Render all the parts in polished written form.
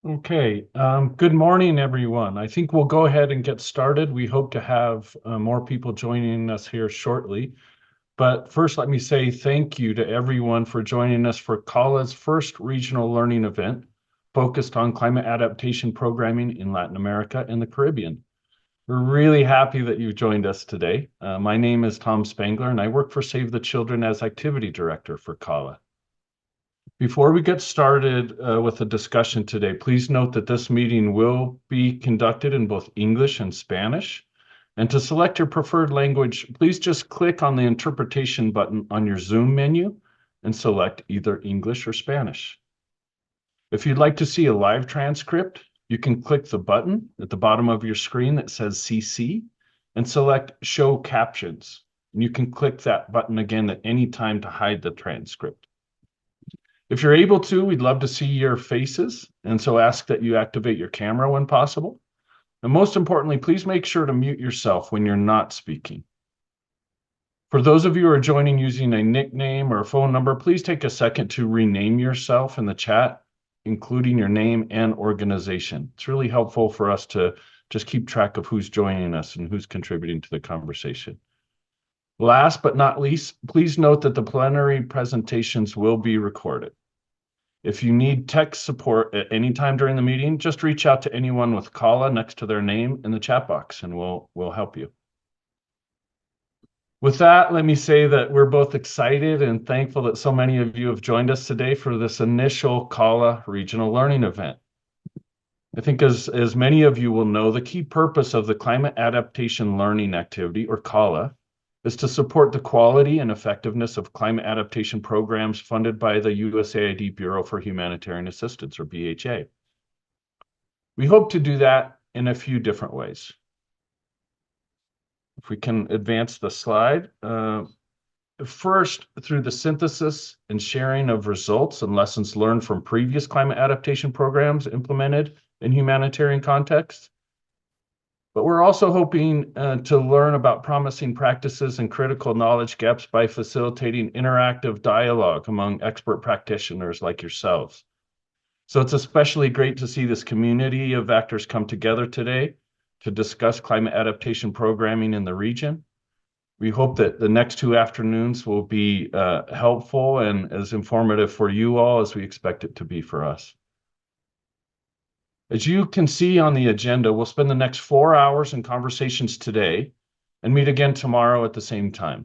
Okay, good morning, everyone. I think we'll go ahead and get started. We hope to have more people joining us here shortly. But first, let me say thank you to everyone for joining us for CALA's first regional learning event focused on climate adaptation programming in Latin America and the Caribbean. We're really happy that you joined us today. My name is Tom Spangler, and I work for Save the Children as Activity Director for CALA. Before we get started with the discussion today, please note that this meeting will be conducted in both English and Spanish. And to select your preferred language, please just click on the interpretation button on your Zoom menu and select either English or Spanish. If you'd like to see a live transcript, you can click the button at the bottom of your screen that says CC and select Show Captions. And you can click that button again at any time to hide the transcript. If you're able to, we'd love to see your faces, and so ask that you activate your camera when possible. And most importantly, please make sure to mute yourself when you're not speaking. For those of you who are joining using a nickname or a phone number, please take a second to rename yourself in the chat, including your name and organization. It's really helpful for us to just keep track of who's joining us and who's contributing to the conversation. Last but not least, please note that the plenary presentations will be recorded. If you need tech support at any time during the meeting, just reach out to anyone with CALA next to their name in the chat box, and we'll help you. With that, let me say that we're both excited and thankful that so many of you have joined us today for this initial CALA Regional Learning Event. I think as many of you will know, the key purpose of the Climate Adaptation Learning Activity, or CALA, is to support the quality and effectiveness of climate adaptation programs funded by the USAID Bureau for Humanitarian Assistance, or BHA. We hope to do that in a few different ways. If we can advance the slide. First, through the synthesis and sharing of results and lessons learned from previous climate adaptation programs implemented in humanitarian contexts. But we're also hoping to learn about promising practices and critical knowledge gaps by facilitating interactive dialogue among expert practitioners like yourselves. So it's especially great to see this community of actors come together today to discuss climate adaptation programming in the region. We hope that the next two afternoons will be helpful and as informative for you all as we expect it to be for us. As you can see on the agenda, we'll spend the next 4 hours in conversations today and meet again tomorrow at the same time.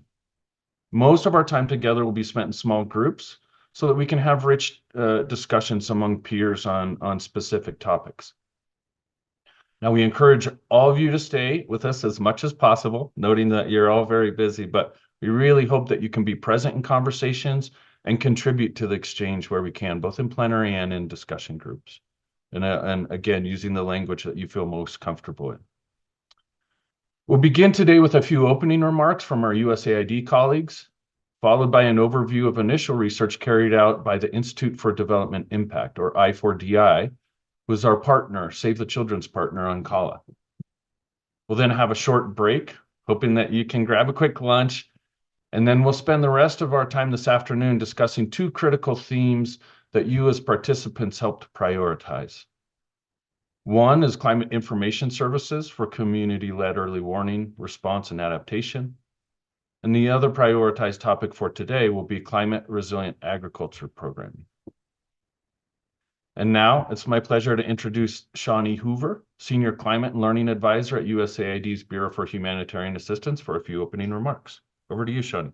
Most of our time together will be spent in small groups so that we can have rich discussions among peers on specific topics. Now, we encourage all of you to stay with us as much as possible, noting that you're all very busy, but we really hope that you can be present in conversations and contribute to the exchange where we can, both in plenary and in discussion groups. And again, using the language that you feel most comfortable in. We'll begin today with a few opening remarks from our USAID colleagues, followed by an overview of initial research carried out by the Institute for Development Impact, or I4DI, who is our partner, Save the Children's partner on CALA. We'll then have a short break, hoping that you can grab a quick lunch, and then we'll spend the rest of our time this afternoon discussing two critical themes that you as participants helped prioritize. One is climate information services for community-led early warning, response, and adaptation. And the other prioritized topic for today will be climate resilient agriculture programming. And now it's my pleasure to introduce Shawnee Hoover, Senior Climate and Learning Advisor at USAID's Bureau for Humanitarian Assistance, for a few opening remarks. Over to you, Shawnee.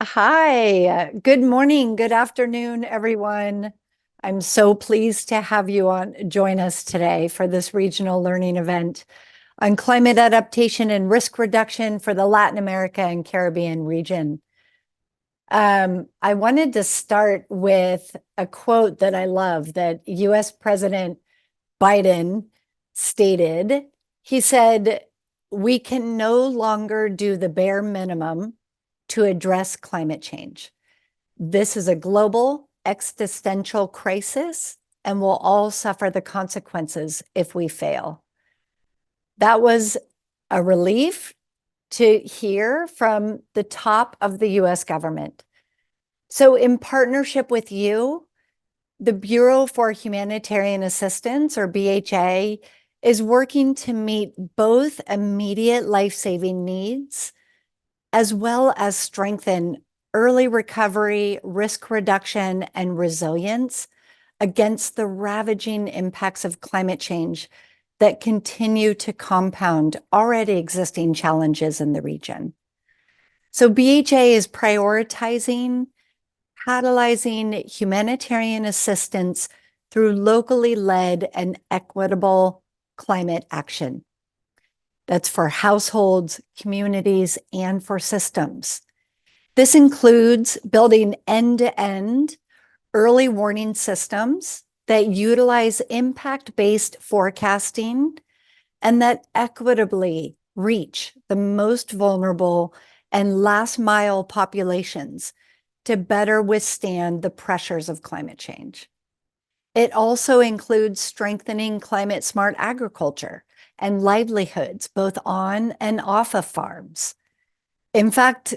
Hi, good morning, good afternoon, everyone. I'm so pleased to have you join us today for this regional learning event on climate adaptation and risk reduction for the Latin America and Caribbean region. I wanted to start with a quote that I love that US President Biden stated. He said, "We can no longer do the bare minimum to address climate change. This is a global existential crisis and we'll all suffer the consequences if we fail." That was a relief to hear from the top of the US government. So in partnership with you, The Bureau for Humanitarian Assistance, or BHA, is working to meet both immediate life-saving needs as well as strengthen early recovery, risk reduction, and resilience against the ravaging impacts of climate change that continue to compound already existing challenges in the region. So BHA is prioritizing catalyzing humanitarian assistance through locally led and equitable climate action. That's for households, communities, and for systems. This includes building end-to-end early warning systems that utilize impact-based forecasting and that equitably reach the most vulnerable and last-mile populations to better withstand the pressures of climate change. It also includes strengthening climate-smart agriculture and livelihoods, both on and off of farms. In fact,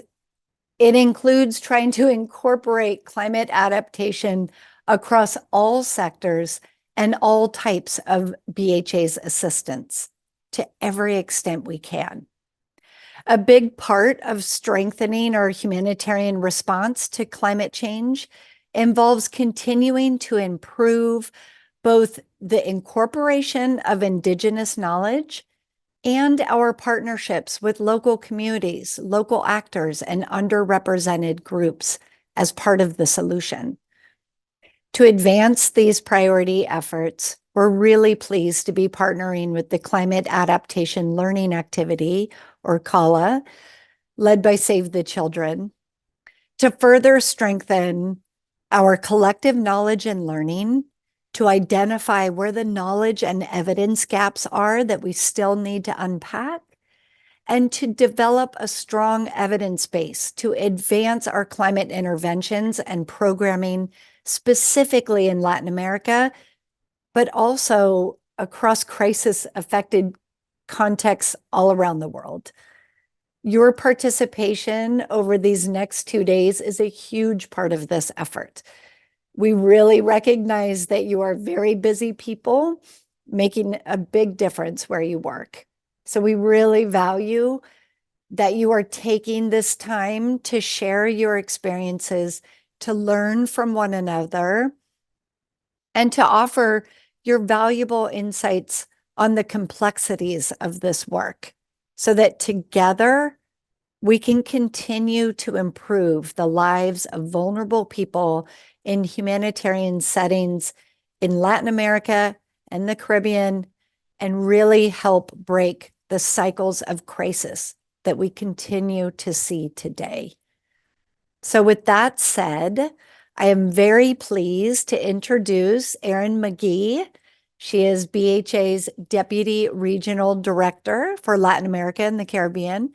it includes trying to incorporate climate adaptation across all sectors and all types of BHA's assistance to every extent we can. A big part of strengthening our humanitarian response to climate change involves continuing to improve both the incorporation of Indigenous knowledge and our partnerships with local communities, local actors, and underrepresented groups as part of the solution. To advance these priority efforts, we're really pleased to be partnering with the Climate Adaptation Learning Activity, or CALA, led by Save the Children, to further strengthen our collective knowledge and learning, to identify where the knowledge and evidence gaps are that we still need to unpack, and to develop a strong evidence base to advance our climate interventions and programming specifically in Latin America, but also across crisis-affected contexts all around the world. Your participation over these next 2 days is a huge part of this effort. We really recognize that you are very busy people making a big difference where you work. So we really value that you are taking this time to share your experiences, to learn from one another, and to offer your valuable insights on the complexities of this work so that together we can continue to improve the lives of vulnerable people in humanitarian settings in Latin America and the Caribbean, and really help break the cycles of crisis that we continue to see today. So with that said, I am very pleased to introduce Erin McGee. She is BHA's Deputy Regional Director for Latin America and the Caribbean.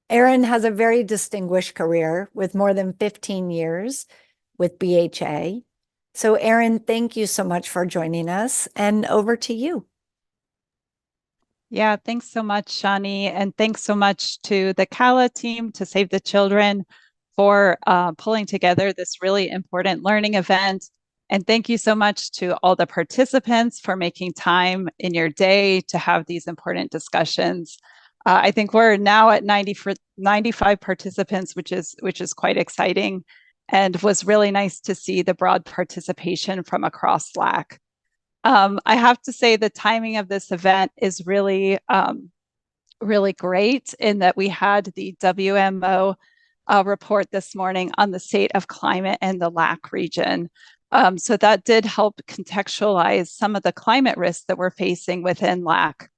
Erin has a very distinguished career with more than 15 years with BHA. So Erin, thank you so much for joining us, and over to you. Yeah, thanks so much, Shani. And thanks so much to the CALA team, to Save the Children, for pulling together this really important learning event. And thank you so much to all the participants for making time in your day to have these important discussions. I think we're now at 95 participants, which is quite exciting, and was really nice to see the broad participation from across LAC. I have to say the timing of this event is really, really great in that we had the WMO report this morning on the state of climate in the LAC region. So that did help contextualize some of the climate risks that we're facing within LAC.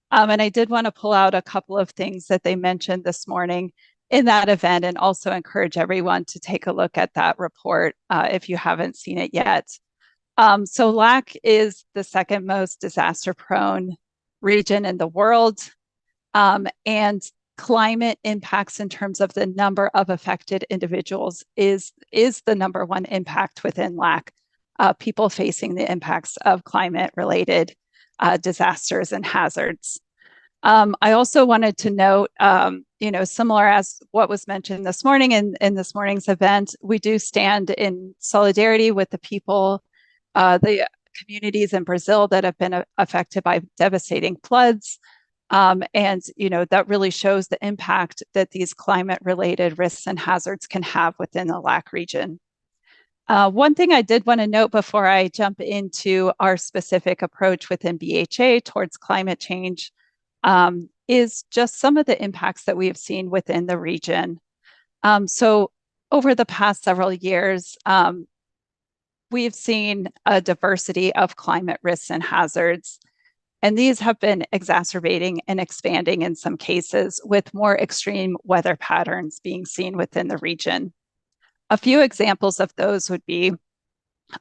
And I did want to pull out a couple of things that they mentioned this morning in that event, and also encourage everyone to take a look at that report if you haven't seen it yet. So LAC is the second most disaster-prone region in the world, and climate impacts in terms of the number of affected individuals is the number one impact within LAC, people facing the impacts of climate-related disasters and hazards. I also wanted to note, similar as what was mentioned this morning in this morning's event, we do stand in solidarity with the people the communities in Brazil that have been affected by devastating floods. And, that really shows the impact that these climate-related risks and hazards can have within the LAC region. One thing I did want to note before I jump into our specific approach within BHA towards climate change is just some of the impacts that we have seen within the region. So over the past several years, we've seen a diversity of climate risks and hazards, and these have been exacerbating and expanding in some cases, with more extreme weather patterns being seen within the region. A few examples of those would be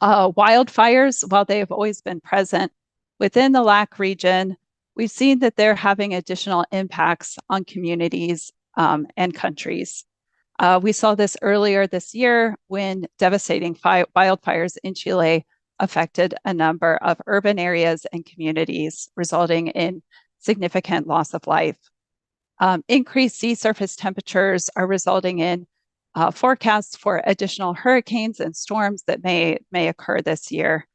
wildfires. While they have always been present within the LAC region, we've seen that they're having additional impacts on communities and countries. We saw this earlier this year when devastating wildfires in Chile affected a number of urban areas and communities, resulting in significant loss of life. Increased sea surface temperatures are resulting in forecasts for additional hurricanes and storms that may occur this year.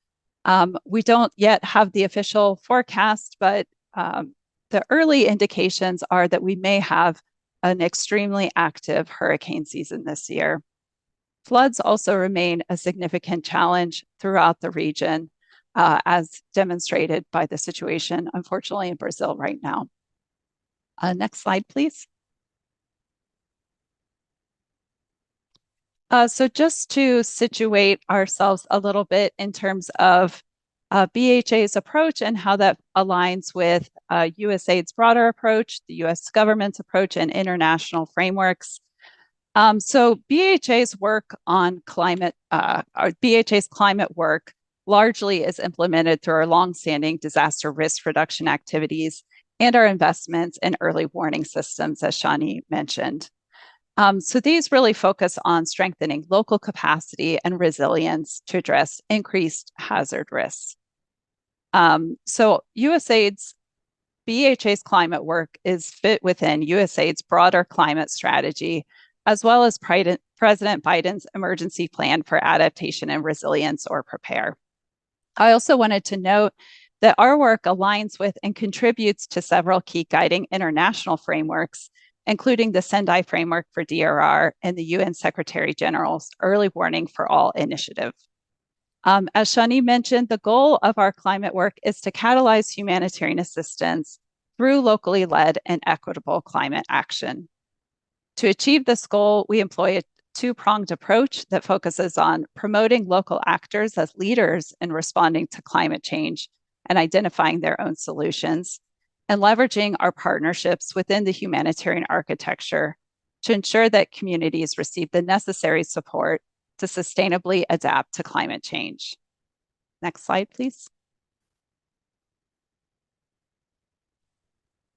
We don't yet have the official forecast, but the early indications are that we may have an extremely active hurricane season this year. Floods also remain a significant challenge throughout the region, as demonstrated by the situation, unfortunately, in Brazil right now. Next slide, please. So just to situate ourselves a little bit in terms of BHA's approach and how that aligns with USAID's broader approach, the US government's approach, and international frameworks. So BHA's work on climate, BHA's climate work largely is implemented through our longstanding disaster risk reduction activities and our investments in early warning systems, as Shani mentioned. So these really focus on strengthening local capacity and resilience to address increased hazard risks. So USAID's BHA's climate work is fit within USAID's broader climate strategy, as well as President Biden's emergency plan for adaptation and resilience, or PREPARE. I also wanted to note that our work aligns with and contributes to several key guiding international frameworks, including the Sendai Framework for DRR and the UN Secretary General's Early Warning for All initiative. As Shani mentioned, the goal of our climate work is to catalyze humanitarian assistance through locally led and equitable climate action. To achieve this goal, we employ a two-pronged approach that focuses on promoting local actors as leaders in responding to climate change and identifying their own solutions, and leveraging our partnerships within the humanitarian architecture to ensure that communities receive the necessary support to sustainably adapt to climate change. Next slide, please.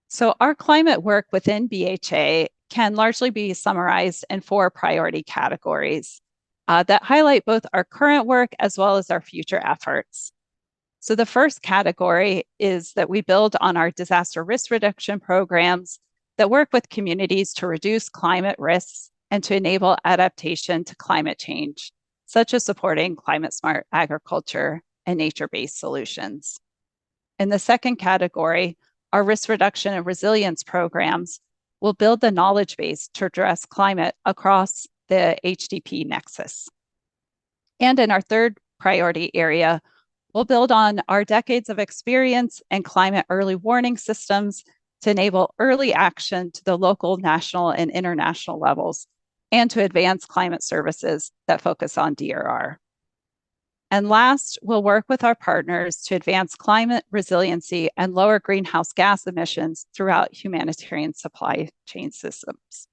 So our climate work within BHA can largely be summarized in 4 priority categories that highlight both our current work as well as our future efforts. So the first category is that we build on our disaster risk reduction programs that work with communities to reduce climate risks and to enable adaptation to climate change, such as supporting climate-smart agriculture and nature-based solutions. In the second category, our risk reduction and resilience programs will build the knowledge base to address climate across the HDP nexus. And in our third priority area, we'll build on our decades of experience in climate early warning systems to enable early action to the local, national, and international levels, and to advance climate services that focus on DRR. And last, we'll work with our partners to advance climate resiliency and lower greenhouse gas emissions throughout humanitarian supply chain systems.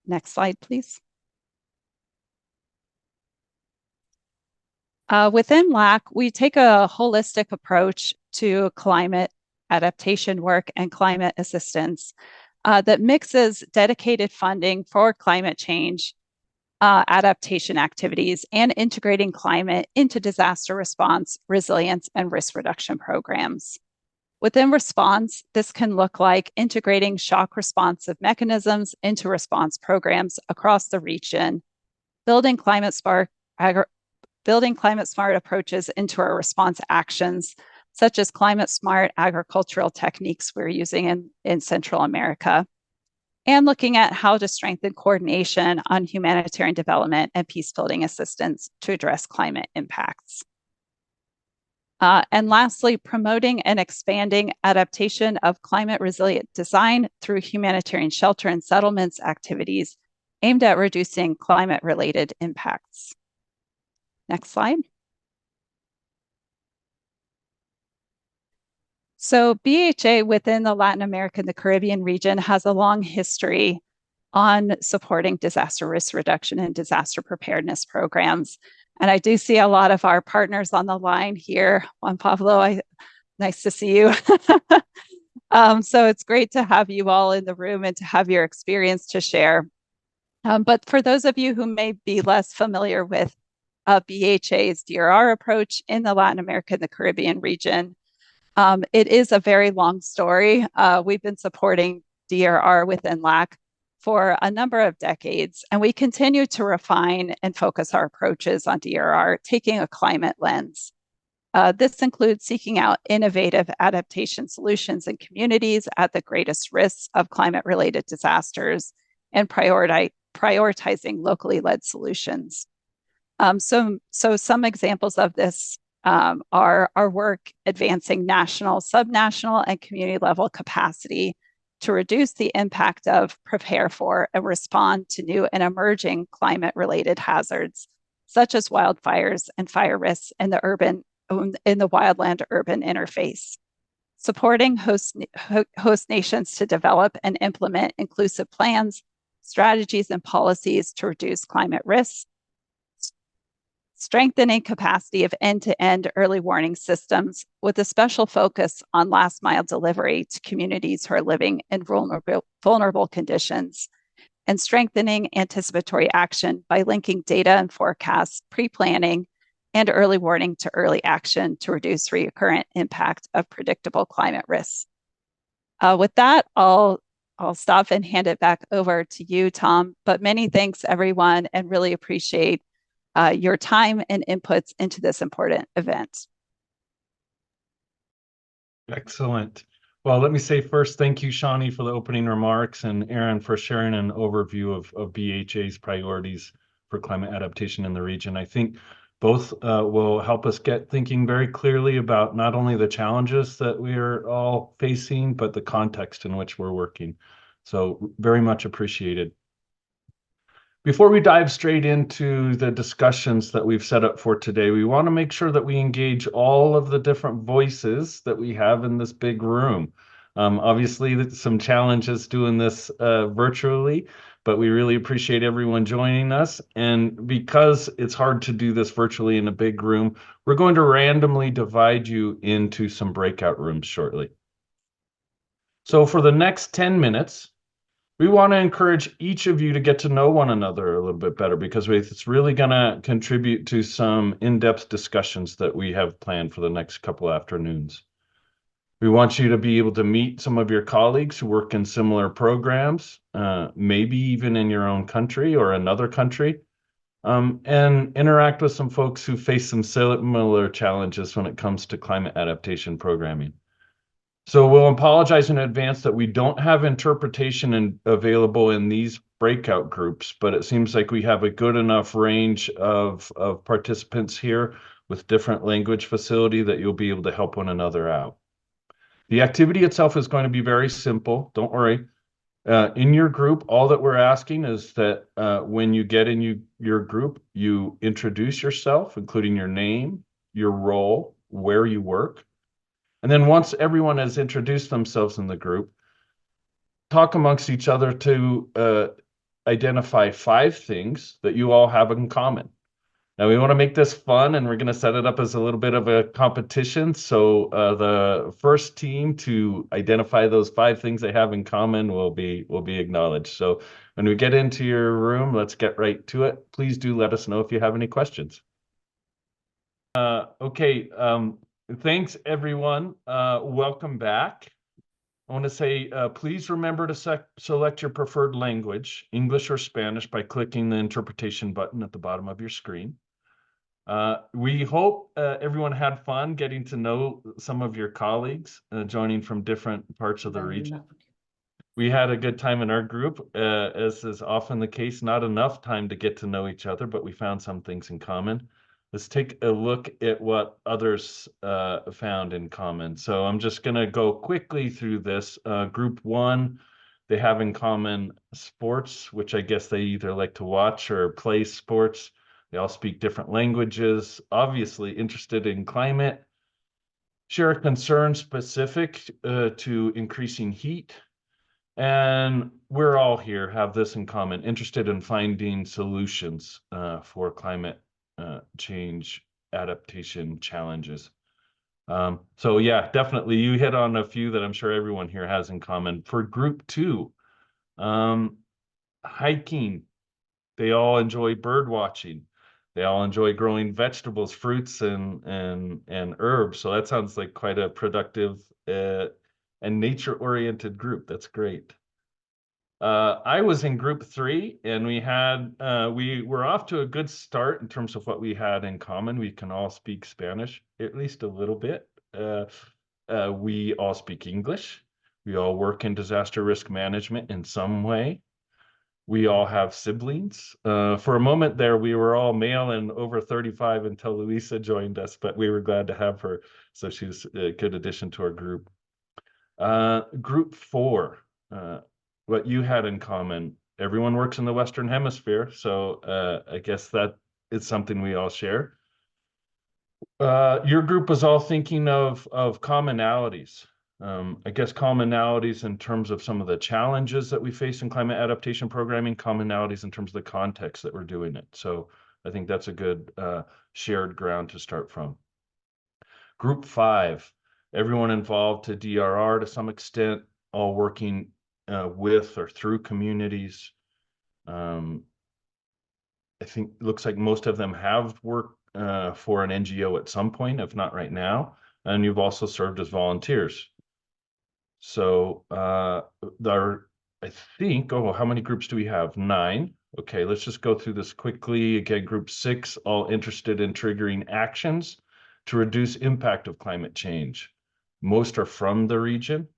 Next slide, please. Within LAC, we take a holistic approach to climate adaptation work and climate assistance that mixes dedicated funding for climate change adaptation activities and integrating climate into disaster response, resilience, and risk reduction programs. Within response, this can look like integrating shock responsive mechanisms into response programs across the region, building climate-smart building climate smart approaches into our response actions, such as climate smart agricultural techniques we're using in Central America, and looking at how to strengthen coordination on humanitarian development and peace building assistance to address climate impacts. And lastly, promoting and expanding adaptation of climate resilient design through humanitarian shelter and settlements activities aimed at reducing climate-related impacts. Next slide. So BHA within the Latin America and the Caribbean region has a long history on supporting disaster risk reduction and disaster preparedness programs. And I do see a lot of our partners on the line here. Juan Pablo, nice to see you. So it's great to have you all in the room and to have your experience to share. But for those of you who may be less familiar with BHA's DRR approach in the Latin America and the Caribbean region, it is a very long story. We've been supporting DRR within LAC for a number of decades, and we continue to refine and focus our approaches on DRR, taking a climate lens. This includes seeking out innovative adaptation solutions in communities at the greatest risks of climate-related disasters and prioritizing locally led solutions. So some examples of this are our work advancing national, subnational, and community level capacity to reduce the impact of, prepare for, and respond to new and emerging climate-related hazards, such as wildfires and fire risks in the wildland-urban interface. Supporting host nations to develop and implement inclusive plans, strategies, and policies to reduce climate risks. Strengthening capacity of end-to-end early warning systems with a special focus on last mile delivery to communities who are living in vulnerable conditions, and strengthening anticipatory action by linking data and forecasts, pre-planning, and early warning to early action to reduce recurrent impact of predictable climate risks. With that, I'll stop and hand it back over to you, Tom, but many thanks everyone, and really appreciate your time and inputs into this important event. Excellent. Well, let me say first, thank you, Shawnee, for the opening remarks, and Aaron for sharing an overview of BHA's priorities for climate adaptation in the region. I think both will help us get thinking very clearly about not only the challenges that we are all facing, but the context in which we're working. So very much appreciated. Before we dive straight into the discussions that we've set up for today, we want to make sure that we engage all of the different voices that we have in this big room. Obviously, some challenges doing this virtually, but we really appreciate everyone joining us. And because it's hard to do this virtually in a big room, we're going to randomly divide you into some breakout rooms shortly. So for the next 10 minutes, we want to encourage each of you to get to know one another a little bit better, because it's really going to contribute to some in-depth discussions that we have planned for the next couple afternoons. We want you to be able to meet some of your colleagues who work in similar programs, maybe even in your own country or another country, and interact with some folks who face some similar challenges when it comes to climate adaptation programming. So we'll apologize in advance that we don't have interpretation available in these breakout groups, but it seems like we have a good enough range of participants here with different language facility that you'll be able to help one another out. The activity itself is going to be very simple. Don't worry. In your group, all that we're asking is that when you get in your group, you introduce yourself, including your name, your role, where you work. And then once everyone has introduced themselves in the group, talk amongst each other to identify 5 things that you all have in common. Now, we want to make this fun, and we're going to set it up as a little bit of a competition. So the first team to identify those 5 things they have in common will be acknowledged. So when we get into your room, let's get right to it. Please do let us know if you have any questions. Okay. Thanks, everyone. Welcome back. I want to say, please remember to select your preferred language, English or Spanish, by clicking the interpretation button at the bottom of your screen. We hope everyone had fun getting to know some of your colleagues joining from different parts of the region. We had a good time in our group, as is often the case, not enough time to get to know each other, but we found some things in common. Let's take a look at what others found in common. So I'm just going to go quickly through this. Group 1, they have in common sports, which I guess they either like to watch or play sports. They all speak different languages, obviously interested in climate, share a concern specific to increasing heat. And we're all here have this in common, interested in finding solutions for climate change adaptation challenges. So yeah, definitely you hit on a few that I'm sure everyone here has in common. For group 2, hiking. They all enjoy bird watching. They all enjoy growing vegetables, fruits, and herbs. So that sounds like quite a productive and nature-oriented group. That's great. I was in group 3, and we were off to a good start in terms of what we had in common. We can all speak Spanish, at least a little bit. We all speak English. We all work in disaster risk management in some way. We all have siblings. For a moment there, we were all male and over 35 until Luisa joined us, but we were glad to have her. So she's a good addition to our group. Group 4, what you had in common, everyone works in the Western Hemisphere. So I guess that is something we all share. Your group was all thinking of commonalities. I guess commonalities in terms of some of the challenges that we face in climate adaptation programming, commonalities in terms of the context that we're doing it. So I think that's a good shared ground to start from. Group 5, everyone involved to DRR to some extent, all working with or through communities. I think it looks like most of them have worked for an NGO at some point, if not right now, and you've also served as volunteers. So I think, how many groups do we have? 9. Okay, let's just go through this quickly. Again, group 6, all interested in triggering actions to reduce impact of climate change. Most are from the region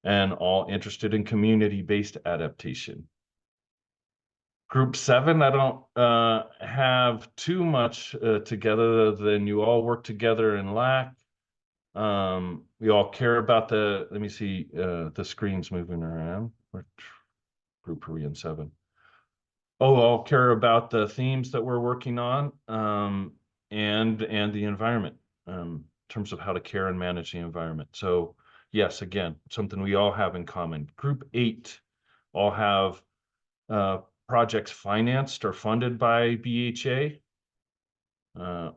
and all interested in community-based adaptation. Group 7, I don't have too much together than you all work together in LAC. We all care about let me see, the screen's moving around. Which group are we in? 7. All care about the themes that we're working on, and the environment, in terms of how to care and manage the environment. So yes, again, something we all have in common. Group 8 all have projects financed or funded by BHA.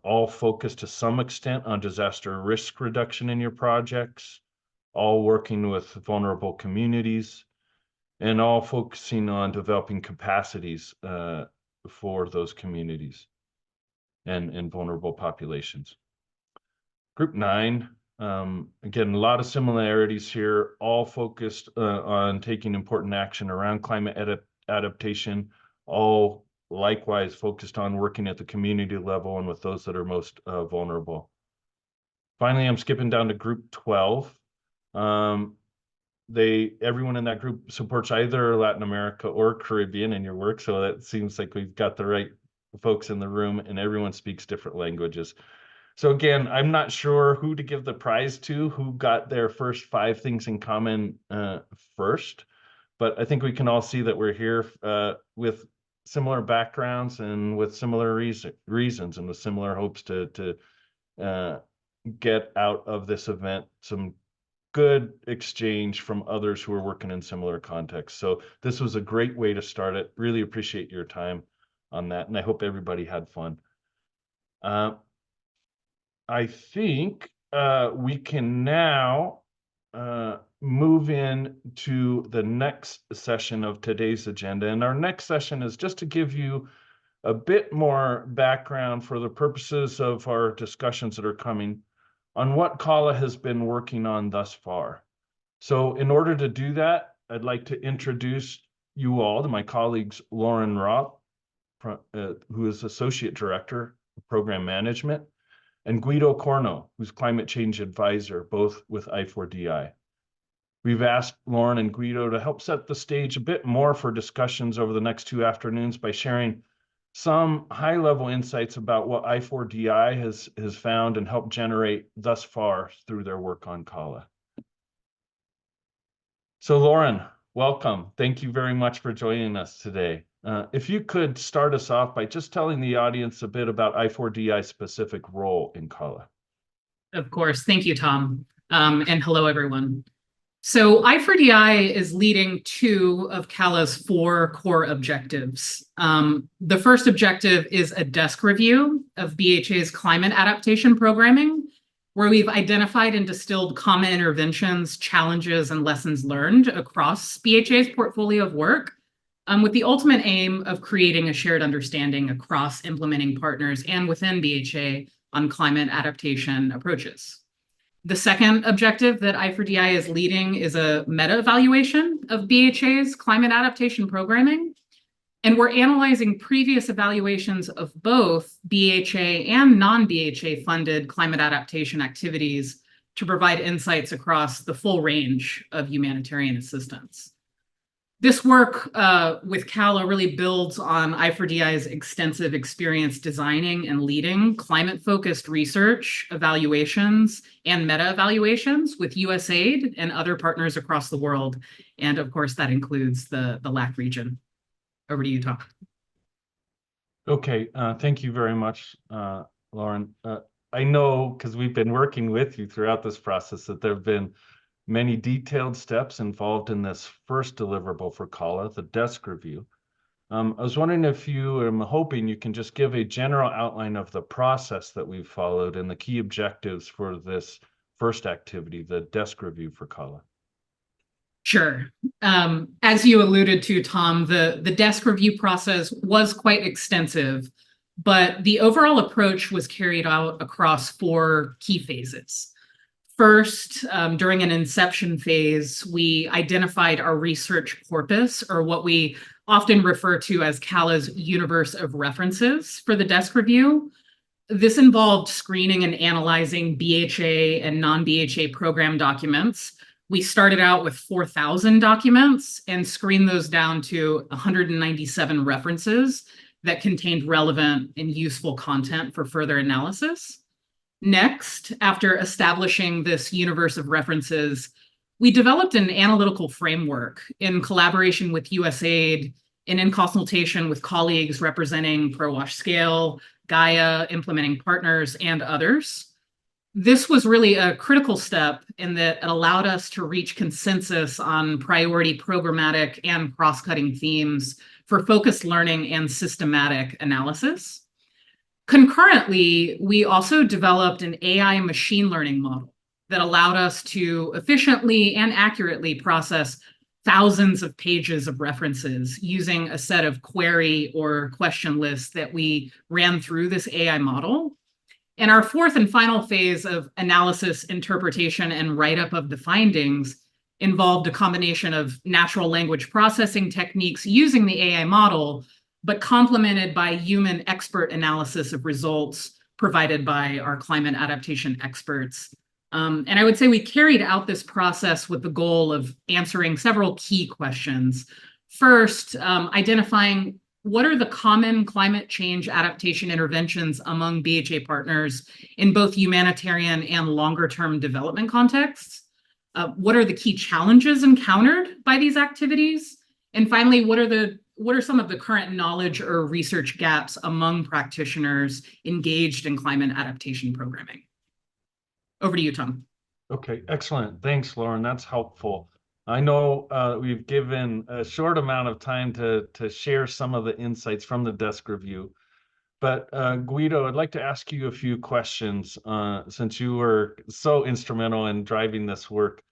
All focused to some extent on disaster risk reduction in your projects, all working with vulnerable communities, and all focusing on developing capacities for those communities and vulnerable populations. Group 9, again, a lot of similarities here, all focused on taking important action around climate adaptation, all likewise focused on working at the community level and with those that are most vulnerable. Finally, I'm skipping down to group 12. Everyone in that group supports either Latin America or Caribbean in your work, so that seems like we've got the right folks in the room, and everyone speaks different languages. So again, I'm not sure who to give the prize to, who got their first 5 things in common first, but I think we can all see that we're here with similar backgrounds and with similar reasons and with similar hopes to get out of this event some good exchange from others who are working in similar contexts. So this was a great way to start it. Really appreciate your time on that, and I hope everybody had fun. I think we can now move in to the next session of today's agenda. And our next session is just to give you a bit more background for the purposes of our discussions that are coming on what CALA has been working on thus far. So in order to do that, I'd like to introduce you all to my colleagues, Lauren Roth, who is Associate Director Program Management, and Guido Corno, who's Climate Change Advisor, both with I4DI. We've asked Lauren and Guido to help set the stage a bit more for discussions over the next 2 afternoons by sharing some high-level insights about what I4DI has found and helped generate thus far through their work on CALA. So Lauren, welcome. Thank you very much for joining us today. If you could start us off by just telling the audience a bit about I4DI's specific role in CALA. Of course. Thank you, Tom. And hello, everyone. So I4DI is leading 2 of CALA's 4 core objectives. The first objective is a desk review of BHA's climate adaptation programming, where we've identified and distilled common interventions, challenges, and lessons learned across BHA's portfolio of work, with the ultimate aim of creating a shared understanding across implementing partners and within BHA on climate adaptation approaches. The second objective that I4DI is leading is a meta-evaluation of BHA's climate adaptation programming. And we're analyzing previous evaluations of both BHA and non-BHA funded climate adaptation activities to provide insights across the full range of humanitarian assistance. This work with CALA really builds on I4DI's extensive experience designing and leading climate-focused research, evaluations, and meta-evaluations with USAID and other partners across the world. And of course, that includes the LAC region. Over to you, Tom. Okay, thank you very much, Lauren. I know, because we've been working with you throughout this process, that there have been many detailed steps involved in this first deliverable for CALA, the desk review. I was wondering if I'm hoping you can just give a general outline of the process that we've followed and the key objectives for this first activity, the desk review for CALA. Sure. As you alluded to, Tom, the desk review process was quite extensive, but the overall approach was carried out across 4 key phases. First, during an inception phase, we identified our research corpus, or what we often refer to as CALA's universe of references for the desk review. This involved screening and analyzing BHA and non-BHA program documents. We started out with 4,000 documents and screened those down to 197 references that contained relevant and useful content for further analysis. Next, after establishing this universe of references, we developed an analytical framework in collaboration with USAID and in consultation with colleagues representing ProWash Scale, Gaia, implementing partners, and others. This was really a critical step in that it allowed us to reach consensus on priority programmatic and cross-cutting themes for focused learning and systematic analysis. Concurrently, we also developed an AI machine learning model that allowed us to efficiently and accurately process thousands of pages of references using a set of query or question lists that we ran through this AI model. And our fourth and final phase of analysis, interpretation, and write-up of the findings involved a combination of natural language processing techniques using the AI model, but complemented by human expert analysis of results provided by our climate adaptation experts. And I would say we carried out this process with the goal of answering several key questions. First, identifying what are the common climate change adaptation interventions among BHA partners in both humanitarian and longer-term development contexts? What are the key challenges encountered by these activities? And finally, what are some of the current knowledge or research gaps among practitioners engaged in climate adaptation programming? Over to you, Tom. Okay, excellent. Thanks, Lauren. That's helpful. I know we've given a short amount of time to share some of the insights from the desk review, but Guido, I'd like to ask you a few questions since you were so instrumental in driving this work.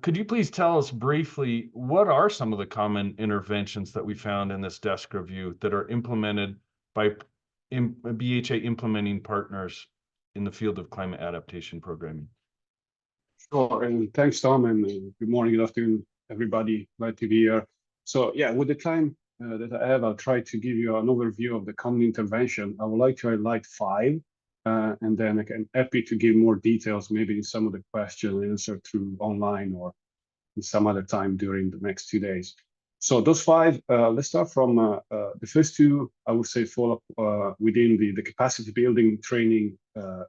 Could you please tell us briefly what are some of the common interventions that we found in this desk review that are implemented by BHA implementing partners in the field of climate adaptation programming? Sure, and thanks, Tom, and good morning, good afternoon, everybody. Glad to be here. So yeah, with the time that I have, I'll try to give you an overview of the common intervention. I would like to highlight 5, and then I'm happy to give more details, maybe in some of the questions answered through online or in some other time during the next 2 days. So those 5, let's start from the first 2, I would say fall within the capacity building training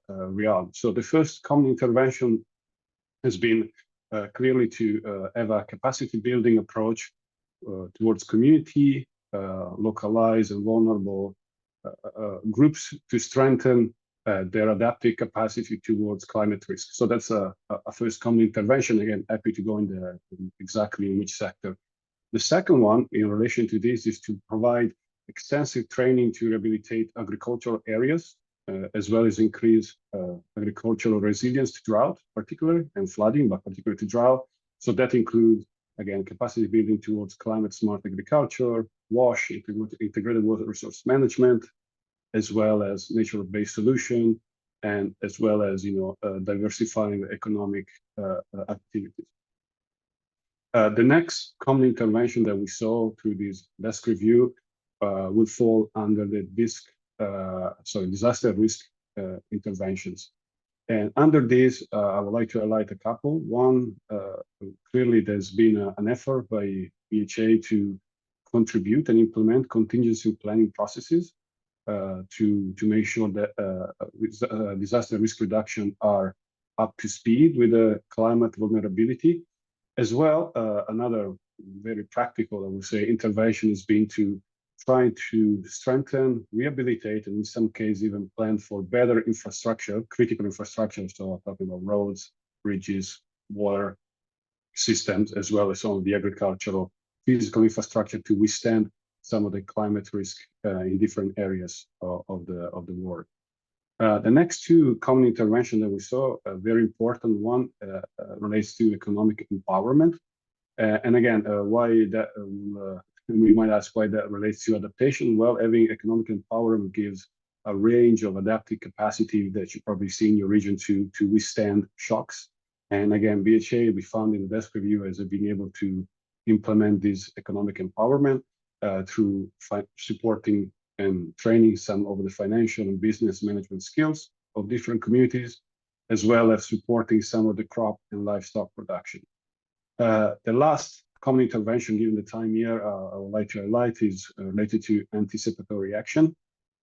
realm. So the first common intervention has been clearly to have a capacity building approach towards community, localized and vulnerable groups to strengthen their adaptive capacity towards climate risk. So that's a first common intervention. Again, happy to go in exactly in which sector. The second one in relation to this is to provide extensive training to rehabilitate agricultural areas, as well as increase agricultural resilience to drought, particularly, and flooding, but particularly to drought. So that includes, again, capacity building towards climate smart agriculture, WASH, integrated water resource management, as well as nature-based solution, and as well as diversifying economic activities. The next common intervention that we saw through this desk review will fall under the disaster risk interventions. And under this, I would like to highlight a couple. One, clearly there's been an effort by BHA to contribute and implement contingency planning processes to make sure that disaster risk reduction are up to speed with the climate vulnerability. As well, another very practical, I would say, intervention has been to try to strengthen, rehabilitate, and in some cases even plan for better infrastructure, critical infrastructure. So I'm talking about roads, bridges, water systems, as well as some of the agricultural physical infrastructure to withstand some of the climate risk in different areas of the world. The next 2 common interventions that we saw, a very important one relates to economic empowerment. And again, why that, we might ask why that relates to adaptation. Well, having economic empowerment gives a range of adaptive capacity that you probably see in your region to withstand shocks. And again, BHA, we found in the desk review, as being able to implement this economic empowerment through supporting and training some of the financial and business management skills of different communities, as well as supporting some of the crop and livestock production. The last common intervention, given the time here, I would like to highlight is related to anticipatory action.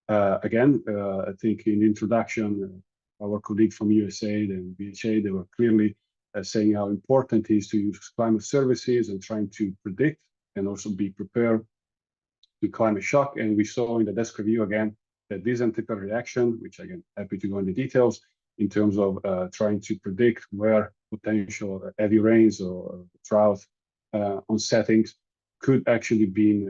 Again, I think in the introduction, our colleague from USAID and BHA, they were clearly saying how important it is to use climate services and trying to predict and also be prepared to climate shock. And we saw in the desk review again that this anticipatory action, which again, happy to go into details in terms of trying to predict where potential heavy rains or drought on settings could actually be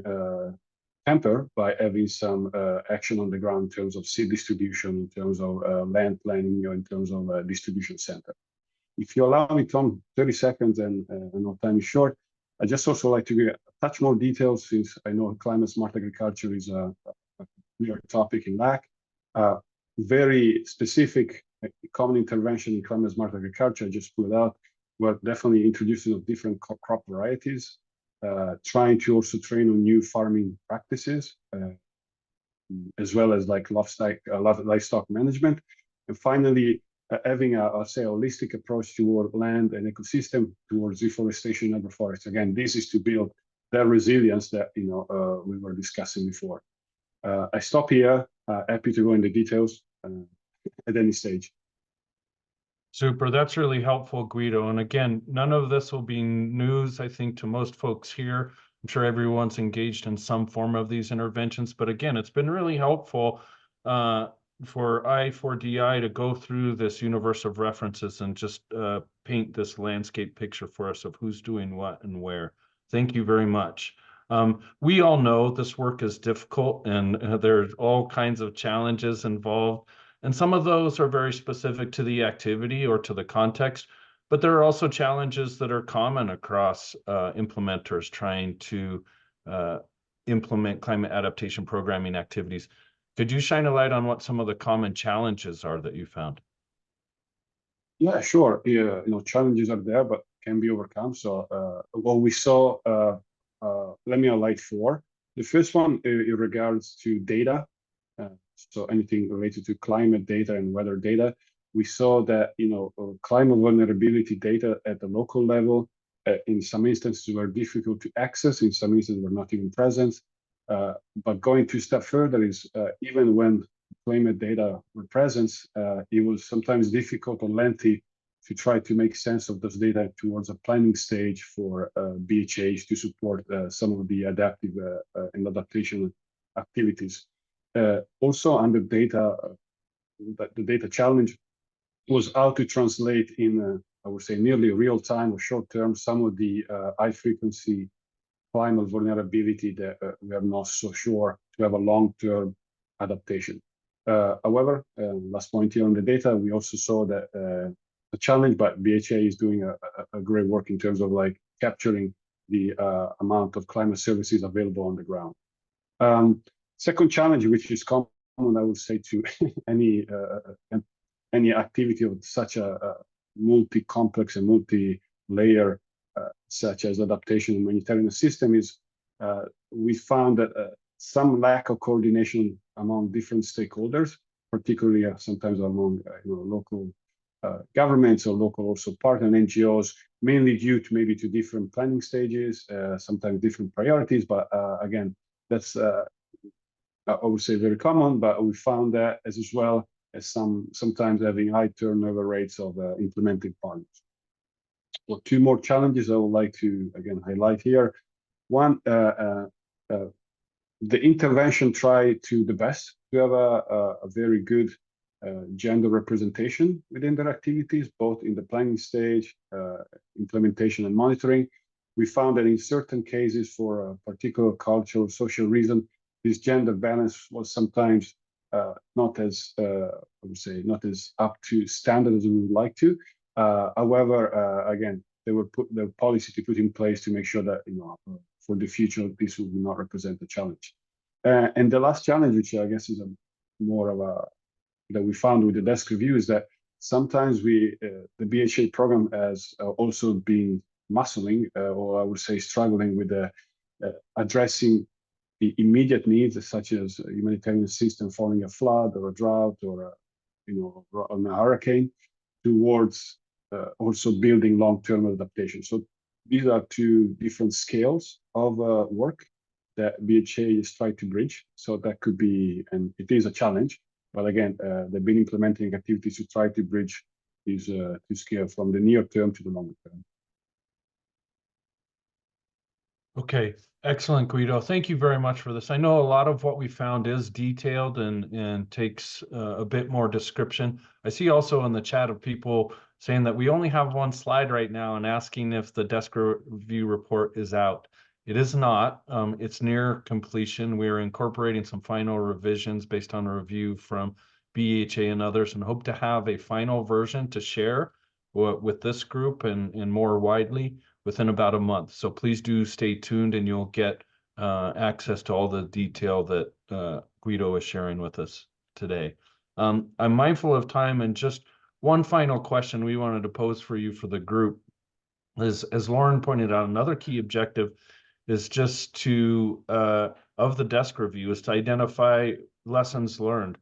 tempered by having some action on the ground in terms of seed distribution, in terms of land planning, or in terms of distribution center. If you allow me, Tom, 30 seconds, and I know time is short, I just also like to give a touch more details, since I know climate smart agriculture is a clear topic in LAC. Very specific common intervention in climate smart agriculture, I just pulled out, we're definitely introducing of different crop varieties, trying to also train on new farming practices, as well as like livestock management. And finally, having a say holistic approach toward land and ecosystem towards reforestation and agroforestry. Again, this is to build that resilience that we were discussing before. I stop here. Happy to go into details at any stage. Super, that's really helpful, Guido. And again, none of this will be news, I think, to most folks here. I'm sure everyone's engaged in some form of these interventions, but again, it's been really helpful for I4DI to go through this universe of references and just paint this landscape picture for us of who's doing what and where. Thank you very much. We all know this work is difficult, and there's all kinds of challenges involved. And some of those are very specific to the activity or to the context, but there are also challenges that are common across implementers trying to implement climate adaptation programming activities. Could you shine a light on what some of the common challenges are that you found? Yeah, sure. Yeah, challenges are there, but can be overcome. So what we saw, let me highlight 4. The first one in regards to data, so anything related to climate data and weather data, we saw that climate vulnerability data at the local level, in some instances were difficult to access, in some instances were not even present. But going to step further is even when climate data were present, it was sometimes difficult or lengthy to try to make sense of those data towards a planning stage for BHAs to support some of the adaptive and adaptation activities. Also under data, the data challenge was how to translate in, I would say, nearly real time or short term, some of the high frequency climate vulnerability that we are not so sure to have a long-term adaptation. However, last point here on the data, we also saw that the challenge, but BHA is doing a great work in terms of like capturing the amount of climate services available on the ground. Second challenge, which is common, I would say, to any activity of such a multi-complex and multi-layer such as adaptation and humanitarian system, is we found that some lack of coordination among different stakeholders, particularly sometimes among local governments or local also partner NGOs, mainly due to maybe to different planning stages, sometimes different priorities. But again, that's I would say very common. But we found that as well as sometimes having high turnover rates of implementing partners. Well, two more challenges I would like to again highlight here. One, the intervention tried to the best to have a very good gender representation within their activities, both in the planning stage, implementation and monitoring. We found that in certain cases, for a particular cultural, social reason, this gender balance was sometimes not as, I would say, not as up to standard as we would like to. However, again, they were put the policy to put in place to make sure that for the future this will not represent a challenge. And the last challenge, which I guess is more of a that we found with the desk review, is that sometimes the BHA program has also been muscling, or I would say struggling with addressing the immediate needs, such as a humanitarian system following a flood or a drought or on a hurricane, towards also building long-term adaptation. So these are two different scales of work that BHA is trying to bridge. So that could be, and it is a challenge, but again, they've been implementing activities to try to bridge these two scales from the near term to the longer term. Okay, excellent, Guido. Thank you very much for this. I know a lot of what we found is detailed and takes a bit more description. I see also in the chat of people saying that we only have one slide right now and asking if the desk review report is out. It is not. It's near completion. We're incorporating some final revisions based on a review from BHA and others, and hope to have a final version to share with this group and more widely within about a month. So please do stay tuned, and you'll get access to all the detail that Guido is sharing with us today. I'm mindful of time, and just one final question we wanted to pose for you for the group is, as Lauren pointed out, another key objective is just to, of the desk review, is to identify lessons learned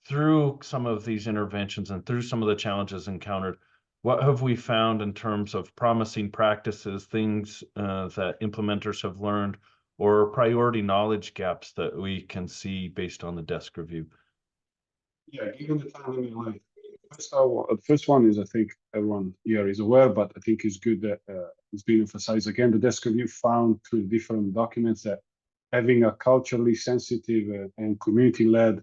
through some of these interventions and through some of the challenges encountered. What have we found in terms of promising practices, things that implementers have learned, or priority knowledge gaps that we can see based on the desk review? Yeah, given the time in life, the first one is, I think everyone here is aware, but I think it's good that it's been emphasized again. The desk review found through different documents that having a culturally sensitive and community-led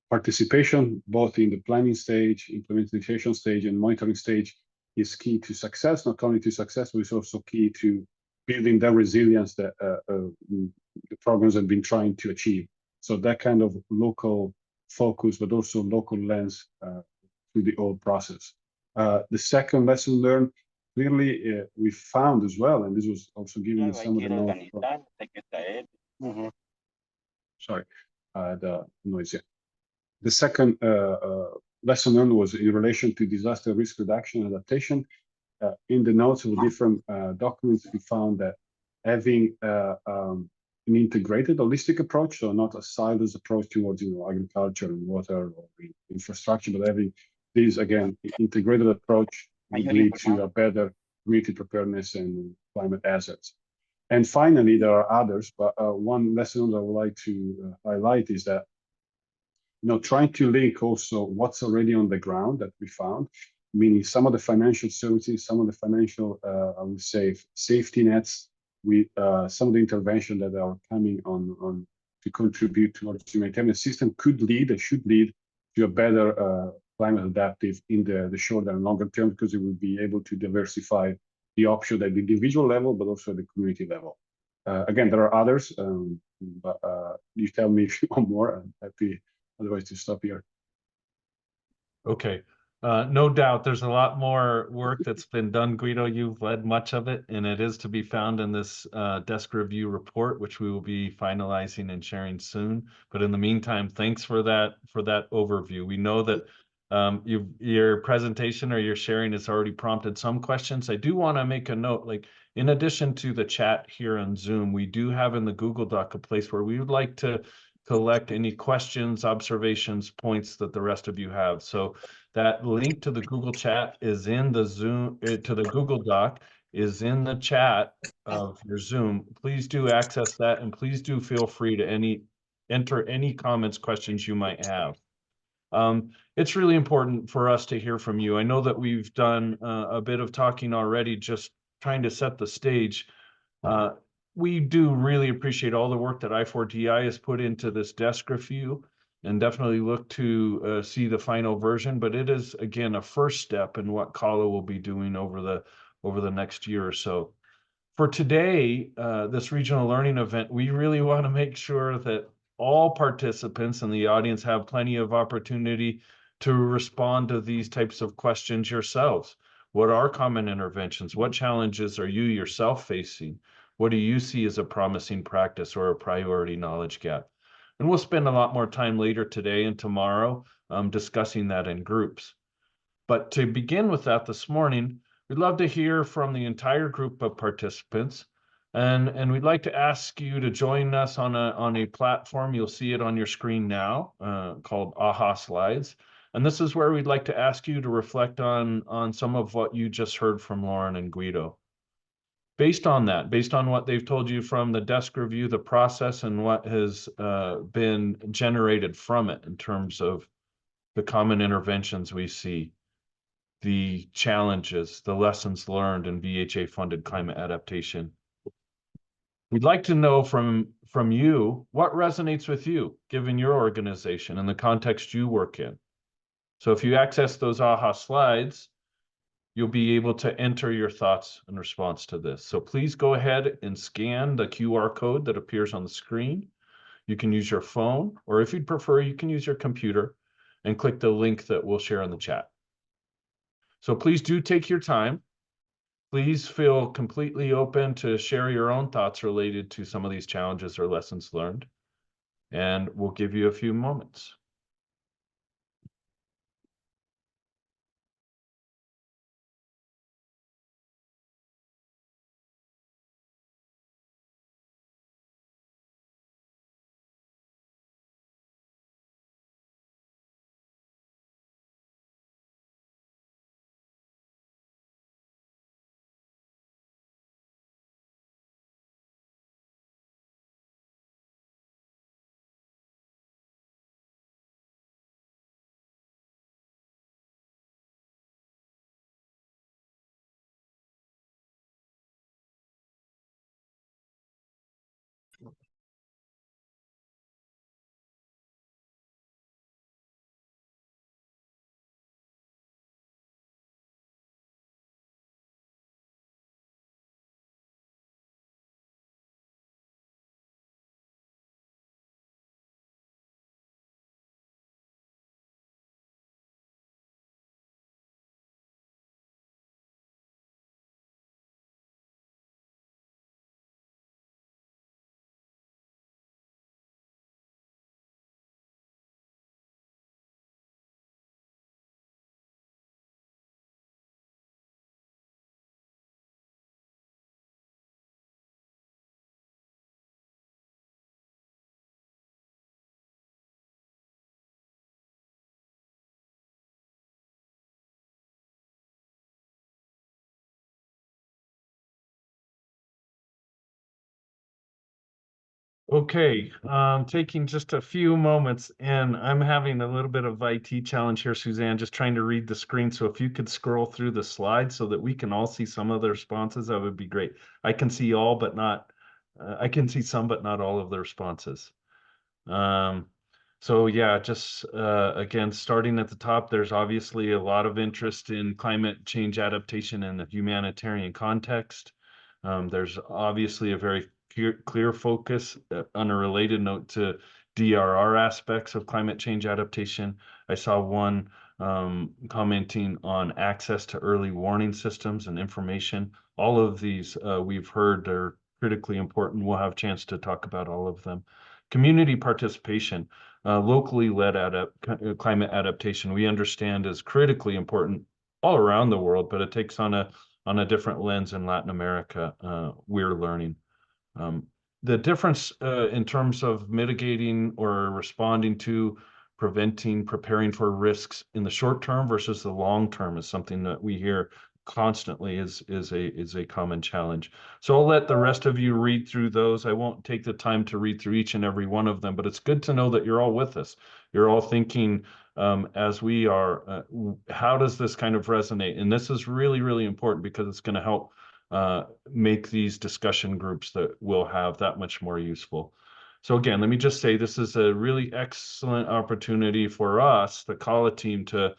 participation, both in the planning stage, implementation stage, and monitoring stage, is key to success. Not only to success, but it's also key to building that resilience that the programs have been trying to achieve. So that kind of local focus, but also local lens through the whole process. The second lesson learned, clearly, we found as well, and this was also given some of the notes. Sorry, the noise. Yeah. The second lesson learned was in relation to disaster risk reduction and adaptation. In the notes of the different documents, we found that having an integrated, holistic approach, so not a silos approach towards agriculture and water or infrastructure, but having this again integrated approach would lead to a better community preparedness and climate assets. And finally, there are others, but one lesson that I would like to highlight is that trying to link also what's already on the ground that we found, meaning some of the financial services, some of the financial, I would say, safety nets, with some of the intervention that are coming on to contribute towards the humanitarian system could lead and should lead to a better climate adaptive in the short and longer term, because it will be able to diversify the option at the individual level, but also at the community level. Again, there are others, but you tell me if you want more. I'm happy otherwise to stop here. Okay. No doubt there's a lot more work that's been done, Guido. You've led much of it, and it is to be found in this desk review report, which we will be finalizing and sharing soon. But in the meantime, thanks for that overview. We know that your presentation or your sharing has already prompted some questions. I do want to make a note, like in addition to the chat here on Zoom, we do have in the Google Doc a place where we would like to collect any questions, observations, points that the rest of you have. So that link to the Google chat is in the Zoom, to the Google Doc is in the chat of your Zoom. Please do access that, and please do feel free to enter any comments, questions you might have. It's really important for us to hear from you. I know that we've done a bit of talking already, just trying to set the stage. We do really appreciate all the work that I4DI has put into this desk review, and definitely look to see the final version. But it is, again, a first step in what CALA will be doing over the next year or so. For today, this regional learning event, we really want to make sure that all participants in the audience have plenty of opportunity to respond to these types of questions yourselves. What are common interventions? What challenges are you yourself facing? What do you see as a promising practice or a priority knowledge gap? And we'll spend a lot more time later today and tomorrow discussing that in groups. But to begin with that this morning, we'd love to hear from the entire group of participants. And we'd like to ask you to join us on a platform. You'll see it on your screen now, called AHA Slides. And this is where we'd like to ask you to reflect on some of what you just heard from Lauren and Guido. Based on that, based on what they've told you from the desk review, the process, and what has been generated from it in terms of the common interventions we see, the challenges, the lessons learned in VHA-funded climate adaptation. We'd like to know from you what resonates with you, given your organization and the context you work in. So if you access those AHA slides, you'll be able to enter your thoughts in response to this. So please go ahead and scan the QR code that appears on the screen. You can use your phone, or if you'd prefer, you can use your computer and click the link that we'll share in the chat. So please do take your time. Please feel completely open to share your own thoughts related to some of these challenges or lessons learned. And we'll give you a few moments. Okay, taking just a few moments, and I'm having a little bit of IT challenge here, Suzanne, just trying to read the screen. So if you could scroll through the slides so that we can all see some of the responses, that would be great. I can see all, but not, I can see some, but not all of the responses. So yeah, just again, starting at the top, there's obviously a lot of interest in climate change adaptation in the humanitarian context. There's obviously a very clear focus on a related note to DRR aspects of climate change adaptation. I saw one commenting on access to early warning systems and information. All of these we've heard are critically important. We'll have a chance to talk about all of them. Community participation, locally led climate adaptation, we understand is critically important all around the world, but it takes on a different lens in Latin America, we're learning. The difference in terms of mitigating or responding to, preventing, preparing for risks in the short term versus the long term is something that we hear constantly is a common challenge. So I'll let the rest of you read through those. I won't take the time to read through each and every one of them, but it's good to know that you're all with us. You're all thinking as we are, how does this kind of resonate? And this is really, really important because it's going to help make these discussion groups that we'll have that much more useful. So again, let me just say this is a really excellent opportunity for us, the CALA team, to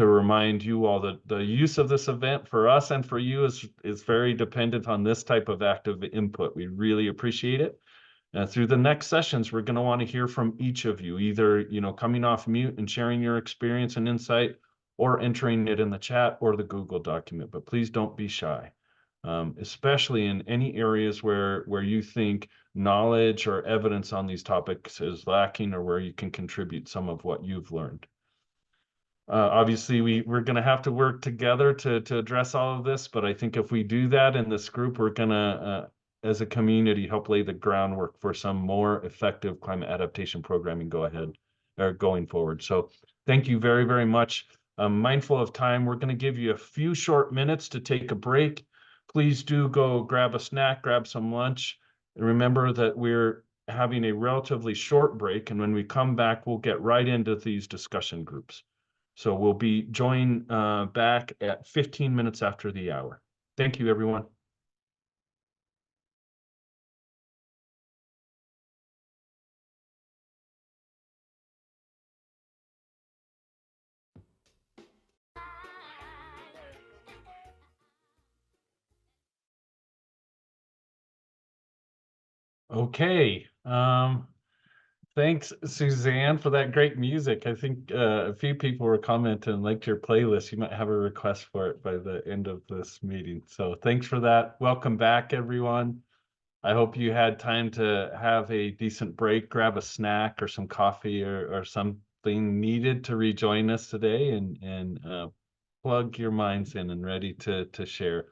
remind you all that the use of this event for us and for you is very dependent on this type of active input. We really appreciate it. Through the next sessions, we're going to want to hear from each of you, either coming off mute and sharing your experience and insight, or entering it in the chat or the Google document. But please don't be shy, especially in any areas where you think knowledge or evidence on these topics is lacking, or where you can contribute some of what you've learned. Obviously, we're going to have to work together to address all of this, but I think if we do that in this group, we're going to, as a community, help lay the groundwork for some more effective climate adaptation programming going forward. So thank you very, very much. Mindful of time, we're going to give you a few short minutes to take a break. Please do go grab a snack, grab some lunch. And remember that we're having a relatively short break, and when we come back, we'll get right into these discussion groups. So we'll be joined back at 15 minutes after the hour. Thank you, everyone. Okay. Thanks, Suzanne, for that great music. I think a few people were commenting and liked your playlist. You might have a request for it by the end of this meeting. So thanks for that. Welcome back, everyone. I hope you had time to have a decent break, grab a snack or some coffee or something needed to rejoin us today, and plug your minds in and ready to share.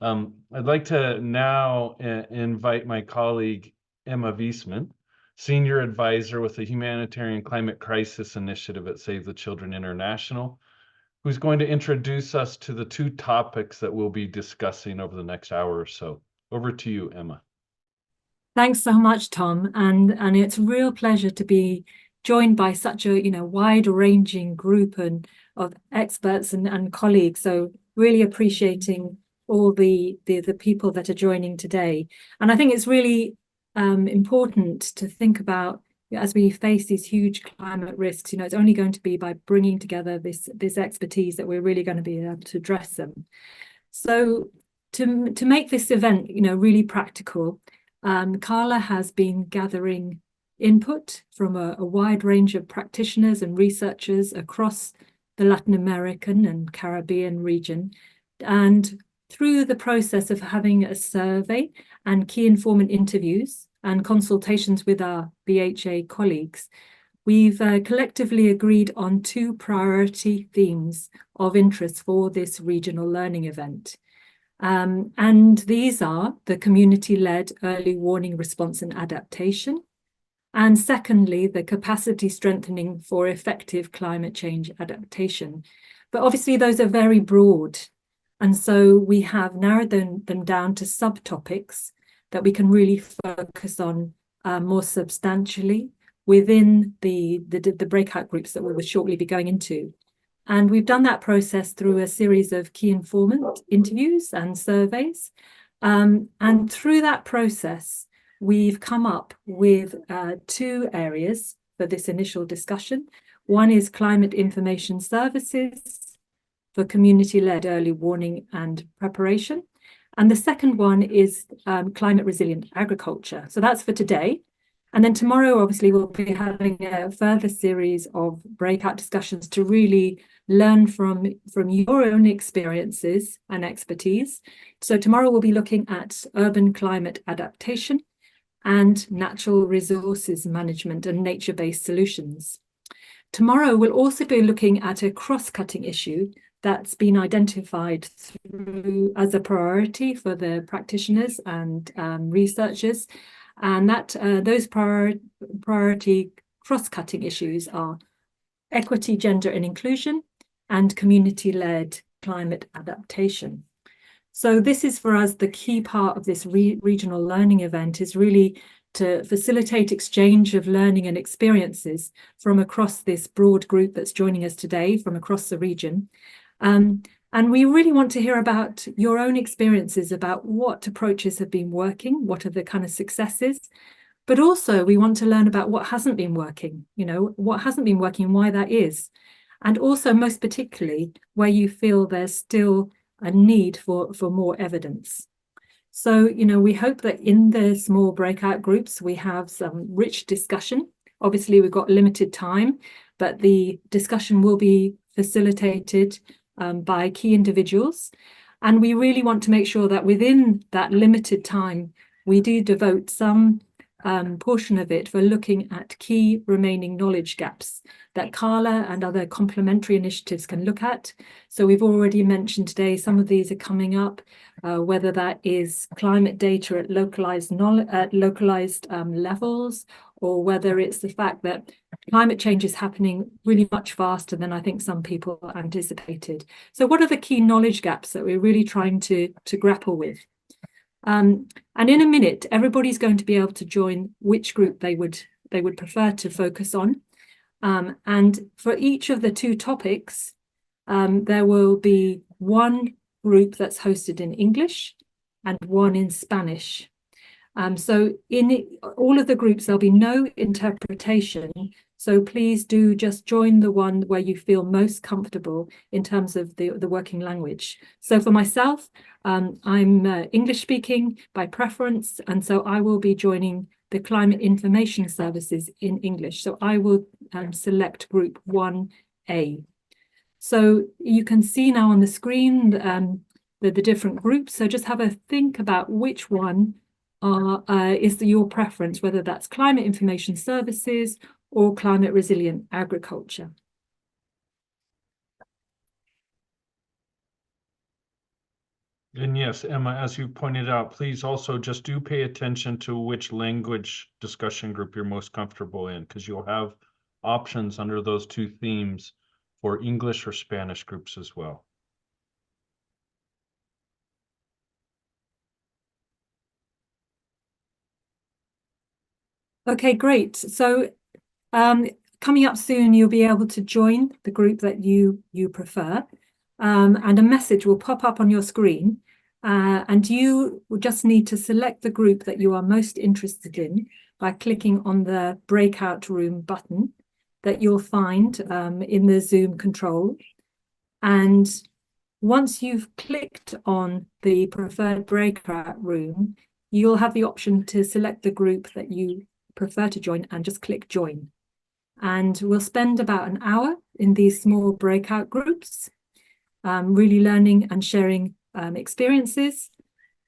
I'd like to now invite my colleague, Emma Wiesman, Senior Advisor with the Humanitarian Climate Crisis Initiative at Save the Children International, who's going to introduce us to the two topics that we'll be discussing over the next hour or so. Over to you, Emma. Thanks so much, Tom, and it's a real pleasure to be joined by such a wide-ranging group of experts and colleagues. So really appreciating all the people that are joining today. And I think it's really important to think about, as we face these huge climate risks, it's only going to be by bringing together this expertise that we're really going to be able to address them. So to make this event really practical, CALA has been gathering input from a wide range of practitioners and researchers across the Latin American and Caribbean region. And through the process of having a survey and key informant interviews and consultations with our BHA colleagues, we've collectively agreed on two priority themes of interest for this regional learning event. And these are the community-led early warning response and adaptation, and secondly, the capacity strengthening for effective climate change adaptation. But obviously those are very broad. And so we have narrowed them down to subtopics that we can really focus on more substantially within the breakout groups that we will shortly be going into. And we've done that process through a series of key informant interviews and surveys. And through that process, we've come up with 2 areas for this initial discussion. One is climate information services for community-led early warning and preparation. And the second one is climate resilient agriculture. So that's for today. And then tomorrow, obviously, we'll be having a further series of breakout discussions to really learn from your own experiences and expertise. So tomorrow we'll be looking at urban climate adaptation and natural resources management and nature-based solutions. Tomorrow we'll also be looking at a cross-cutting issue that's been identified as a priority for the practitioners and researchers. And that those priority cross-cutting issues are equity, gender and inclusion, and community-led climate adaptation. So this is for us the key part of this regional learning event, is really to facilitate exchange of learning and experiences from across this broad group that's joining us today from across the region. And we really want to hear about your own experiences, about what approaches have been working, what are the kind of successes, but also we want to learn about what hasn't been working, what hasn't been working, why that is. And also, most particularly, where you feel there's still a need for more evidence. So, we hope that in the small breakout groups, we have some rich discussion. Obviously, we've got limited time, but the discussion will be facilitated by key individuals. And we really want to make sure that within that limited time, we do devote some portion of it for looking at key remaining knowledge gaps that CALA and other complementary initiatives can look at. So we've already mentioned today, some of these are coming up, whether that is climate data at localized levels, or whether it's the fact that climate change is happening really much faster than I think some people anticipated. So what are the key knowledge gaps that we're really trying to grapple with? And in a minute, everybody's going to be able to join which group they would prefer to focus on. And for each of the 2 topics, there will be one group that's hosted in English and one in Spanish. So in all of the groups, there'll be no interpretation. So please do just join the one where you feel most comfortable in terms of the working language. So for myself, I'm English speaking by preference, and so I will be joining the climate information services in English. So I will select group 1A. So you can see now on the screen the different groups. So just have a think about which one is your preference, whether that's climate information services or climate resilient agriculture. And yes, Emma, as you pointed out, please also just do pay attention to which language discussion group you're most comfortable in, because you'll have options under those 2 themes for English or Spanish groups as well. Okay, great. So coming up soon, you'll be able to join the group that you prefer, and a message will pop up on your screen, and you will just need to select the group that you are most interested in by clicking on the breakout room button that you'll find in the Zoom control. And once you've clicked on the preferred breakout room, you'll have the option to select the group that you prefer to join and just click join. And we'll spend about an hour in these small breakout groups, really learning and sharing experiences.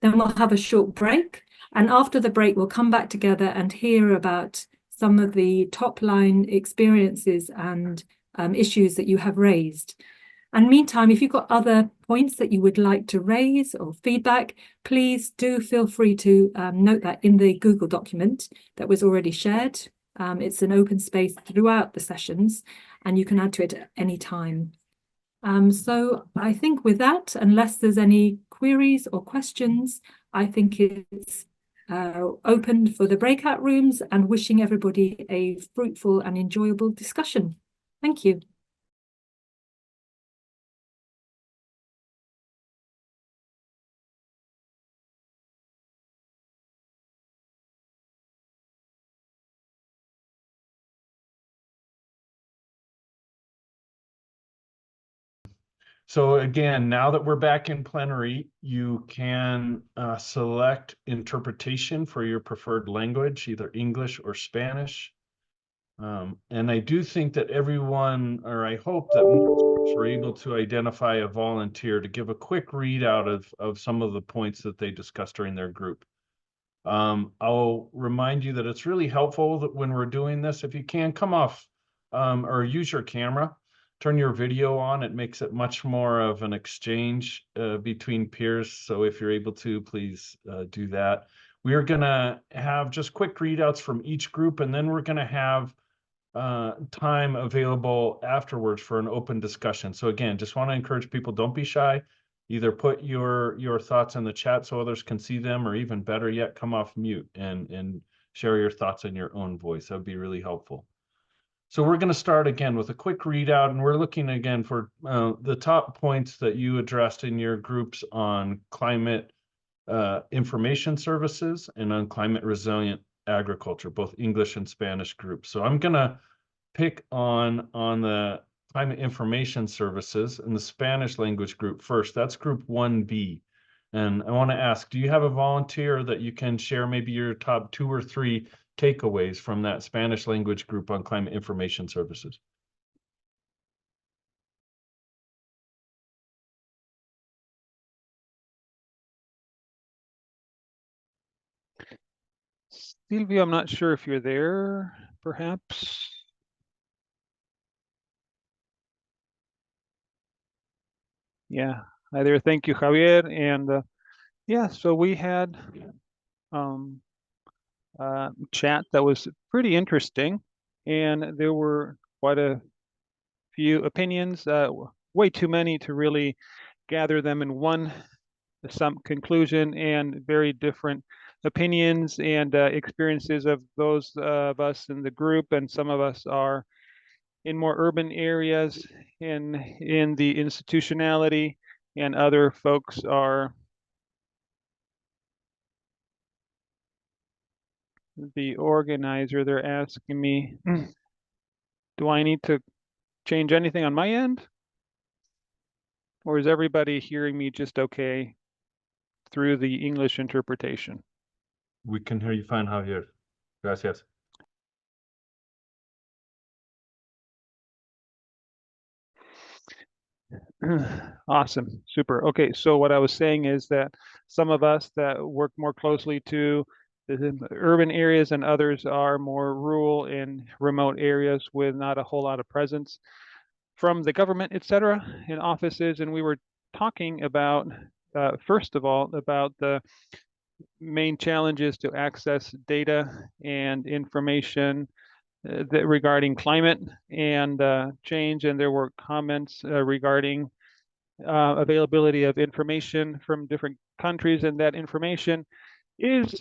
Then we'll have a short break. And after the break, we'll come back together and hear about some of the top line experiences and issues that you have raised. And meantime, if you've got other points that you would like to raise or feedback, please do feel free to note that in the Google document that was already shared. It's an open space throughout the sessions, and you can add to it at any time. So I think with that, unless there's any queries or questions, I think it's open for the breakout rooms and wishing everybody a fruitful and enjoyable discussion. Thank you. So again, now that we're back in plenary, you can select interpretation for your preferred language, either English or Spanish. And I do think that everyone, or I hope that most are able to identify a volunteer to give a quick readout of some of the points that they discussed during their group. I'll remind you that it's really helpful that when we're doing this, if you can come off or use your camera, turn your video on. It makes it much more of an exchange between peers. So if you're able to, please do that. We are going to have just quick readouts from each group, and then we're going to have time available afterwards for an open discussion. So again, just want to encourage people, don't be shy. Either put your thoughts in the chat so others can see them, or even better yet, come off mute and share your thoughts in your own voice. That would be really helpful. So we're going to start again with a quick readout, and we're looking again for the top points that you addressed in your groups on climate information services and on climate resilient agriculture, both English and Spanish groups. So I'm going to pick on the climate information services in the Spanish language group first. That's group 1B. And I want to ask, do you have a volunteer that you can share maybe your top 2 or 3 takeaways from that Spanish language group on climate information services? Silvio, I'm not sure if you're there, perhaps. Yeah, hi there. Thank you, Javier. And yeah, so we had chat that was pretty interesting, and there were quite a few opinions, way too many to really gather them in one some conclusion, and very different opinions and experiences of those of us in the group, and some of us are in more urban areas in the institutionality, and other folks are the organizer. They're asking me, do I need to change anything on my end? Or is everybody hearing me just okay through the English interpretation? We can hear you fine, Javier. Gracias. Awesome, super. Okay, so what I was saying is that some of us that work more closely to the urban areas, and others are more rural and remote areas with not a whole lot of presence from the government, etc., in offices. And we were talking about, first of all, about the main challenges to access data and information regarding climate and change. And there were comments regarding availability of information from different countries, and that information is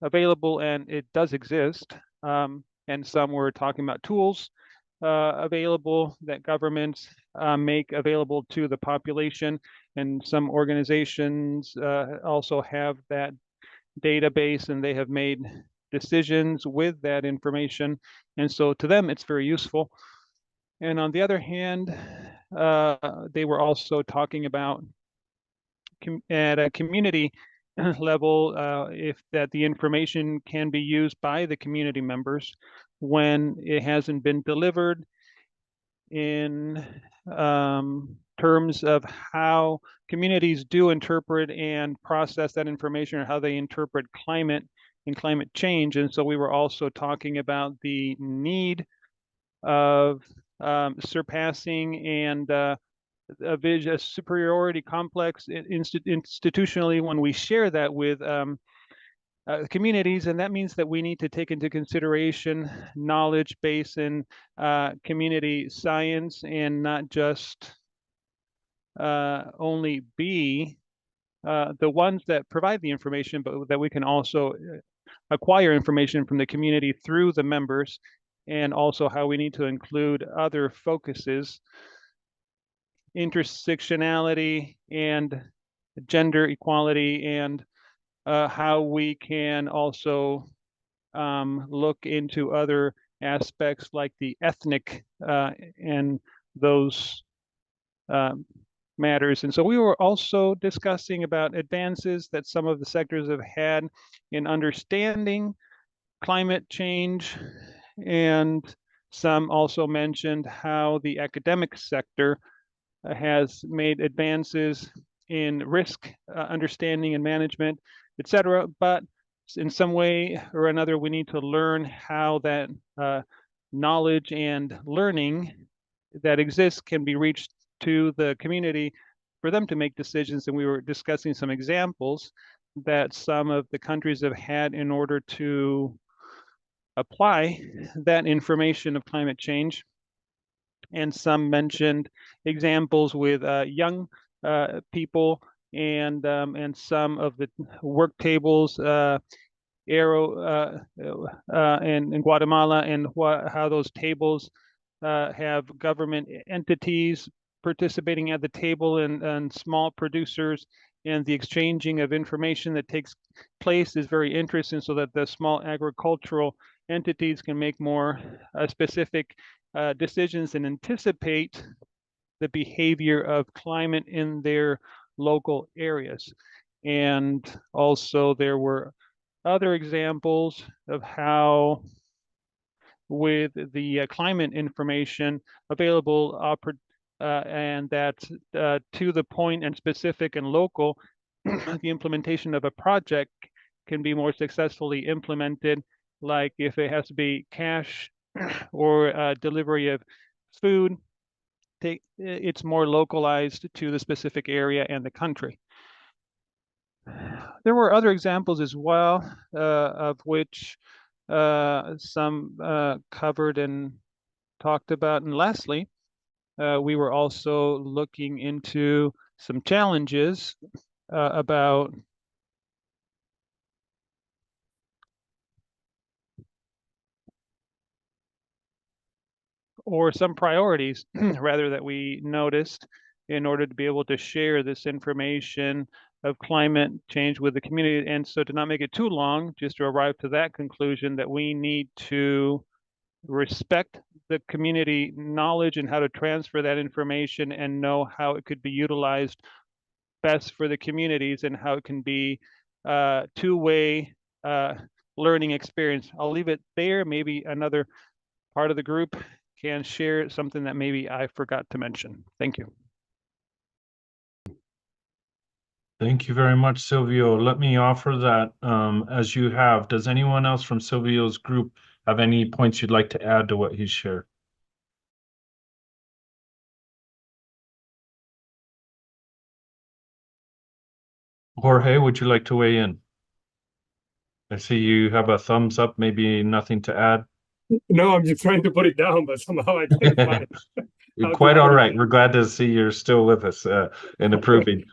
available and it does exist. And some were talking about tools available that governments make available to the population, and some organizations also have that database, and they have made decisions with that information, and so to them it's very useful. And on the other hand, they were also talking about at a community level, if that the information can be used by the community members when it hasn't been delivered in terms of how communities do interpret and process that information, or how they interpret climate and climate change. And so we were also talking about the need of surpassing and a superiority complex institutionally when we share that with communities. And that means that we need to take into consideration knowledge base and community science, and not just only be the ones that provide the information, but that we can also acquire information from the community through the members, and also how we need to include other focuses, intersectionality and gender equality, and how we can also look into other aspects like the ethnic and those matters. And so we were also discussing about advances that some of the sectors have had in understanding climate change, and some also mentioned how the academic sector has made advances in risk understanding and management, etc. But in some way or another, we need to learn how that knowledge and learning that exists can be reached to the community for them to make decisions. And we were discussing some examples that some of the countries have had in order to apply that information of climate change. And some mentioned examples with young people, and some of the work tables, in Guatemala, and how those tables have government entities participating at the table, and small producers, and the exchanging of information that takes place is very interesting, so that the small agricultural entities can make more specific decisions and anticipate the behavior of climate in their local areas. And also there were other examples of how, with the climate information available and that to the point and specific and local, the implementation of a project can be more successfully implemented, like if it has to be cash or delivery of food, it's more localized to the specific area and the country. There were other examples as well, of which some covered and talked about. And lastly, we were also looking into some challenges about or some priorities rather that we noticed in order to be able to share this information of climate change with the community. And so, to not make it too long, just to arrive to that conclusion, that we need to respect the community knowledge and how to transfer that information, and know how it could be utilized best for the communities, and how it can be two-way learning experience. I'll leave it there. Maybe another part of the group can share something that maybe I forgot to mention. Thank you. Thank you very much, Silvio. Let me offer that as you have. Does anyone else from Silvio's group have any points you'd like to add to what he shared? Jorge, would you like to weigh in? I see you have a thumbs up, maybe nothing to add. No, I'm just trying to put it down, but somehow I can't find it. You're quite all right. We're glad to see you're still with us and approving.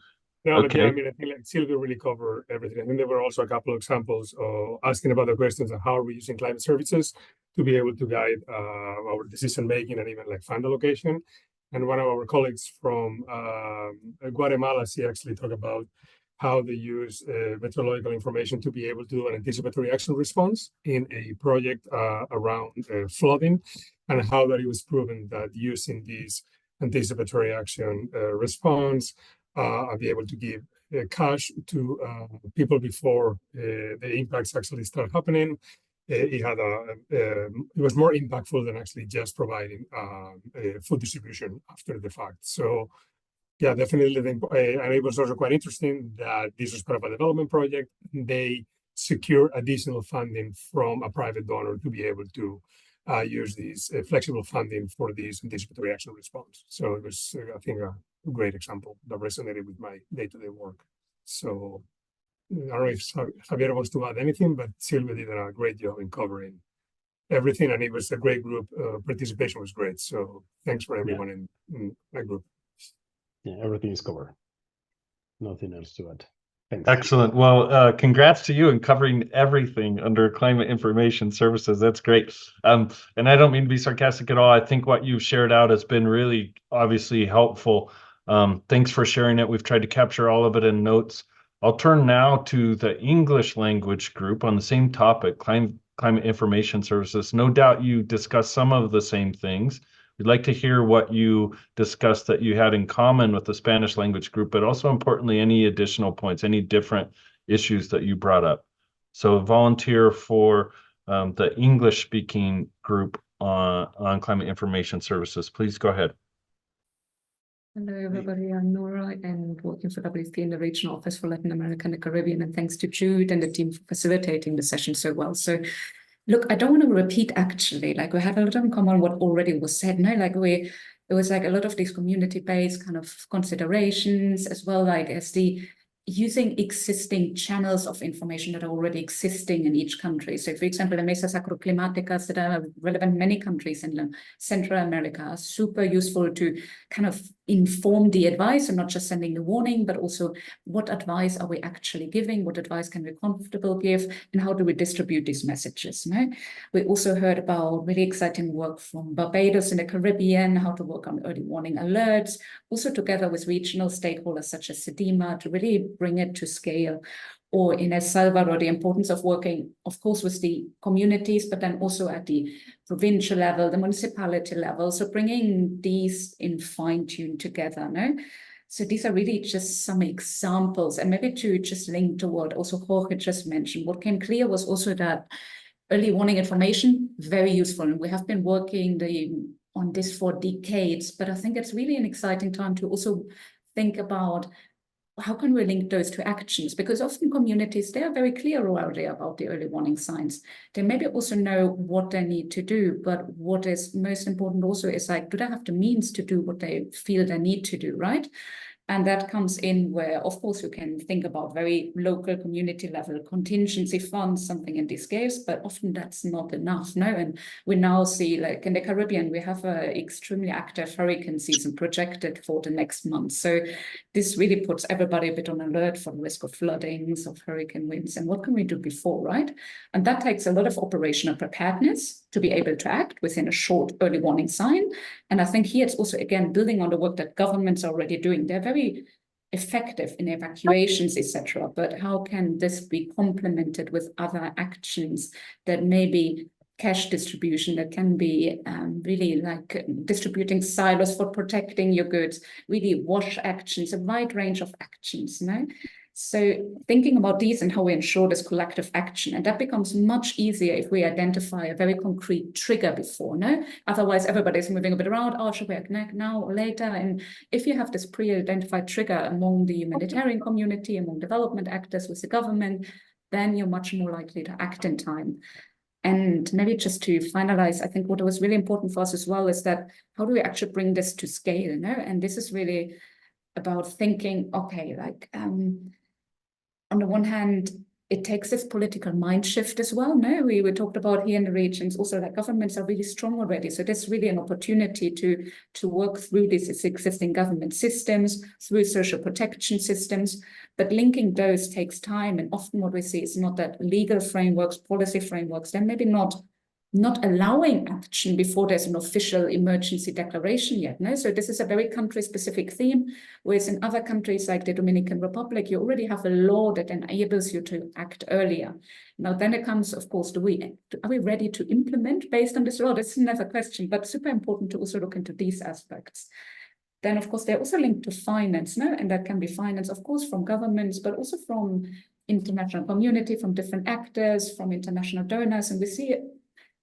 No, but yeah, Okay. I mean, I think like Silvio really covered everything. I think there were also a couple of examples asking about the questions on how are we using climate services to be able to guide our decision making and even like fund allocation. And one of our colleagues from Guatemala, she actually talked about how they use meteorological information to be able to do an anticipatory action response in a project around flooding, and how that it was proven that using this anticipatory action response, be able to give cash to people before the impacts actually start happening. It had it was more impactful than actually just providing food distribution after the fact. So yeah, definitely. And it was also quite interesting that this was part of a development project. They secure additional funding from a private donor to be able to use these flexible funding for this anticipatory action response. So it was, I think, a great example that resonated with my day-to-day work. So I don't know if Javier wants to add anything, but Silvia did a great job in covering everything, and it was a great group. Participation was great. So thanks for everyone in my group. Yeah, everything is covered. Nothing else to add. Thanks. Excellent. Well, congrats to you in covering everything under climate information services. That's great. And I don't mean to be sarcastic at all. I think what you've shared out has been really obviously helpful. Thanks for sharing it. We've tried to capture all of it in notes. I'll turn now to the English language group on the same topic, climate information services. No doubt you discussed some of the same things. We'd like to hear what you discussed that you had in common with the Spanish language group, but also importantly, any additional points, any different issues that you brought up. So volunteer for the English speaking group on climate information services. Please go ahead. Hello, everybody. I'm Nora and working for WFP in the Regional Office for Latin America and the Caribbean. And thanks to Jude and the team for facilitating the session so well. So look, I don't want to repeat actually, like we had a lot in common what already was said. No, like it was like a lot of these community-based kind of considerations as well, like as the using existing channels of information that are already existing in each country. So for example, the mesas agroclimáticas that are relevant in many countries in Central America are super useful to kind of inform the advice and not just sending the warning, but also what advice are we actually giving? What advice can we comfortable give? And how do we distribute these messages? No? We also heard about really exciting work from Barbados in the Caribbean, how to work on early warning alerts, also together with regional stakeholders such as SEDIMA to really bring it to scale. Or in El Salvador, the importance of working, of course, with the communities, but then also at the provincial level, the municipality level. So bringing these in fine-tune together, no? So these are really just some examples. And maybe to just link to what also Jorge just mentioned, what came clear was also that early warning information, very useful. And we have been working on this for decades, but I think it's really an exciting time to also think about how can we link those to actions? Because often communities, they are very clear already about the early warning signs. They maybe also know what they need to do, but what is most important also is like, do they have the means to do what they feel they need to do, right? And that comes in where, of course, you can think about very local community level contingency funds, something in this case, but often that's not enough, no? And we now see, like in the Caribbean, we have an extremely active hurricane season projected for the next month. So this really puts everybody a bit on alert for the risk of floodings, of hurricane winds, and what can we do before, right? And that takes a lot of operational preparedness to be able to act within a short early warning sign. And I think here it's also, again, building on the work that governments are already doing. They're very effective in evacuations, etc. But how can this be complemented with other actions that maybe cash distribution, that can be really like distributing silos for protecting your goods, really wash actions, a wide range of actions, no? So thinking about these and how we ensure this collective action, and that becomes much easier if we identify a very concrete trigger before, no? Otherwise, everybody's moving a bit around, oh, should we act now or later? And if you have this pre-identified trigger among the humanitarian community, among development actors with the government, then you're much more likely to act in time. And maybe just to finalize, I think what was really important for us as well is that how do we actually bring this to scale, no? And this is really about thinking, okay, like, on the one hand, it takes this political mind shift as well. No, we talked about here in the regions also that governments are really strong already. So there's really an opportunity to work through these existing government systems, through social protection systems, but linking those takes time. And often what we see is not that legal frameworks, policy frameworks, they're maybe not allowing action before there's an official emergency declaration yet. No, so this is a very country-specific theme, whereas in other countries like the Dominican Republic, you already have a law that enables you to act earlier. Now, then it comes, of course, are we ready to implement based on this law? This is another question, but super important to also look into these aspects. Then, of course, they're also linked to finance, no? And that can be finance, of course, from governments, but also from international community, from different actors, from international donors, and we see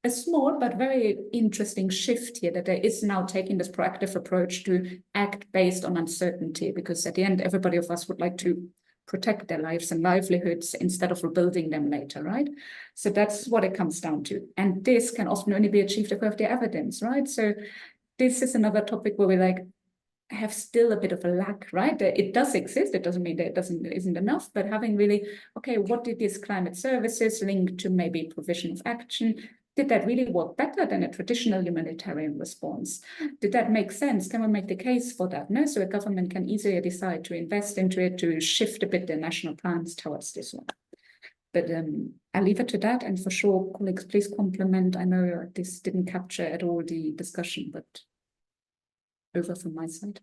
a small but very interesting shift here that there is now taking this proactive approach to act based on uncertainty, because at the end, everybody of us would like to protect their lives and livelihoods instead of rebuilding them later, right? So that's what it comes down to. And this can often only be achieved if we have the evidence, right? So this is another topic where we like have still a bit of a lack, right? It does exist. It doesn't mean that it isn't enough, but having really, okay, what did these climate services link to maybe provision of action? did that really work better than a traditional humanitarian response? Did that make sense? Can we make the case for that? No, so a government can easily decide to invest into it, to shift a bit their national plans towards this one. But I'll leave it to that. And for sure, colleagues, please compliment. I know this didn't capture at all the discussion, but over from my side.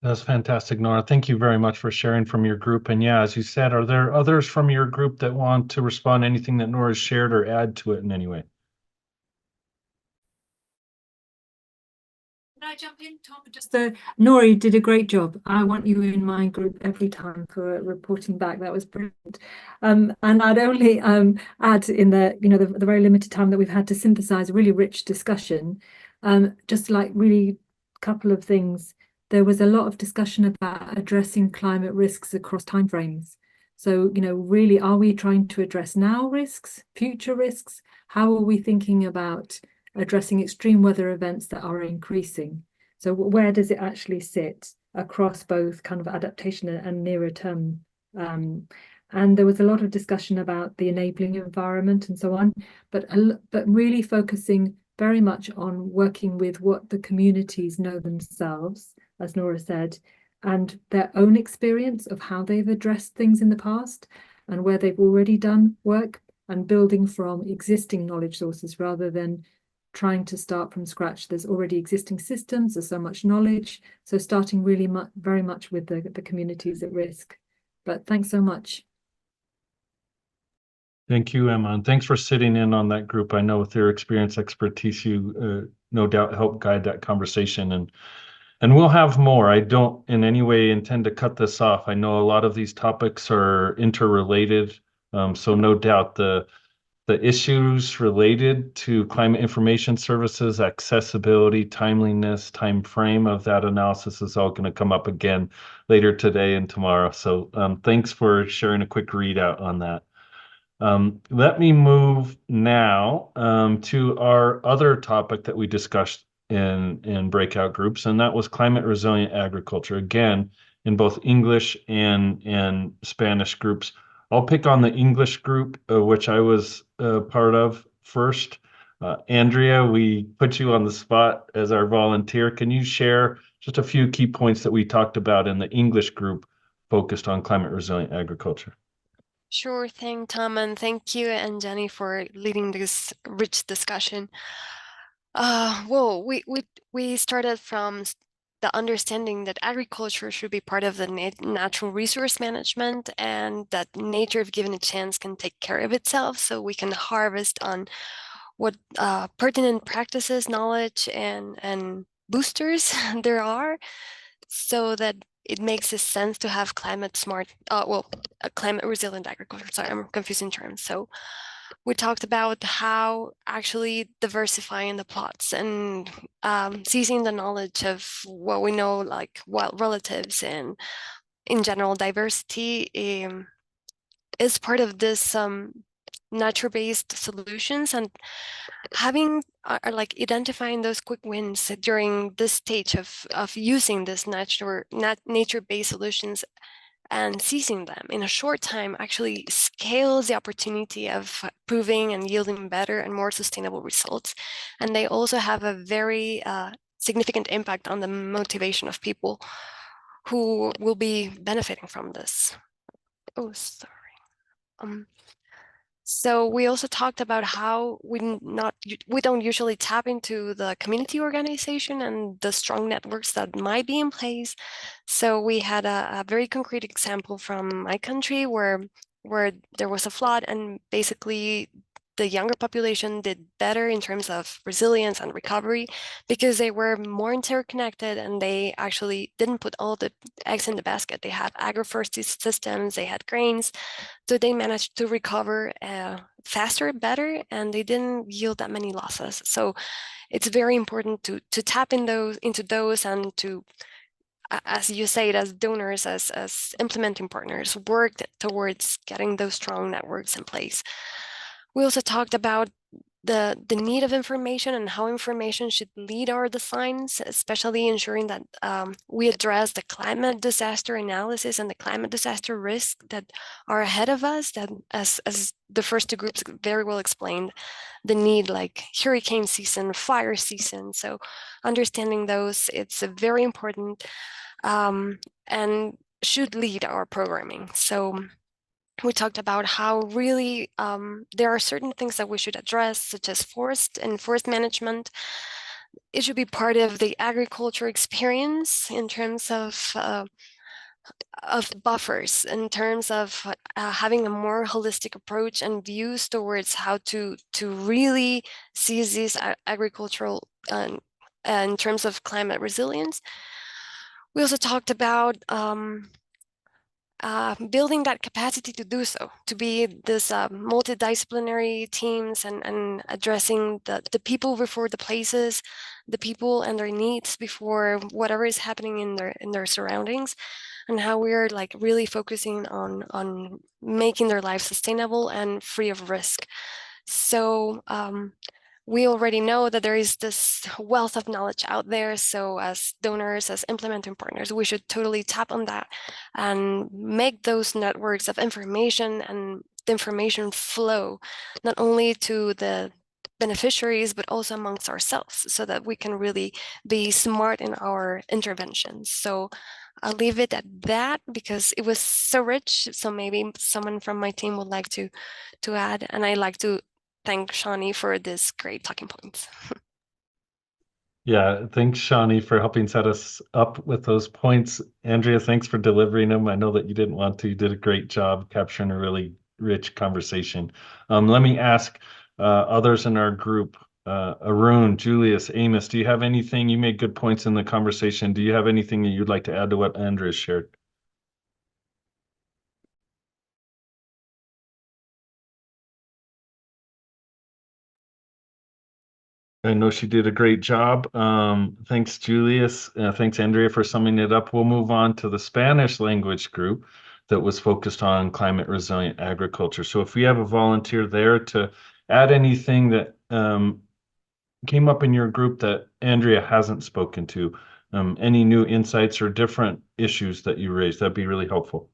That's fantastic, Nora. Thank you very much for sharing from your group. And yeah, as you said, are there others from your group that want to respond to anything that Nora's shared or add to it in any way? Can I jump in, Tom? Just Nora, you did a great job. I want you in my group every time for reporting back. That was brilliant. And I'd only add in the very limited time that we've had to synthesize a really rich discussion. Just like really a couple of things. There was a lot of discussion about addressing climate risks across timeframes. So, really, are we trying to address now risks, future risks? How are we thinking about addressing extreme weather events that are increasing? So where does it actually sit across both kind of adaptation and nearer term? And there was a lot of discussion about the enabling environment and so on, but really focusing very much on working with what the communities know themselves, as Nora said, and their own experience of how they've addressed things in the past and where they've already done work, and building from existing knowledge sources rather than trying to start from scratch. There's already existing systems, there's so much knowledge. So starting really very much with the communities at risk. But thanks so much. Thank you, Emma, and thanks for sitting in on that group. I know with your experience, expertise, you no doubt help guide that conversation, and we'll have more. I don't in any way intend to cut this off. I know a lot of these topics are interrelated, so no doubt the issues related to climate information services, accessibility, timeliness, time frame of that analysis is all going to come up again later today and tomorrow. So thanks for sharing a quick readout on that. Let me move now to our other topic that we discussed in breakout groups, and that was climate resilient agriculture, again, in both English and Spanish groups. I'll pick on the English group, which I was part of first. Andrea, we put you on the spot as our volunteer. Can you share just a few key points that we talked about in the English group focused on climate resilient agriculture? Sure thing, Tom, and thank you and Jenny for leading this rich discussion. Well, we started from the understanding that agriculture should be part of the natural resource management, and that nature, if given a chance, can take care of itself. So we can harvest on what pertinent practices, knowledge, and boosters there are, so that it makes sense to have climate smart, climate resilient agriculture. Sorry, I'm confusing terms. So we talked about how actually diversifying the plots and seizing the knowledge of what we know, like wild relatives and in general diversity, is part of this nature-based solutions, and having like identifying those quick wins during this stage of using this nature-based solutions and seizing them in a short time actually scales the opportunity of proving and yielding better and more sustainable results. And they also have a very significant impact on the motivation of people who will be benefiting from this. Oh, sorry. So we also talked about how we don't usually tap into the community organization and the strong networks that might be in place. So we had a very concrete example from my country where there was a flood, and basically the younger population did better in terms of resilience and recovery because they were more interconnected, and they actually didn't put all the eggs in the basket. They had agroforestry systems, they had grains, so they managed to recover faster, better, and they didn't yield that many losses. So it's very important to tap into those and to, as you say, as donors, as implementing partners, work towards getting those strong networks in place. We also talked about the need of information and how information should lead our designs, especially ensuring that we address the climate disaster analysis and the climate disaster risk that are ahead of us, that as the first two groups very well explained, the need like hurricane season, fire season. So understanding those, it's a very important and should lead our programming. So we talked about how really there are certain things that we should address, such as forest and forest management. It should be part of the agriculture experience in terms of buffers, in terms of having a more holistic approach and views towards how to really seize these agricultural in terms of climate resilience. We also talked about building that capacity to do so, to be this multidisciplinary teams and addressing the people before the places, the people and their needs before whatever is happening in their surroundings, and how we're like really focusing on making their lives sustainable and free of risk. So we already know that there is this wealth of knowledge out there. So as donors, as implementing partners, we should totally tap on that and make those networks of information and the information flow, not only to the beneficiaries, but also amongst ourselves, so that we can really be smart in our interventions. So I'll leave it at that because it was so rich. So maybe someone from my team would like to add, and I'd like to thank Shawnee for this great talking points. Yeah, thanks, Shawnee, for helping set us up with those points. Andrea, thanks for delivering them. I know that you didn't want to. You did a great job capturing a really rich conversation. Let me ask others in our group, Arun, Julius, Amos, do you have anything? You made good points in the conversation. Do you have anything that you'd like to add to what Andrea shared? I know she did a great job. Thanks, Julius. Thanks, Andrea, for summing it up. We'll move on to the Spanish language group that was focused on climate resilient agriculture. So if we have a volunteer there to add anything that came up in your group that Andrea hasn't spoken to, any new insights or different issues that you raised, that'd be really helpful.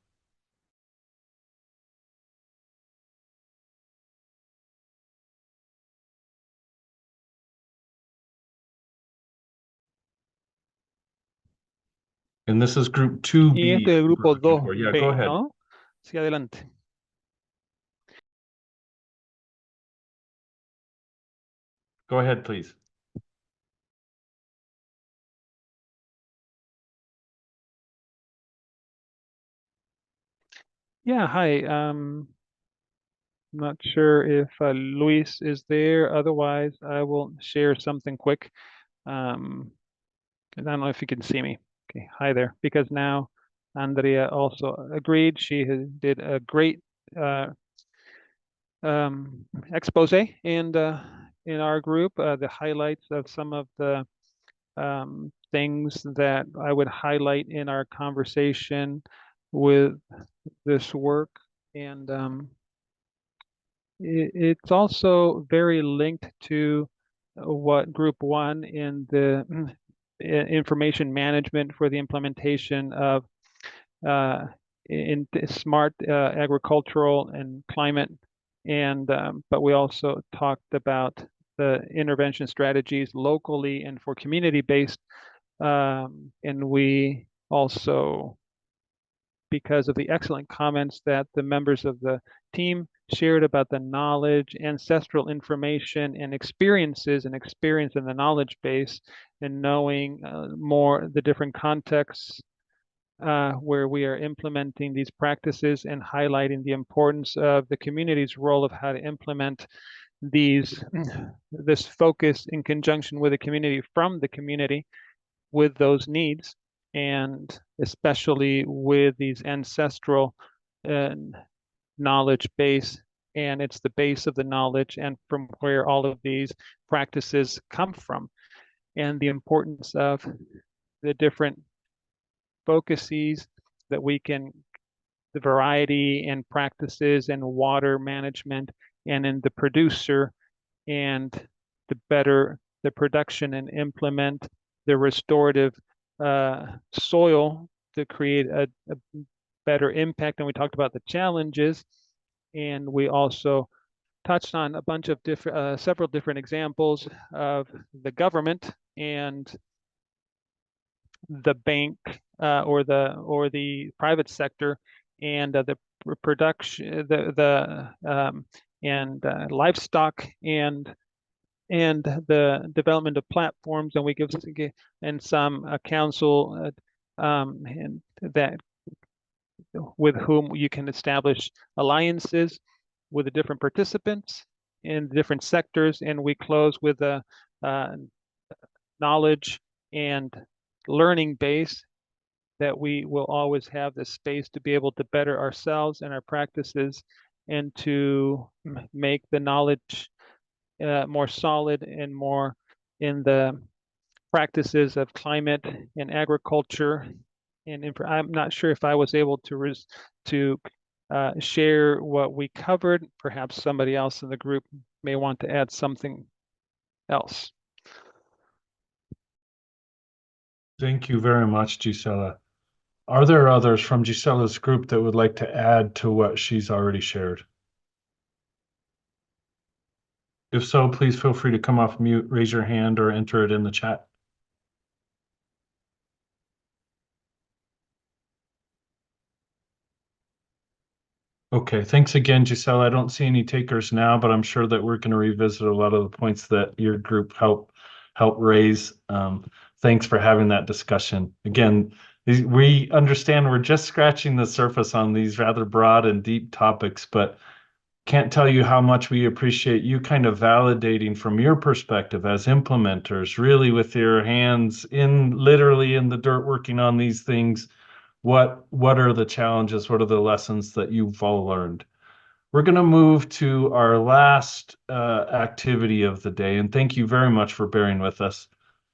And this is group 2B. Y este es el grupo Yeah, go 2B, ahead. ¿no? Sí, adelante. Go ahead, please. Yeah, hi. Not sure if Luis is there. Otherwise, I will share something quick. I don't know if you can see me. Okay, hi there. Because now Andrea also agreed. She did a great expose and in our group, the highlights of some of the things that I would highlight in our conversation with this work. And it's also very linked to what group 1 in the information management for the implementation of in smart agricultural and climate. And but we also talked about the intervention strategies locally and for community-based. And we also, because of the excellent comments that the members of the team shared about the knowledge, ancestral information, and experiences and experience in the knowledge base, and knowing more the different contexts where we are implementing these practices, and highlighting the importance of the community's role of how to implement this focus in conjunction with the community, from the community, with those needs, and especially with these ancestral knowledge base. And it's the base of the knowledge and from where all of these practices come from, and the importance of the different focuses that we can, the variety and practices and water management and in the producer and to better the production and implement the restorative soil to create a better impact. And we talked about the challenges, and we also touched on a bunch of different, several different examples of the government and the bank or the private sector and the production, and livestock and the development of platforms, and we give and some council and that with whom you can establish alliances with the different participants in different sectors, and we close with a knowledge and learning base that we will always have the space to be able to better ourselves and our practices and to make the knowledge more solid and more in the practices of climate and agriculture. And I'm not sure if I was able to share what we covered. Perhaps somebody else in the group may want to add something else. Thank you very much, Gisela. Are there others from Gisela's group that would like to add to what she's already shared? If so, please feel free to come off mute, raise your hand, or enter it in the chat. Okay, thanks again, Gisela. I don't see any takers now, but I'm sure that we're going to revisit a lot of the points that your group helped raise. Thanks for having that discussion. Again, we understand we're just scratching the surface on these rather broad and deep topics, but can't tell you how much we appreciate you kind of validating from your perspective as implementers, really with your hands literally in the dirt working on these things. What are the challenges? What are the lessons that you've all learned? We're going to move to our last activity of the day, and thank you very much for bearing with us.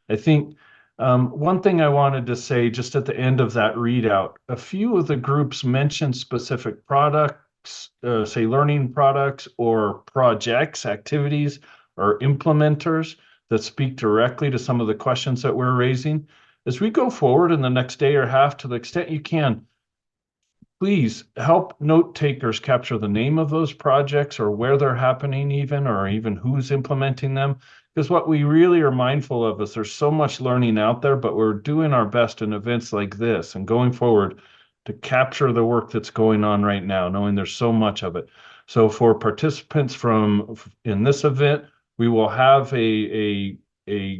I think one thing I wanted to say just at the end of that readout, a few of the groups mentioned specific products, say learning products or projects, activities, or implementers that speak directly to some of the questions that we're raising. As we go forward in the next day or half, to the extent you can, please help note takers capture the name of those projects or where they're happening or even who's implementing them. Because what we really are mindful of is there's so much learning out there, but we're doing our best in events like this and going forward to capture the work that's going on right now, knowing there's so much of it. So for participants in this event, we will have a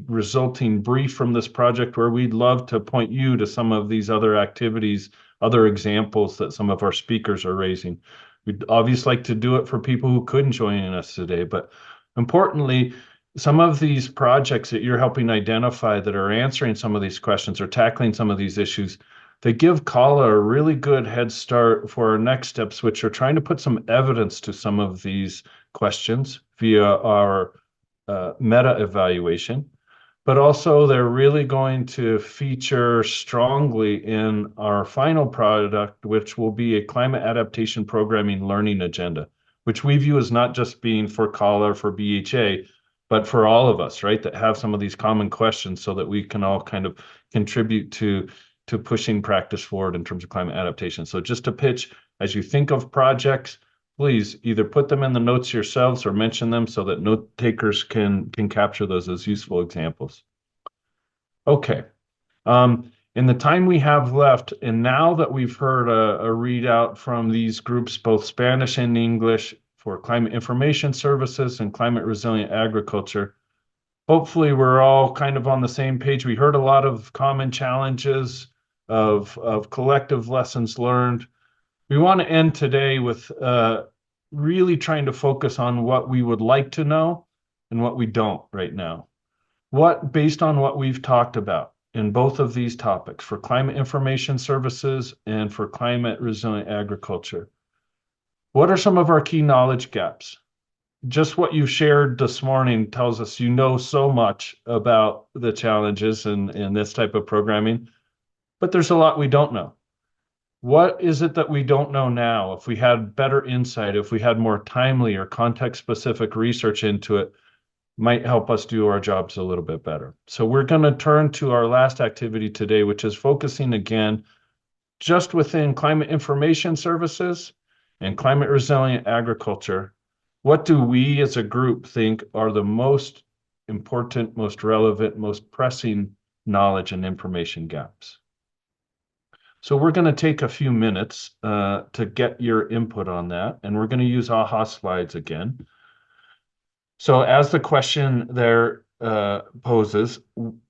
resulting brief from this project where we'd love to point you to some of these other activities, other examples that some of our speakers are raising. We'd obviously like to do it for people who couldn't join us today, but importantly, some of these projects that you're helping identify that are answering some of these questions or tackling some of these issues, they give CALA a really good head start for our next steps, which are trying to put some evidence to some of these questions via our meta evaluation, but also they're really going to feature strongly in our final product, which will be a climate adaptation programming learning agenda, which we view as not just being for CALA or for BHA, but for all of us, right, that have some of these common questions so that we can all kind of contribute to pushing practice forward in terms of climate adaptation. So just to pitch, as you think of projects, please either put them in the notes yourselves or mention them so that note takers can capture those as useful examples. Okay. In the time we have left, and now that we've heard a readout from these groups, both Spanish and English, for climate information services and climate resilient agriculture, hopefully we're all kind of on the same page. We heard a lot of common challenges of collective lessons learned. We want to end today with really trying to focus on what we would like to know and what we don't right now. Based on what we've talked about in both of these topics, for climate information services and for climate resilient agriculture, what are some of our key knowledge gaps? Just what you shared this morning tells us you know so much about the challenges in this type of programming, but there's a lot we don't know. What is it that we don't know now? If we had better insight, if we had more timely or context-specific research into it, might help us do our jobs a little bit better. So we're going to turn to our last activity today, which is focusing again just within climate information services and climate resilient agriculture. What do we as a group think are the most important, most relevant, most pressing knowledge and information gaps? So we're going to take a few minutes to get your input on that, and we're going to use AHA slides again. So as the question there poses,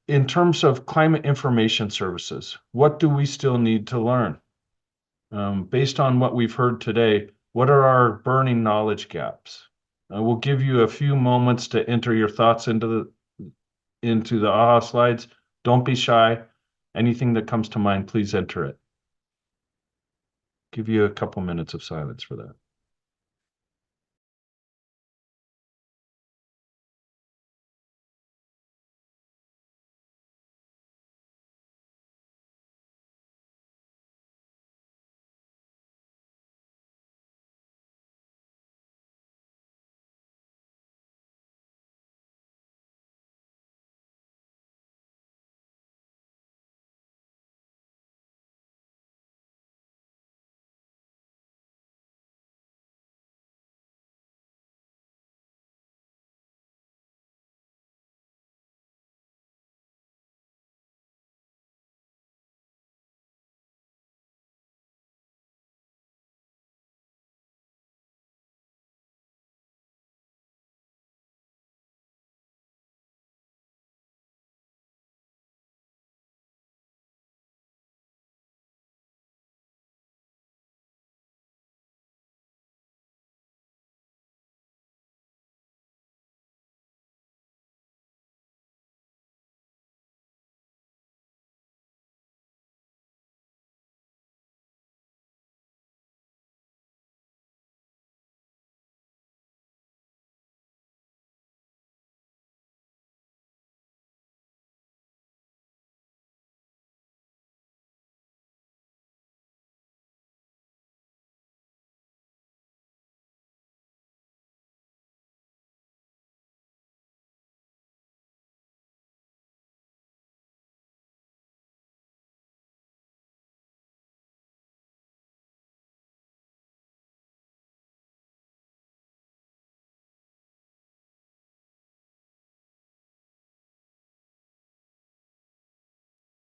in terms of climate information services, what do we still need to learn? Based on what we've heard today, what are our burning knowledge gaps? We'll give you a few moments to enter your thoughts into the AHA slides. Don't be shy. Anything that comes to mind, please enter it. Give you a couple minutes of silence for that.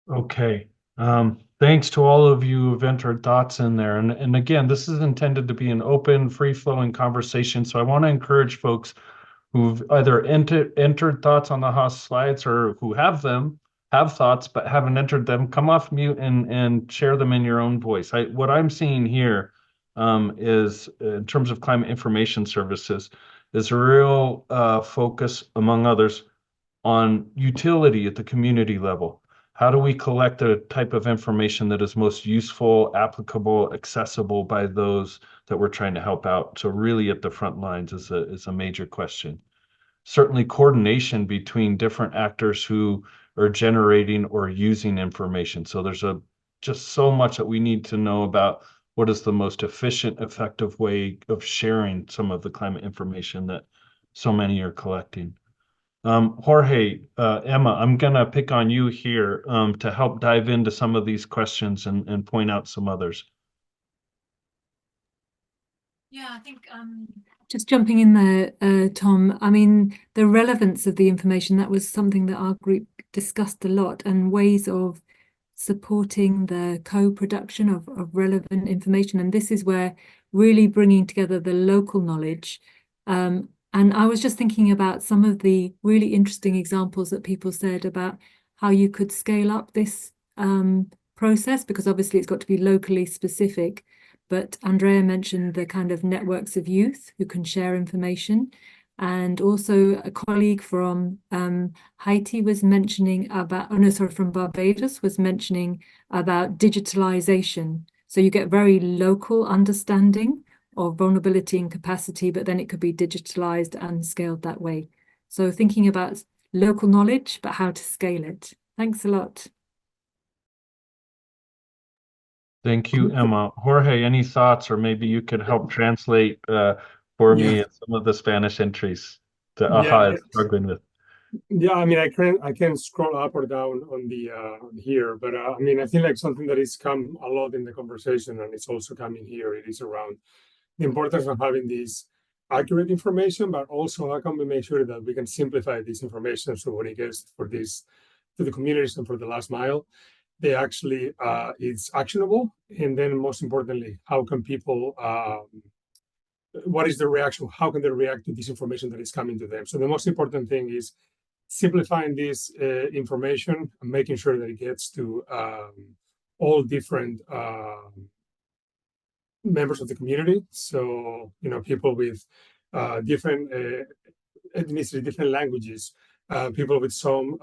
Okay. Thanks to all of you who've entered thoughts in there. And again, this is intended to be an open, free-flowing conversation. So I want to encourage folks who've either entered thoughts on the Haas slides or who have thoughts but haven't entered them, come off mute and share them in your own voice. What I'm seeing here is, in terms of climate information services, is a real focus, among others, on utility at the community level. How do we collect the type of information that is most useful, applicable, accessible by those that we're trying to help out? So really at the front lines is a major question. Certainly coordination between different actors who are generating or using information. So there's just so much that we need to know about what is the most efficient, effective way of sharing some of the climate information that so many are collecting. Jorge, Emma, I'm going to pick on you here to help dive into some of these questions and point out some others. Yeah, I think just jumping in there, Tom, I mean, the relevance of the information, that was something that our group discussed a lot, and ways of supporting the co-production of relevant information. And this is where really bringing together the local knowledge. And I was just thinking about some of the really interesting examples that people said about how you could scale up this process, because obviously it's got to be locally specific. But Andrea mentioned the kind of networks of youth who can share information. And also a colleague from Haiti was mentioning about, oh no, sorry, from Barbados was mentioning about digitalization. So you get very local understanding of vulnerability and capacity, but then it could be digitalized and scaled that way. So thinking about local knowledge, but how to scale it. Thanks a lot. Thank you, Emma. Jorge, any thoughts, or maybe you could help translate for me some of the Spanish entries that Yeah, AHA is struggling with. yeah. I mean, I can scroll up or down on the here, but I mean, I think like something that is come a lot in the conversation, and it's also coming here. It is around the importance of having this accurate information, but also how can we make sure that we can simplify this information so when it gets for this to the communities and for the last mile, they actually it's actionable, and then most importantly, how can people what is the reaction? How can they react to this information that is coming to them? So the most important thing is simplifying this information and making sure that it gets to all different members of the community. So, people with different ethnicity, different languages, people with some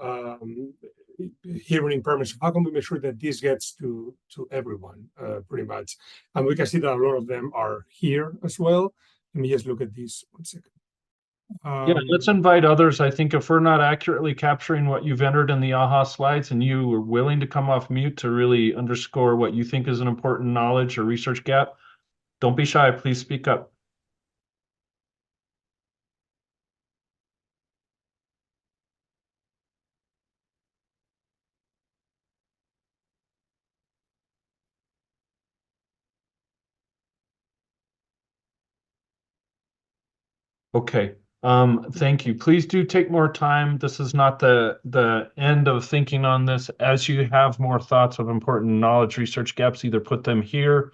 hearing impairments. How can we make sure that this gets to everyone, pretty much? And we can see that a lot of them are here as well. Let me just look at this 1 second. Yeah, let's invite others. I think if we're not accurately capturing what you've entered in the AHA slides and you are willing to come off mute to really underscore what you think is an important knowledge or research gap, don't be shy, please speak up. Okay, thank you. Please do take more time. This is not the end of thinking on this. As you have more thoughts of important knowledge research gaps, either put them here,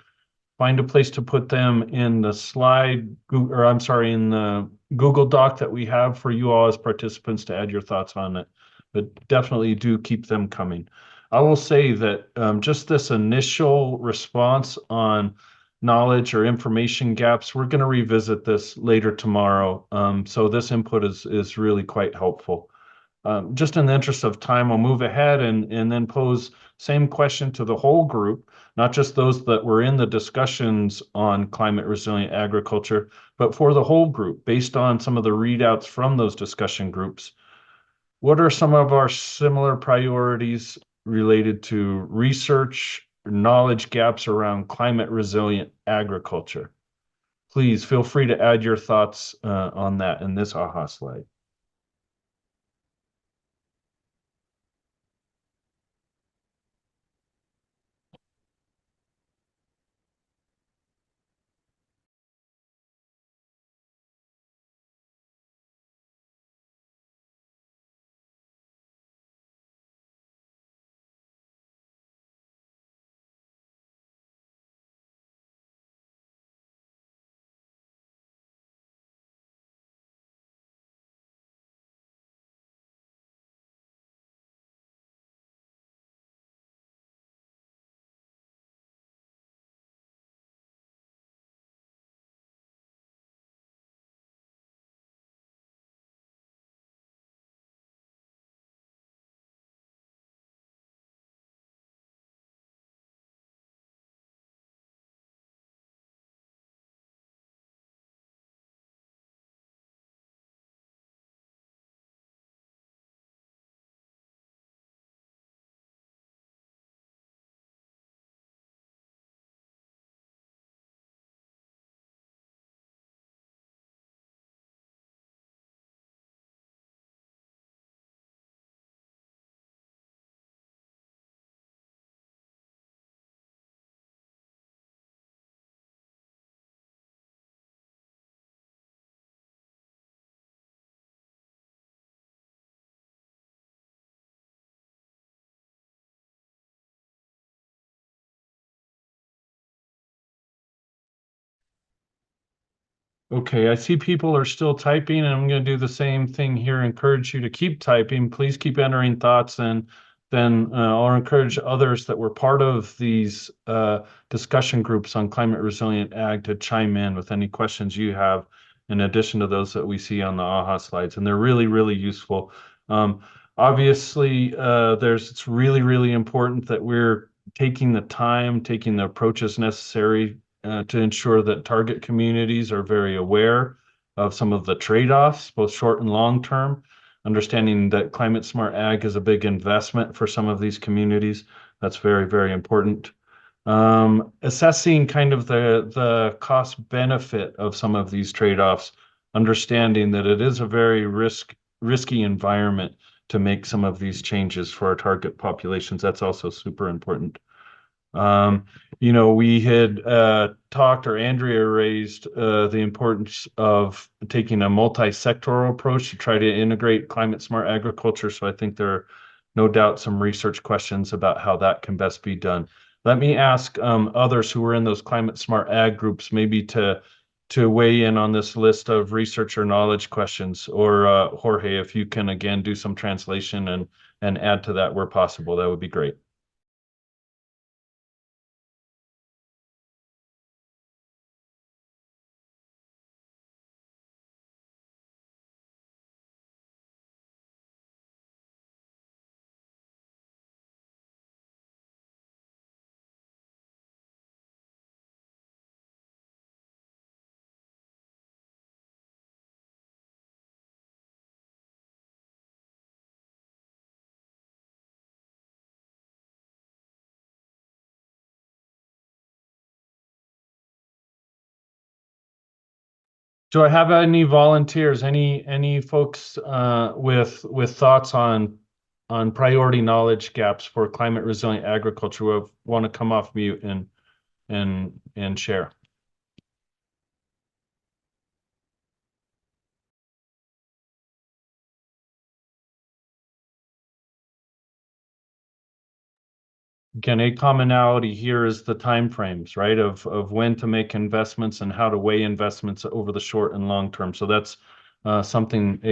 find a place to put them in the slide, or I'm sorry, in the Google Doc that we have for you all as participants to add your thoughts on it. But definitely do keep them coming. I will say that just this initial response on knowledge or information gaps, we're going to revisit this later tomorrow. So this input is really quite helpful. Just in the interest of time, I'll move ahead and then pose same question to the whole group, not just those that were in the discussions on climate resilient agriculture, but for the whole group, based on some of the readouts from those discussion groups. What are some of our similar priorities related to research or knowledge gaps around climate resilient agriculture? Please feel free to add your thoughts on that in this AHA slide. Okay, I see people are still typing, and I'm going to do the same thing here. Encourage you to keep typing. Please keep entering thoughts, and then I'll encourage others that were part of these discussion groups on climate resilient ag to chime in with any questions you have, in addition to those that we see on the AHA slides. And they're really, really useful. Obviously, it's really, really important that we're taking the time, taking the approaches necessary to ensure that target communities are very aware of some of the trade-offs, both short and long term, understanding that climate smart ag is a big investment for some of these communities. That's very, very important. Assessing kind of the cost benefit of some of these trade-offs. understanding that it is a very risky environment to make some of these changes for our target populations. That's also super important. We had talked, or Andrea raised the importance of taking a multi-sectoral approach to try to integrate climate smart agriculture. So I think there are no doubt some research questions about how that can best be done. Let me ask others who are in those climate smart ag groups maybe to weigh in on this list of research or knowledge questions, or Jorge, if you can again do some translation and add to that where possible, that would be great. Do I have any volunteers? Any folks with thoughts on priority knowledge gaps for climate resilient agriculture who want to come off mute and share? Again, a commonality here is the timeframes, right? Of when to make investments and how to weigh investments over the short and long term. So that's a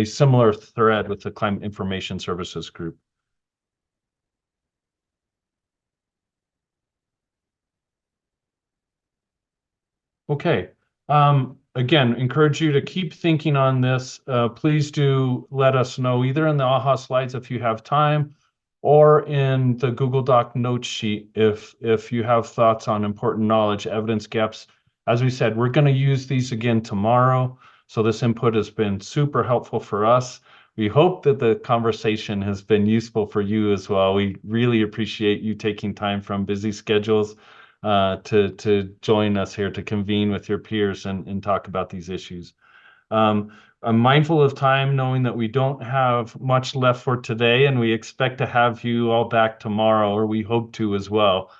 similar thread with the Climate Information Services Group. Okay. Again, encourage you to keep thinking on this. Please do let us know either in the AHA slides if you have time, or in the Google Doc note sheet if you have thoughts on important knowledge, evidence gaps. As we said, we're going to use these again tomorrow. So this input has been super helpful for us. We hope that the conversation has been useful for you as well. We really appreciate you taking time from busy schedules to join us here, to convene with your peers and talk about these issues. I'm mindful of time, knowing that we don't have much left for today, and we expect to have you all back tomorrow, or we hope to as well.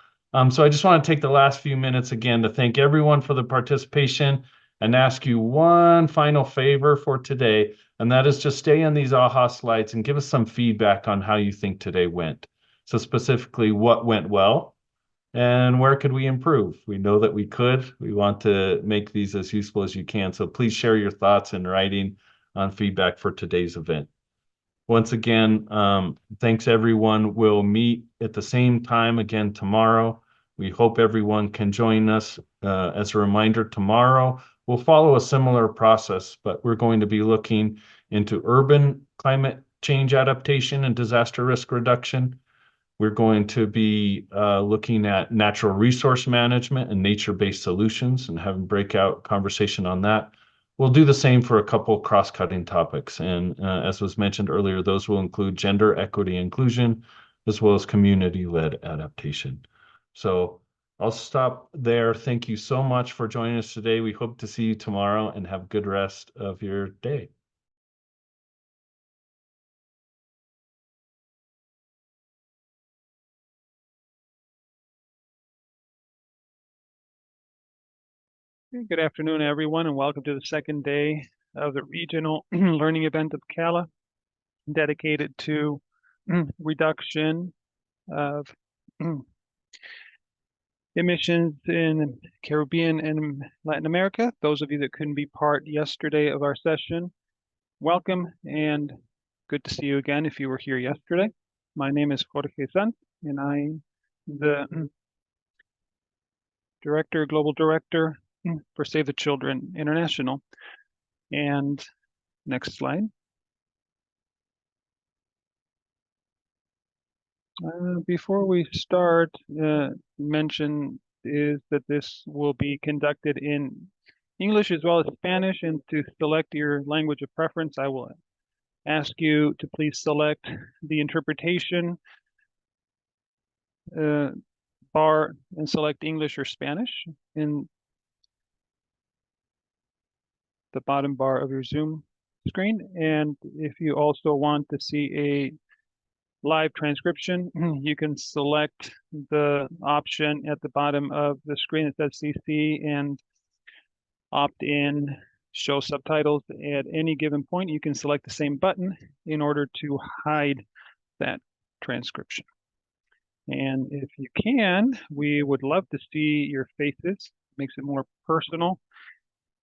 So I just want to take the last few minutes again to thank everyone for the participation and ask you one final favor for today, and that is just stay on these AHA slides and give us some feedback on how you think today went. So specifically, what went well? And where could we improve? We know that we could. We want to make these as useful as you can. So please share your thoughts in writing on feedback for today's event. Once again, thanks everyone. We'll meet at the same time again tomorrow. We hope everyone can join us. As a reminder, tomorrow we'll follow a similar process, but we're going to be looking into urban climate change adaptation and disaster risk reduction. We're going to be looking at natural resource management and nature-based solutions and having breakout conversation on that. We'll do the same for a couple cross-cutting topics. And as was mentioned earlier, those will include gender equity inclusion, as well as community-led adaptation. So I'll stop there. Thank you so much for joining us today. We hope to see you tomorrow, and have a good rest of your day. Good afternoon, everyone, and welcome to the second day of the Regional Learning Event of CALA, dedicated to reduction of emissions in Caribbean and Latin America. Those of you that couldn't be part yesterday of our session, welcome, and good to see you again if you were here yesterday. My name is Jorge Sant, and I'm the Global Director for Save the Children International. And next slide. Before we start, mention is that this will be conducted in English as well as Spanish, and to select your language of preference, I will ask you to please select the interpretation bar and select English or Spanish. And the bottom bar of your Zoom screen. And if you also want to see a live transcription, you can select the option at the bottom of the screen that says CC and opt in, show subtitles. At any given point, you can select the same button in order to hide that transcription. And if you can, we would love to see your faces. Makes it more personal.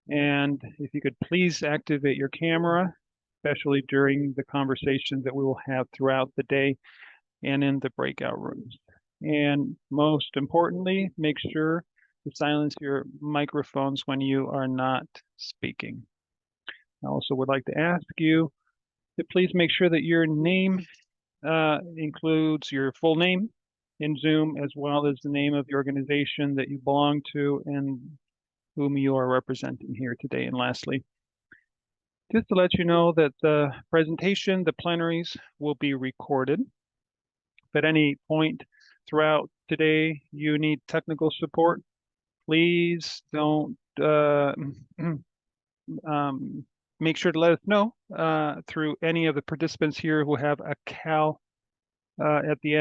And if you could please activate your camera, especially during the conversations that we will have throughout the day and in the breakout rooms. And most importantly, make sure to silence your microphones when you are not speaking. I also would like to ask you to please make sure that your name includes your full name in Zoom, as well as the name of the organization that you belong to and whom you are representing here today. And lastly, just to let you know that the presentation, the plenaries, will be recorded. If at any point throughout today you need technical support, please don't make sure to let us know through any of the participants here who have a CALA at the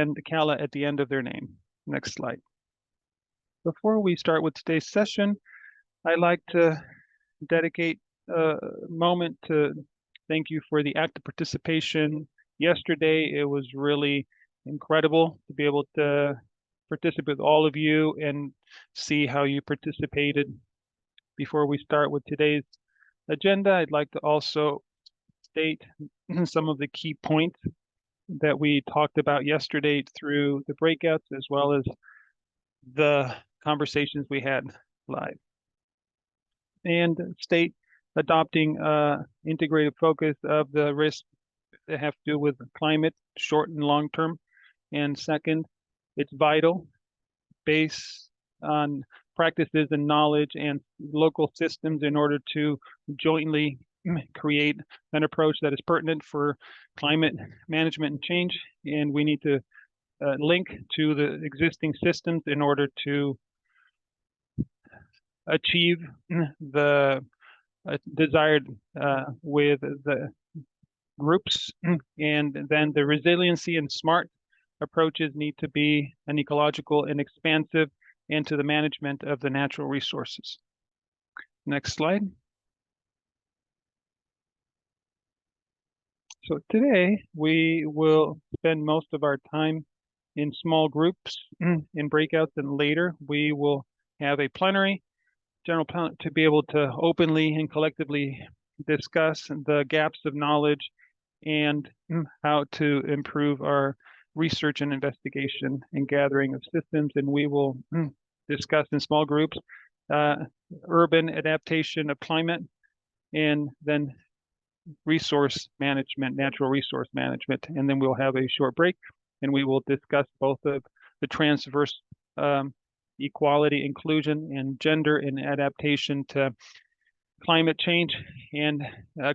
end of their name. Next slide. Before we start with today's session, I'd like to dedicate a moment to thank you for the active participation yesterday. It was really incredible to be able to participate with all of you and see how you participated. Before we start with today's agenda, I'd like to also state some of the key points that we talked about yesterday through the breakouts, as well as the conversations we had live. And state adopting integrated focus of the risks that have to do with climate, short and long term. And second, it's vital, based on practices and knowledge and local systems, in order to jointly create an approach that is pertinent for climate management and change. And we need to link to the existing systems in order to achieve the desired with the groups. And then the resiliency and smart approaches need to be an ecological and expansive, and to the management of the natural resources. Next slide. So today we will spend most of our time in small groups, in breakouts, and later we will have a plenary, general plenary, to be able to openly and collectively discuss the gaps of knowledge and how to improve our research and investigation and gathering of systems. And we will discuss in small groups urban adaptation of climate, and then resource management, natural resource management. And then we'll have a short break and we will discuss both of the transverse equality, inclusion, and gender and adaptation to climate change and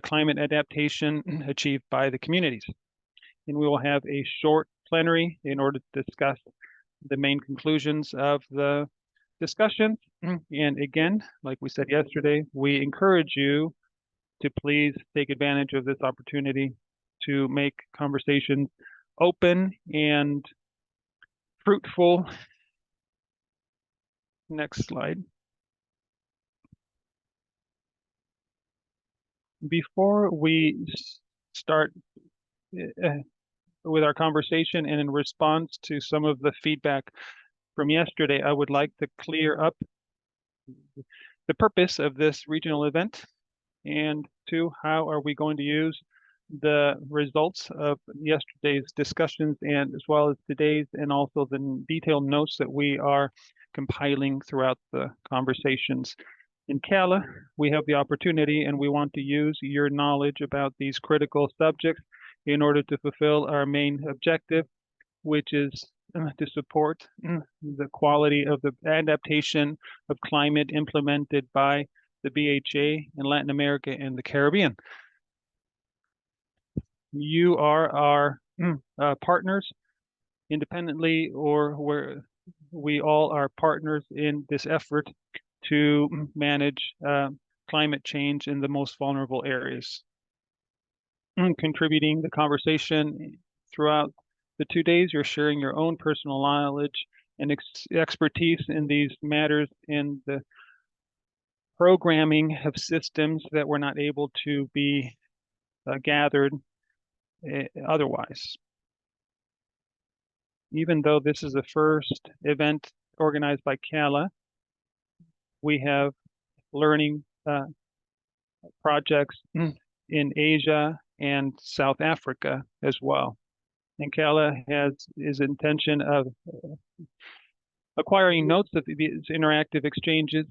climate adaptation achieved by the communities. And we will have a short plenary in order to discuss the main conclusions of the discussion. And again, like we said yesterday, we encourage you to please take advantage of this opportunity to make conversations open and fruitful. Next slide. Before we start with our conversation and in response to some of the feedback from yesterday, I would like to clear up the purpose of this regional event, and two, how are we going to use the results of yesterday's discussions, and as well as today's, and also the detailed notes that we are compiling throughout the conversations. In CALA, we have the opportunity and we want to use your knowledge about these critical subjects in order to fulfill our main objective, which is to support the quality of the adaptation of climate implemented by the BHA in Latin America and the Caribbean. You are our partners, independently or where we all are partners in this effort to manage climate change in the most vulnerable areas. Contributing the conversation throughout the 2 days, you're sharing your own personal knowledge and expertise in these matters in the programming of systems that were not able to be gathered otherwise. Even though this is the first event organized by CALA, we have learning projects in Asia and South Africa as well. And CALA has his intention of acquiring notes of these interactive exchanges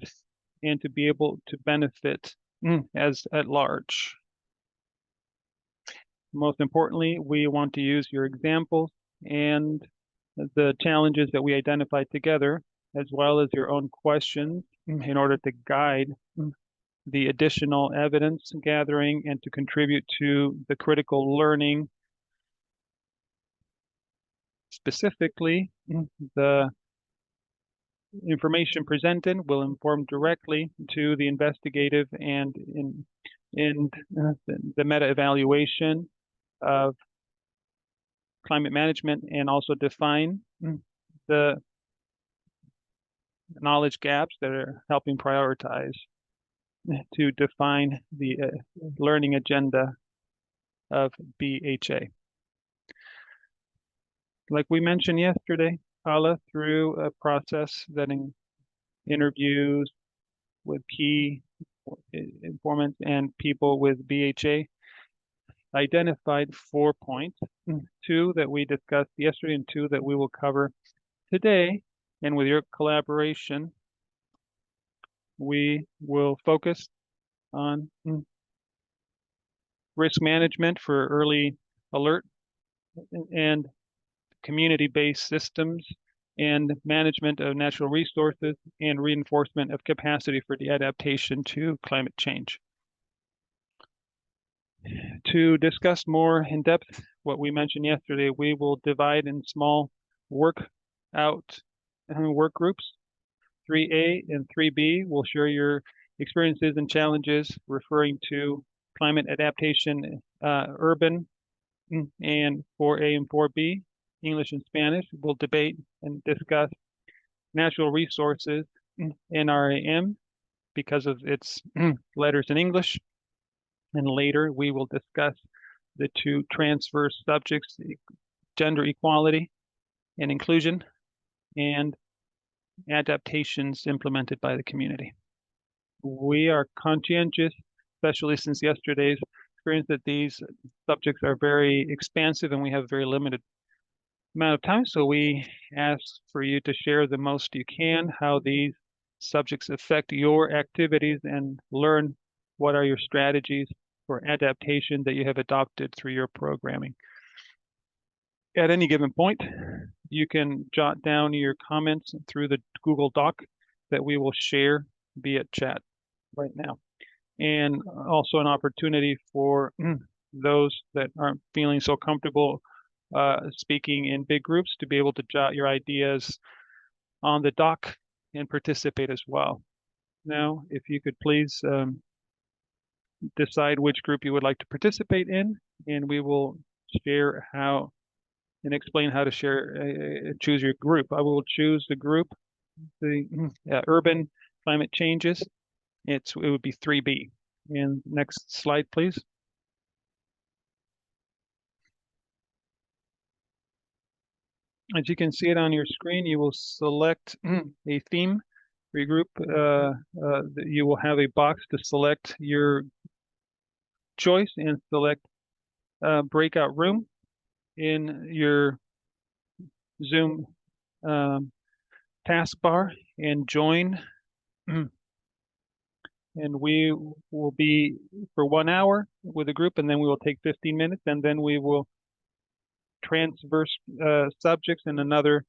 and to be able to benefit as at large. Most importantly, we want to use your examples and the challenges that we identified together, as well as your own questions, in order to guide the additional evidence gathering and to contribute to the critical learning. Specifically, the information presented will inform directly to the investigative and the meta-evaluation of climate management, and also define the knowledge gaps that are helping prioritize to define the learning agenda of BHA. Like we mentioned yesterday, CALA, through a process that interviews with key informants and people with BHA, identified 4 points, 2 that we discussed yesterday and 2 that we will cover today. And with your collaboration, we will focus on risk management for early alert and community-based systems and management of natural resources and reinforcement of capacity for the adaptation to climate change. To discuss more in depth what we mentioned yesterday, we will divide in small work groups. 3A and 3B will share your experiences and challenges referring to climate adaptation, urban, and 4A and 4B, English and Spanish, will debate and discuss natural resources, NRAM, because of its letters in English. And later we will discuss the 2 transverse subjects, gender equality and inclusion, and adaptations implemented by the community. We are conscientious, especially since yesterday's experience, that these subjects are very expansive and we have very limited amount of time. So we ask for you to share the most you can, how these subjects affect your activities, and learn what are your strategies for adaptation that you have adopted through your programming. At any given point, you can jot down your comments through the Google Doc that we will share via chat right now. And also an opportunity for those that aren't feeling so comfortable speaking in big groups to be able to jot your ideas on the doc and participate as well. Now, if you could please decide which group you would like to participate in, and we will share how and explain how to choose your group. I will choose the group, the urban climate changes. It would be 3B. And next slide, please. As you can see it on your screen, you will select a theme for your group. You will have a box to select your choice and select breakout room in your Zoom taskbar and join. And we will be for 1 hour with a group, and then we will take 15 minutes, and then we will transverse subjects in another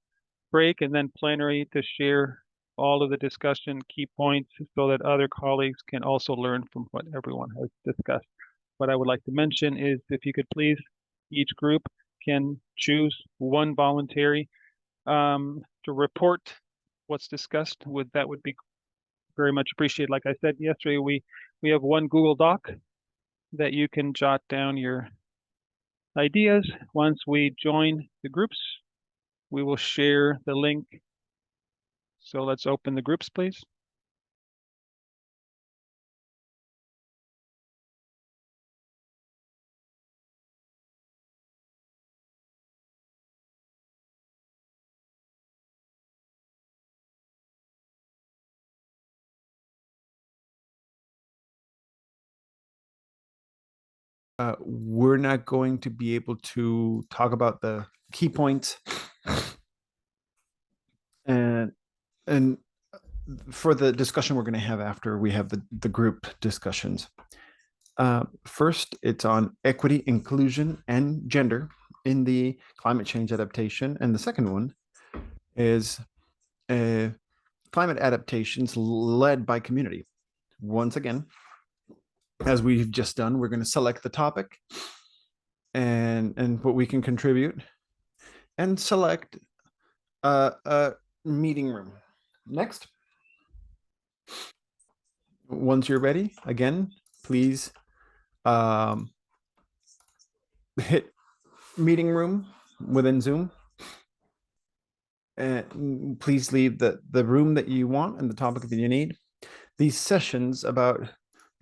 break, and then plenary to share all of the discussion key points so that other colleagues can also learn from what everyone has discussed. What I would like to mention is, if you could please, each group can choose 1 voluntary to report what's discussed. That would be very much appreciated. Like I said yesterday, we have one Google Doc that you can jot down your ideas. Once we join the groups, we will share the link. So let's open the groups, please. We're not going to be able to talk about the key points and for the discussion we're going to have after we have the group discussions. First, it's on equity, inclusion, and gender in the climate change adaptation. And the second one is climate adaptations led by community. Once again, as we've just done, we're going to select the topic and what we can contribute and select a meeting room. Next. Once you're ready, again, please hit meeting room within Zoom. And please leave the room that you want and the topic that you need. These sessions about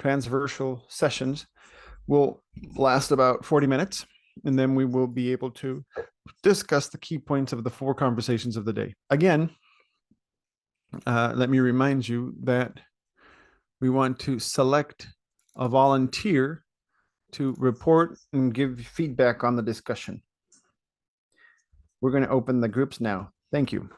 transversal sessions will last about 40 minutes, and then we will be able to discuss the key points of the 4 conversations of the day. Again, let me remind you that we want to select a volunteer to report and give feedback on the discussion. We're going to open the groups now. Thank you.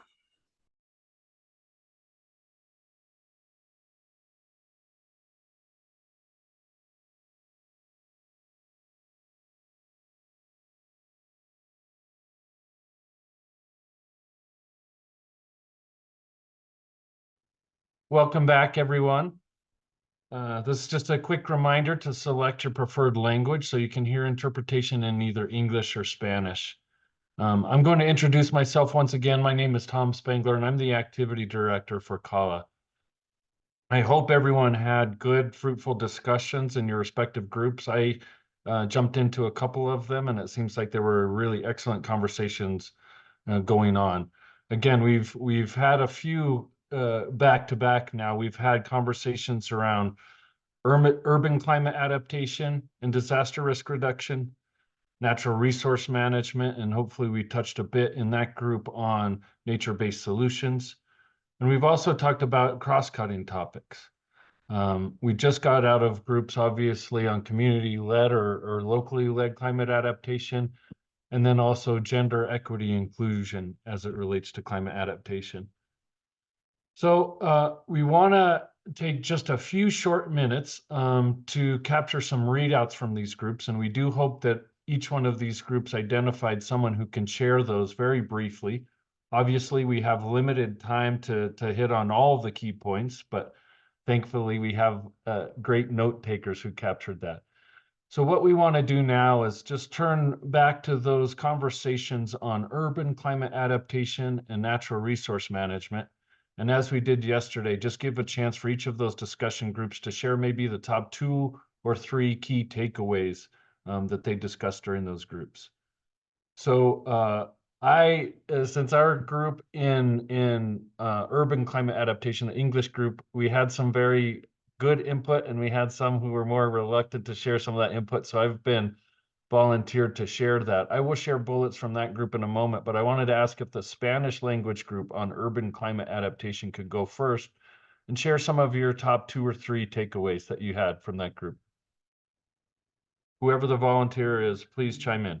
Welcome back, everyone. This is just a quick reminder to select your preferred language so you can hear interpretation in either English or Spanish. I'm going to introduce myself once again. My name is Tom Spangler, and I'm the Activity Director for CALA. I hope everyone had good, fruitful discussions in your respective groups. I jumped into a couple of them, and it seems like there were really excellent conversations going on. Again, we've had a few back-to-back now. We've had conversations around urban climate adaptation and disaster risk reduction, natural resource management, and hopefully we touched a bit in that group on nature-based solutions. And we've also talked about cross-cutting topics. We just got out of groups, obviously, on community-led or locally led climate adaptation, and then also gender equity inclusion as it relates to climate adaptation. So we want to take just a few short minutes to capture some readouts from these groups, and we do hope that each one of these groups identified someone who can share those very briefly. Obviously, we have limited time to hit on all of the key points, but thankfully we have great note takers who captured that. So what we want to do now is just turn back to those conversations on urban climate adaptation and natural resource management. And as we did yesterday, just give a chance for each of those discussion groups to share maybe the top 2 or 3 key takeaways that they discussed during those groups. So since our group in urban climate adaptation, the English group, we had some very good input and we had some who were more reluctant to share some of that input. So I've been volunteered to share that. I will share bullets from that group in a moment, but I wanted to ask if the Spanish language group on urban climate adaptation could go first and share some of your top 2 or 3 takeaways that you had from that group. Whoever the volunteer is, please chime in.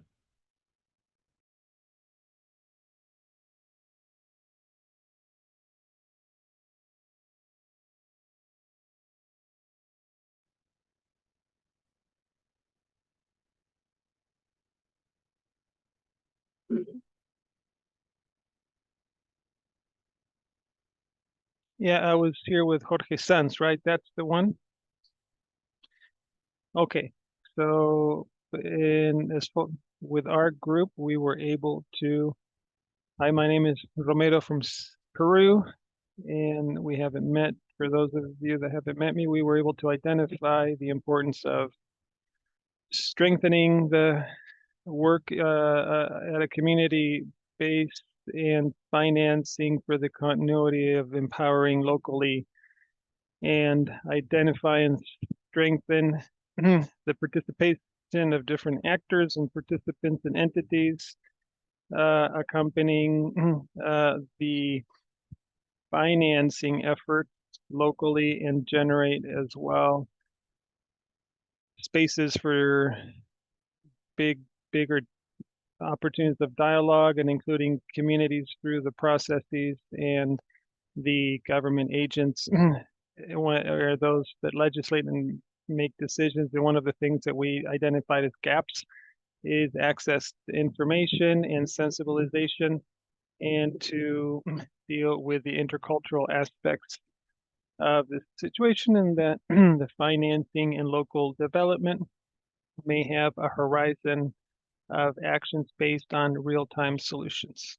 Yeah, I was here with Jorge Sanz, right? That's the one. Okay, so with our group, we were able to. Hi, my name is Romero from Peru. and we haven't met. For those of you that haven't met me, we were able to identify the importance of strengthening the work at a community base and financing for the continuity of empowering locally, and identify and strengthen the participation of different actors and participants and entities accompanying the financing efforts locally, and generate as well spaces for bigger opportunities of dialogue, and including communities through the processes and the government agents or those that legislate and make decisions. And one of the things that we identified as gaps is access to information and sensibilization, and to deal with the intercultural aspects of the situation, and that the financing and local development may have a horizon of actions based on real-time solutions.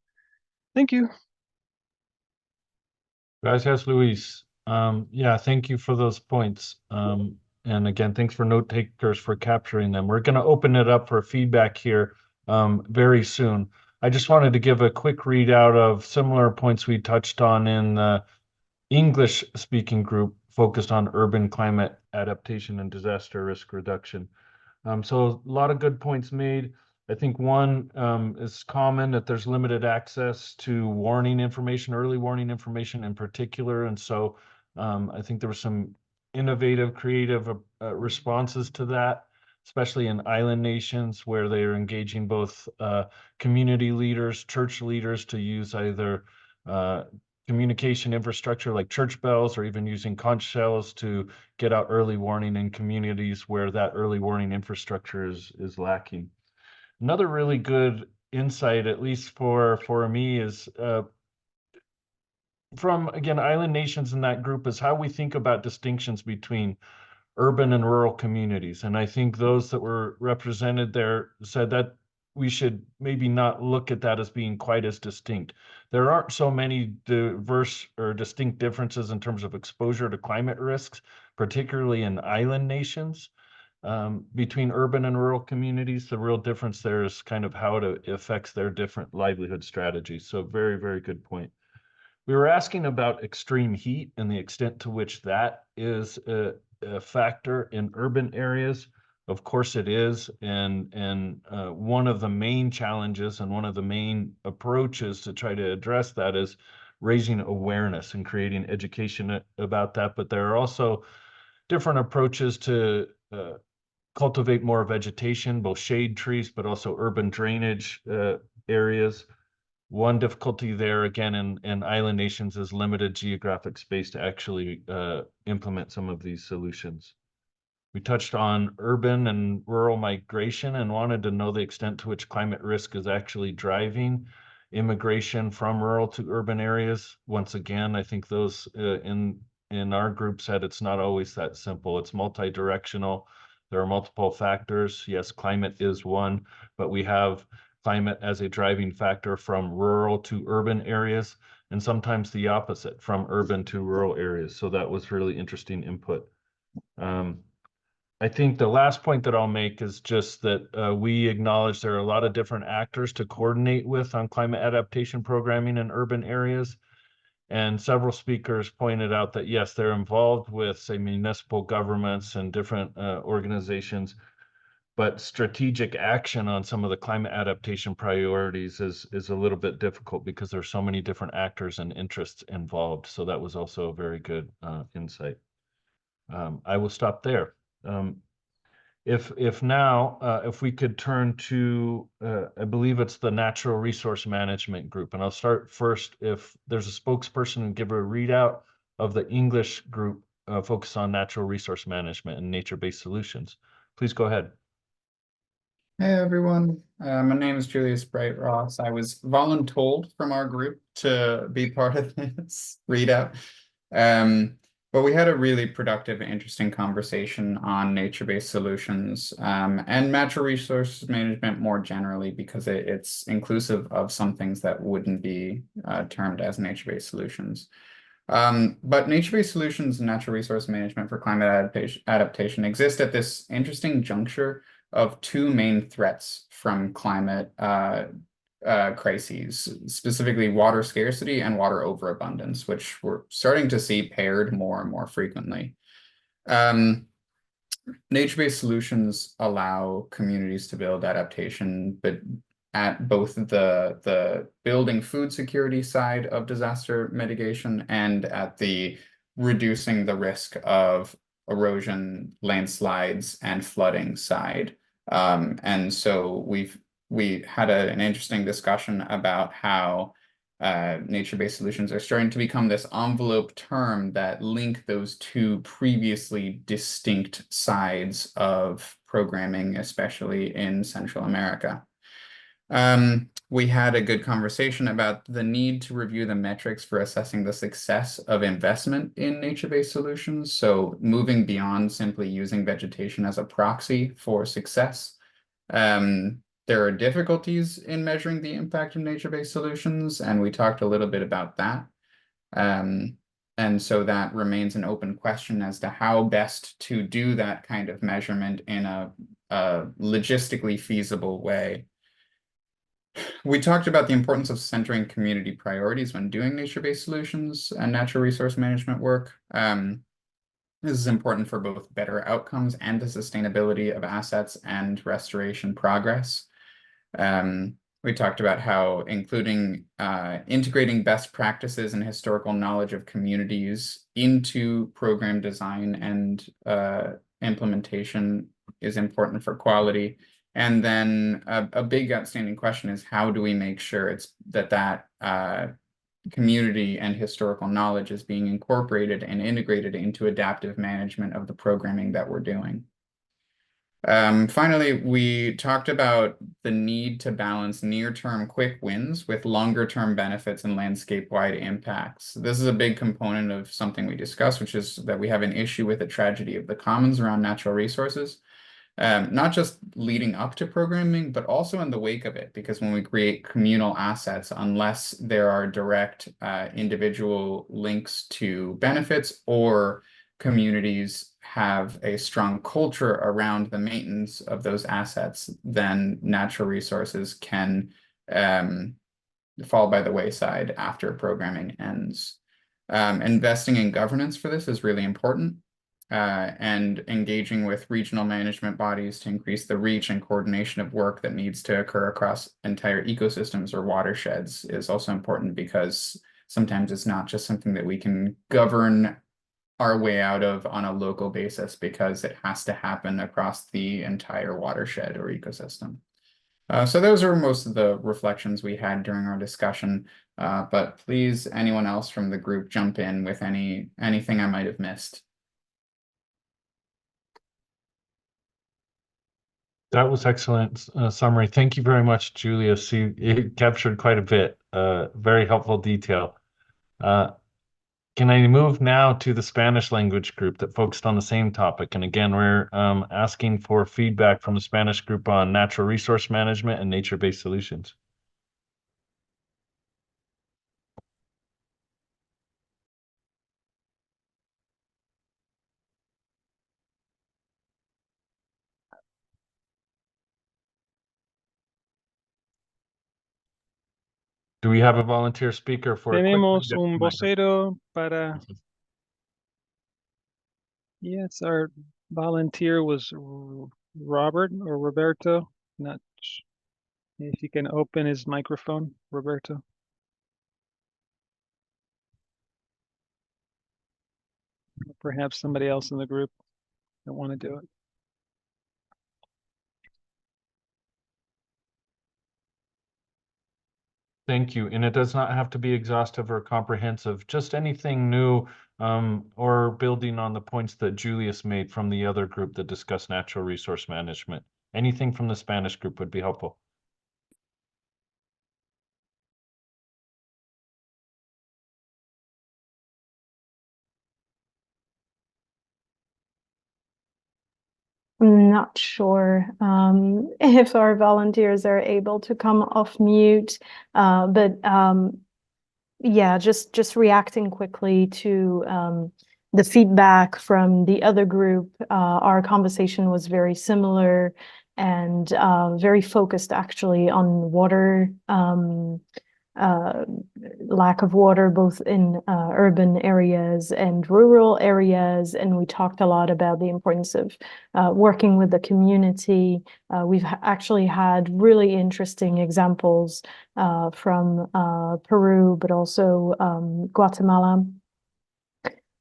Thank you. Gracias, Luis. Yeah, thank you for those points. And again, thanks for note takers for capturing them. We're going to open it up for feedback here very soon. I just wanted to give a quick readout of similar points we touched on in the English speaking group focused on urban climate adaptation and disaster risk reduction. So a lot of good points made. I think one is common, that there's limited access to warning information, early warning information in particular. And so I think there were some innovative, creative responses to that, especially in island nations where they are engaging both community leaders, church leaders to use either communication infrastructure like church bells, or even using conch shells to get out early warning in communities where that early warning infrastructure is lacking. Another really good insight, at least for me, is from, again, island nations in that group, is how we think about distinctions between urban and rural communities. And I think those that were represented there said that we should maybe not look at that as being quite as distinct. There aren't so many diverse or distinct differences in terms of exposure to climate risks, particularly in island nations, between urban and rural communities. The real difference there is kind of how it affects their different livelihood strategies. So very, very good point. We were asking about extreme heat and the extent to which that is a factor in urban areas. Of course it is, and one of the main challenges and one of the main approaches to try to address that is raising awareness and creating education about that. But there are also different approaches to cultivate more vegetation, both shade trees, but also urban drainage areas. One difficulty there, again, in island nations, is limited geographic space to actually implement some of these solutions. We touched on urban and rural migration and wanted to know the extent to which climate risk is actually driving immigration from rural to urban areas. Once again, I think those in our group said it's not always that simple. It's multi-directional. There are multiple factors. Yes, climate is one, but we have climate as a driving factor from rural to urban areas, and sometimes the opposite, from urban to rural areas. So that was really interesting input. I think the last point that I'll make is just that we acknowledge there are a lot of different actors to coordinate with on climate adaptation programming in urban areas. And several speakers pointed out that, yes, they're involved with, say, municipal governments and different organizations, but strategic action on some of the climate adaptation priorities is a little bit difficult because there's so many different actors and interests involved. So that was also a very good insight. I will stop there. If we could turn to, I believe it's the Natural Resource Management Group, and I'll start first. If there's a spokesperson who give a readout of the English group focused on natural resource management and nature-based solutions, please go ahead. Hey everyone, my name is Julius Bright Ross. I was voluntold from our group to be part of this readout. But we had a really productive and interesting conversation on nature-based solutions and natural resource management more generally, because it's inclusive of some things that wouldn't be termed as nature-based solutions. But nature-based solutions and natural resource management for climate adaptation exist at this interesting juncture of two main threats from climate crises, specifically water scarcity and water overabundance, which we're starting to see paired more and more frequently. Nature-based solutions allow communities to build adaptation, but at both the building food security side of disaster mitigation and at the reducing the risk of erosion, landslides, and flooding side. And so we had an interesting discussion about how nature-based solutions are starting to become this envelope term that link those two previously distinct sides of programming, especially in Central America. We had a good conversation about the need to review the metrics for assessing the success of investment in nature-based solutions. So moving beyond simply using vegetation as a proxy for success. There are difficulties in measuring the impact of nature-based solutions, and we talked a little bit about that. And so that remains an open question as to how best to do that kind of measurement in a logistically feasible way. We talked about the importance of centering community priorities when doing nature-based solutions and natural resource management work. This is important for both better outcomes and the sustainability of assets and restoration progress. We talked about how integrating best practices and historical knowledge of communities into program design and implementation is important for quality. And then a big outstanding question is, how do we make sure that community and historical knowledge is being incorporated and integrated into adaptive management of the programming that we're doing? Finally, we talked about the need to balance near-term quick wins with longer-term benefits and landscape-wide impacts. This is a big component of something we discussed, which is that we have an issue with the tragedy of the commons around natural resources. Not just leading up to programming, but also in the wake of it, because when we create communal assets, unless there are direct individual links to benefits or communities have a strong culture around the maintenance of those assets, then natural resources can fall by the wayside after programming ends. Investing in governance for this is really important. And engaging with regional management bodies to increase the reach and coordination of work that needs to occur across entire ecosystems or watersheds is also important, because sometimes it's not just something that we can govern our way out of on a local basis, because it has to happen across the entire watershed or ecosystem. So those are most of the reflections we had during our discussion, but please, anyone else from the group jump in with anything I might have missed. That was excellent summary. Thank you very much, Julia. See, it captured quite a bit. Very helpful detail. Can I move now to the Spanish language group that focused on the same topic? And again, we're asking for feedback from the Spanish group on natural resource management and nature-based solutions. Do we have a volunteer speaker for a quick Tenemos un microphone? vocero para. Yes, our volunteer was Robert or Roberto. Not if you can open his microphone, Roberto. Perhaps somebody else in the group don't want to do it. Thank you. And it does not have to be exhaustive or comprehensive, just anything new or building on the points that Julius made from the other group that discussed natural resource management. Anything from the Spanish group would be helpful. I'm not sure if our volunteers are able to come off mute, but yeah, just reacting quickly to the feedback from the other group. Our conversation was very similar and very focused actually on water, lack of water, both in urban areas and rural areas. And we talked a lot about the importance of working with the community. We've actually had really interesting examples from Peru, but also Guatemala.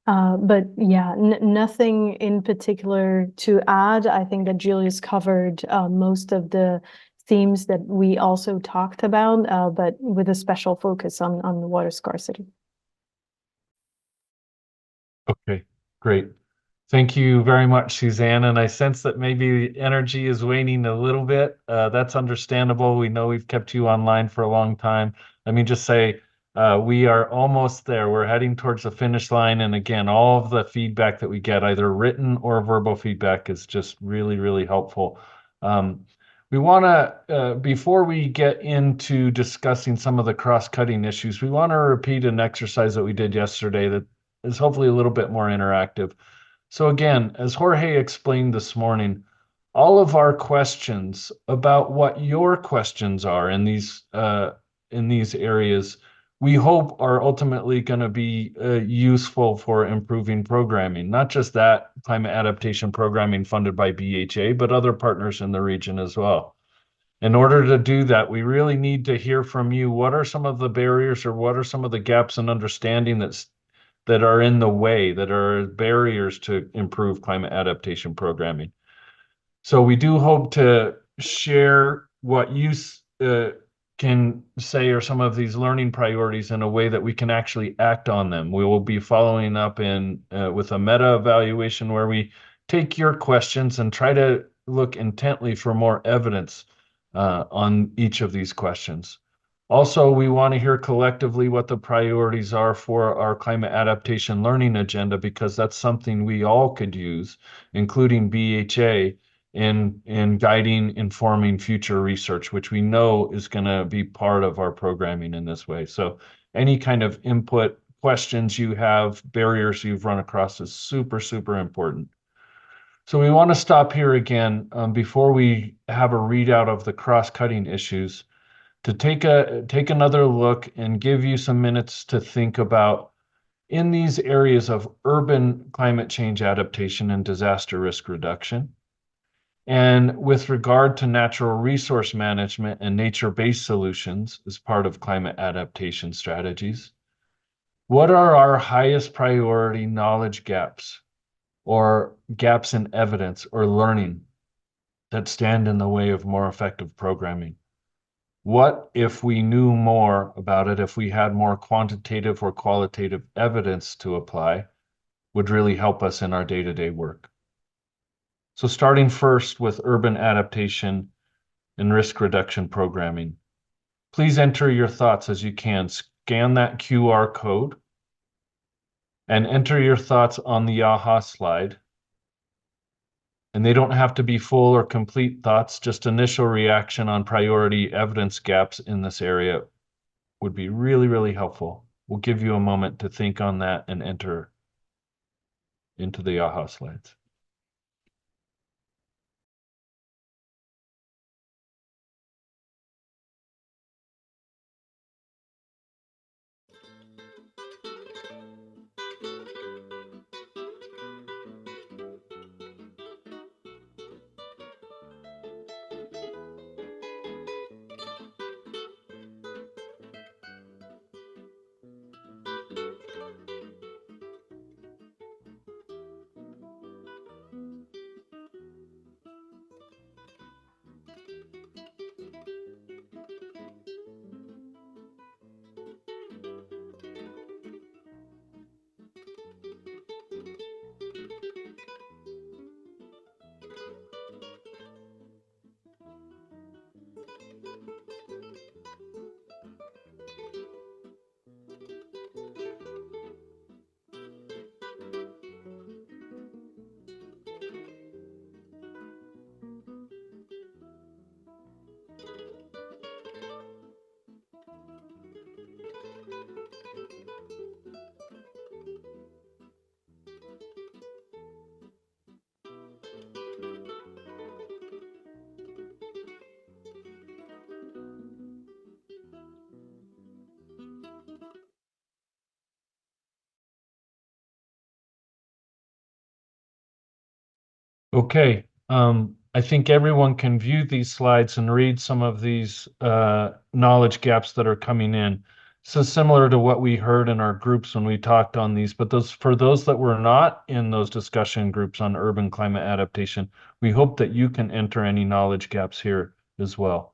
But yeah, nothing in particular to add. I think that Julius covered most of the themes that we also talked about, but with a special focus on the water scarcity. Okay, great. Thank you very much, Suzanne. And I sense that maybe the energy is waning a little bit. That's understandable. We know we've kept you online for a long time. Let me just say, we are almost there. We're heading towards the finish line. And again, all of the feedback that we get, either written or verbal feedback, is just really, really helpful. We want to, before we get into discussing some of the cross-cutting issues, we want to repeat an exercise that we did yesterday that is hopefully a little bit more interactive. So again, as Jorge explained this morning, all of our questions about what your questions are in these areas, we hope are ultimately going to be useful for improving programming, not just that climate adaptation programming funded by BHA, but other partners in the region as well. In order to do that, we really need to hear from you. What are some of the barriers, or what are some of the gaps in understanding that are in the way, that are barriers to improve climate adaptation programming? So we do hope to share what you can say are some of these learning priorities in a way that we can actually act on them. We will be following up with a meta evaluation where we take your questions and try to look intently for more evidence on each of these questions. Also, we want to hear collectively what the priorities are for our climate adaptation learning agenda, because that's something we all could use, including BHA, in guiding, informing future research, which we know is going to be part of our programming in this way. So any kind of input, questions you have, barriers you've run across is super, super important. So we want to stop here again before we have a readout of the cross-cutting issues, to take another look and give you some minutes to think about, in these areas of urban climate change adaptation and disaster risk reduction, and with regard to natural resource management and nature-based solutions as part of climate adaptation strategies, what are our highest priority knowledge gaps, or gaps in evidence or learning, that stand in the way of more effective programming? What if we knew more about it, if we had more quantitative or qualitative evidence to apply, would really help us in our day-to-day work? So starting first with urban adaptation and risk reduction programming, please enter your thoughts as you can. Scan that QR code and enter your thoughts on the AHA slide. And they don't have to be full or complete thoughts, just initial reaction on priority evidence gaps in this area would be really, really helpful. We'll give you a moment to think on that and enter into the AHA slides. Okay, I think everyone can view these slides and read some of these knowledge gaps that are coming in. So similar to what we heard in our groups when we talked on these, but for those that were not in those discussion groups on urban climate adaptation, we hope that you can enter any knowledge gaps here as well.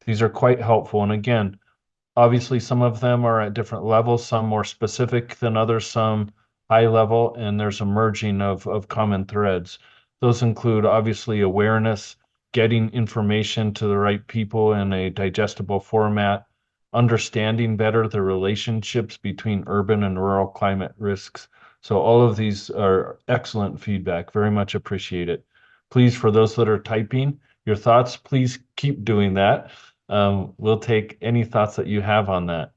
These are quite helpful. And again, obviously, some of them are at different levels, some more specific than others, some high level, and there's a merging of common threads. Those include obviously awareness, getting information to the right people in a digestible format, understanding better the relationships between urban and rural climate risks. So all of these are excellent feedback. Very much appreciate it. Please, for those that are typing your thoughts, please keep doing that. We'll take any thoughts that you have on that.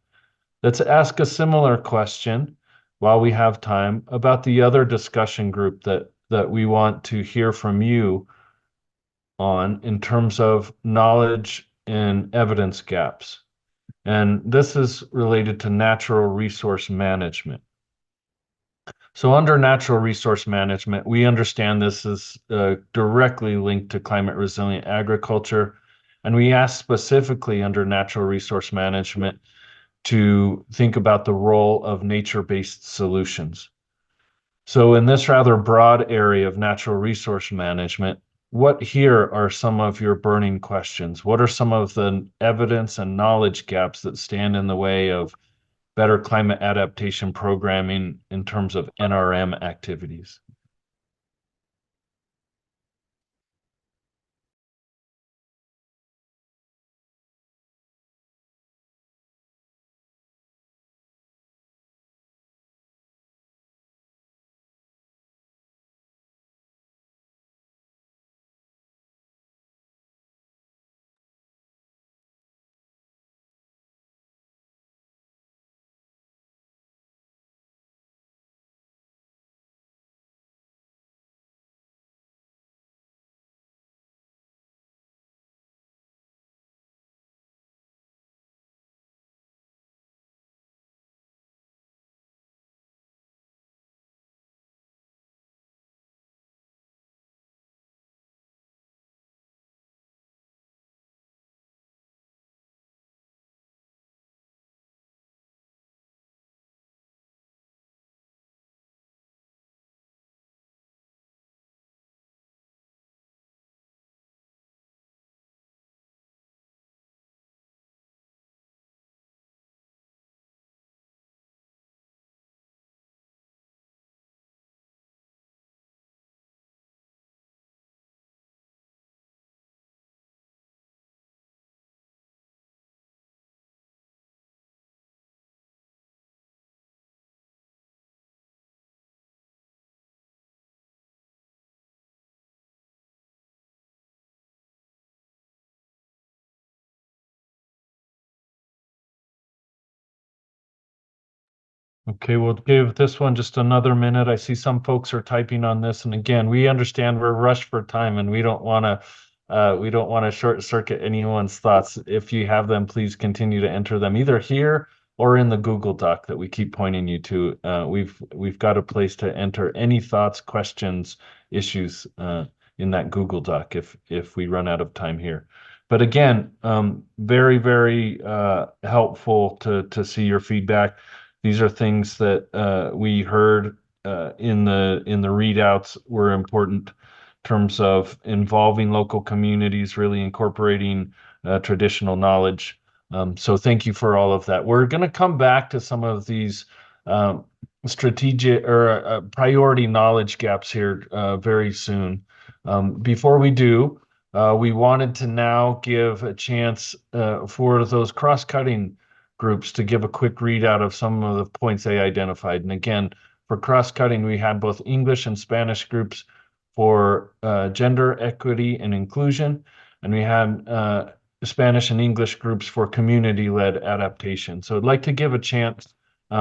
Let's ask a similar question while we have time about the other discussion group that we want to hear from you on in terms of knowledge and evidence gaps. And this is related to natural resource management. So under natural resource management, we understand this is directly linked to climate resilient agriculture. And we ask specifically under natural resource management to think about the role of nature-based solutions. So in this rather broad area of natural resource management, what here are some of your burning questions? What are some of the evidence and knowledge gaps that stand in the way of better climate adaptation programming in terms of NRM activities? Okay, we'll give this one just another minute. I see some folks are typing on this, and again, we understand we're rushed for time, and we don't want to short circuit anyone's thoughts. If you have them, please continue to enter them either here or in the Google Doc that we keep pointing you to. We've got a place to enter any thoughts, questions, issues in that Google Doc if we run out of time here. But again, very, very helpful to see your feedback. These are things that we heard in the readouts were important in terms of involving local communities, really incorporating traditional knowledge. So thank you for all of that. We're going to come back to some of these strategic or priority knowledge gaps here very soon. Before we do, we wanted to now give a chance for those cross-cutting groups to give a quick readout of some of the points they identified. And again, for cross-cutting, we had both English and Spanish groups for gender equity and inclusion, and we had Spanish and English groups for community-led adaptation. So I'd like to give a chance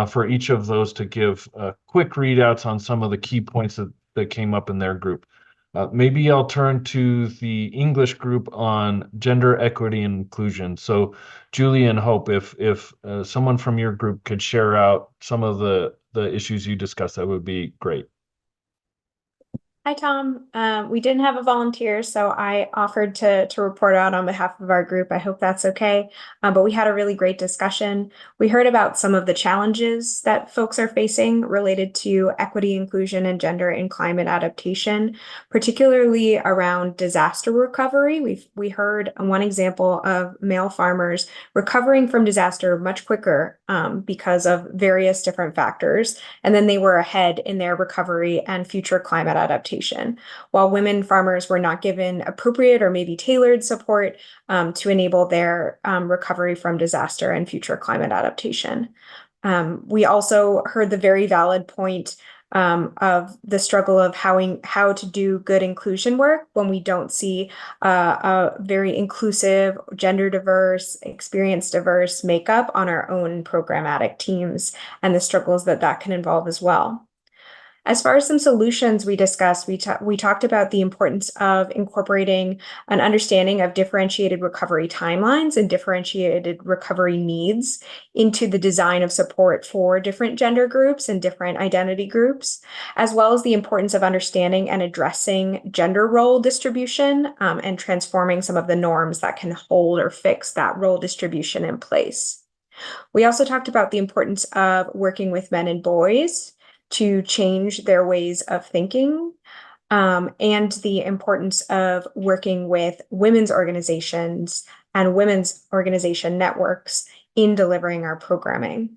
for each of those to give quick readouts on some of the key points that came up in their group. Maybe I'll turn to the English group on gender equity and inclusion. So Julie and Hope, if someone from your group could share out some of the issues you discussed, that would be great. Hi, Tom. We didn't have a volunteer, so I offered to report out on behalf of our group. I hope that's okay. But we had a really great discussion. We heard about some of the challenges that folks are facing related to equity, inclusion, and gender and climate adaptation, particularly around disaster recovery. We heard one example of male farmers recovering from disaster much quicker because of various different factors, and then they were ahead in their recovery and future climate adaptation. While women farmers were not given appropriate or maybe tailored support to enable their recovery from disaster and future climate adaptation. We also heard the very valid point of the struggle of how to do good inclusion work when we don't see a very inclusive, gender diverse, experience diverse makeup on our own programmatic teams, and the struggles that that can involve as well. As far as some solutions we discussed, we talked about the importance of incorporating an understanding of differentiated recovery timelines and differentiated recovery needs into the design of support for different gender groups and different identity groups, as well as the importance of understanding and addressing gender role distribution and transforming some of the norms that can hold or fix that role distribution in place. We also talked about the importance of working with men and boys to change their ways of thinking, and the importance of working with women's organizations and women's organization networks in delivering our programming.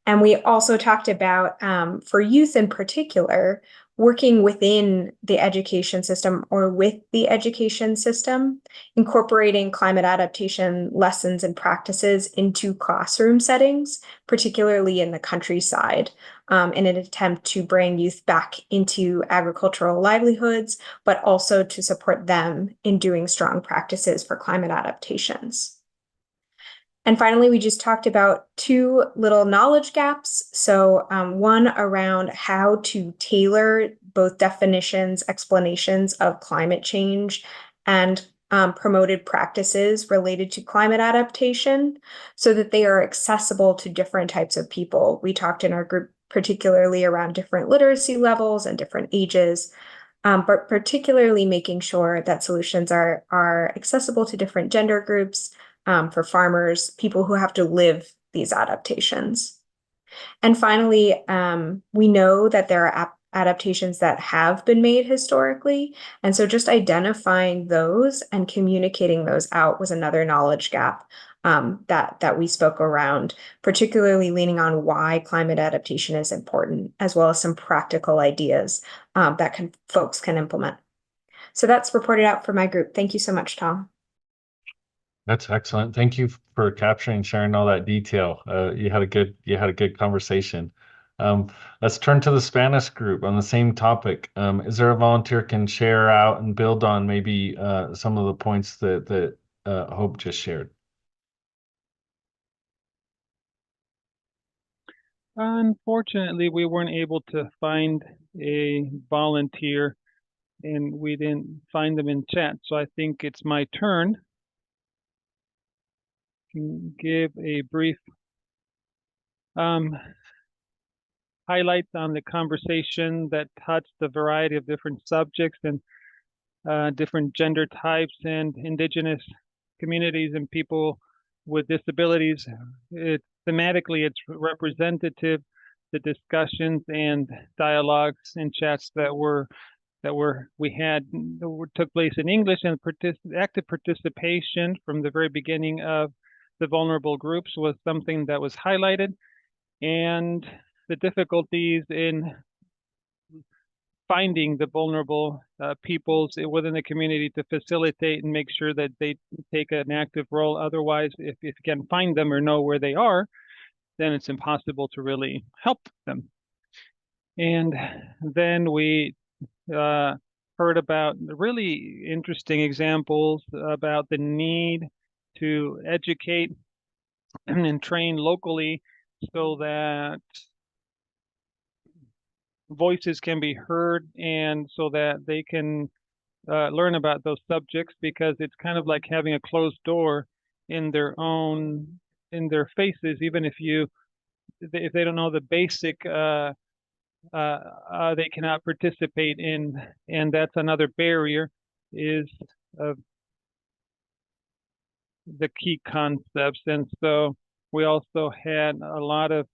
And we also talked about, for youth in particular, working within the education system or with the education system, incorporating climate adaptation lessons and practices into classroom settings, particularly in the countryside, in an attempt to bring youth back into agricultural livelihoods, but also to support them in doing strong practices for climate adaptations. And finally, we just talked about two little knowledge gaps. So one around how to tailor both definitions, explanations of climate change, and promoted practices related to climate adaptation so that they are accessible to different types of people. We talked in our group particularly around different literacy levels and different ages, but particularly making sure that solutions are accessible to different gender groups, for farmers, people who have to live these adaptations. And finally, we know that there are adaptations that have been made historically. And so just identifying those and communicating those out was another knowledge gap that we spoke around, particularly leaning on why climate adaptation is important, as well as some practical ideas that folks can implement. So that's reported out for my group. Thank you so much, Tom. That's excellent. Thank you for capturing and sharing all that detail. You had a good conversation. Let's turn to the Spanish group on the same topic. Is there a volunteer can share out and build on maybe some of the points that Hope just shared? Unfortunately, we weren't able to find a volunteer, and we didn't find them in chat. So I think it's my turn. Can give a brief highlights on the conversation that touched a variety of different subjects and different gender types and indigenous communities and people with disabilities. Thematically, it's representative. The discussions and dialogues and chats that took place in English, and active participation from the very beginning of the vulnerable groups was something that was highlighted, and the difficulties in finding the vulnerable peoples within the community to facilitate and make sure that they take an active role. Otherwise, if you can find them or know where they are, then it's impossible to really help them. And then we heard about really interesting examples about the need to educate and train locally so that voices can be heard and so that they can learn about those subjects, because it's kind of like having a closed door in their faces, even if they don't know the basic they cannot participate in, and that's another barrier, is the key concepts. And so we also had a lot of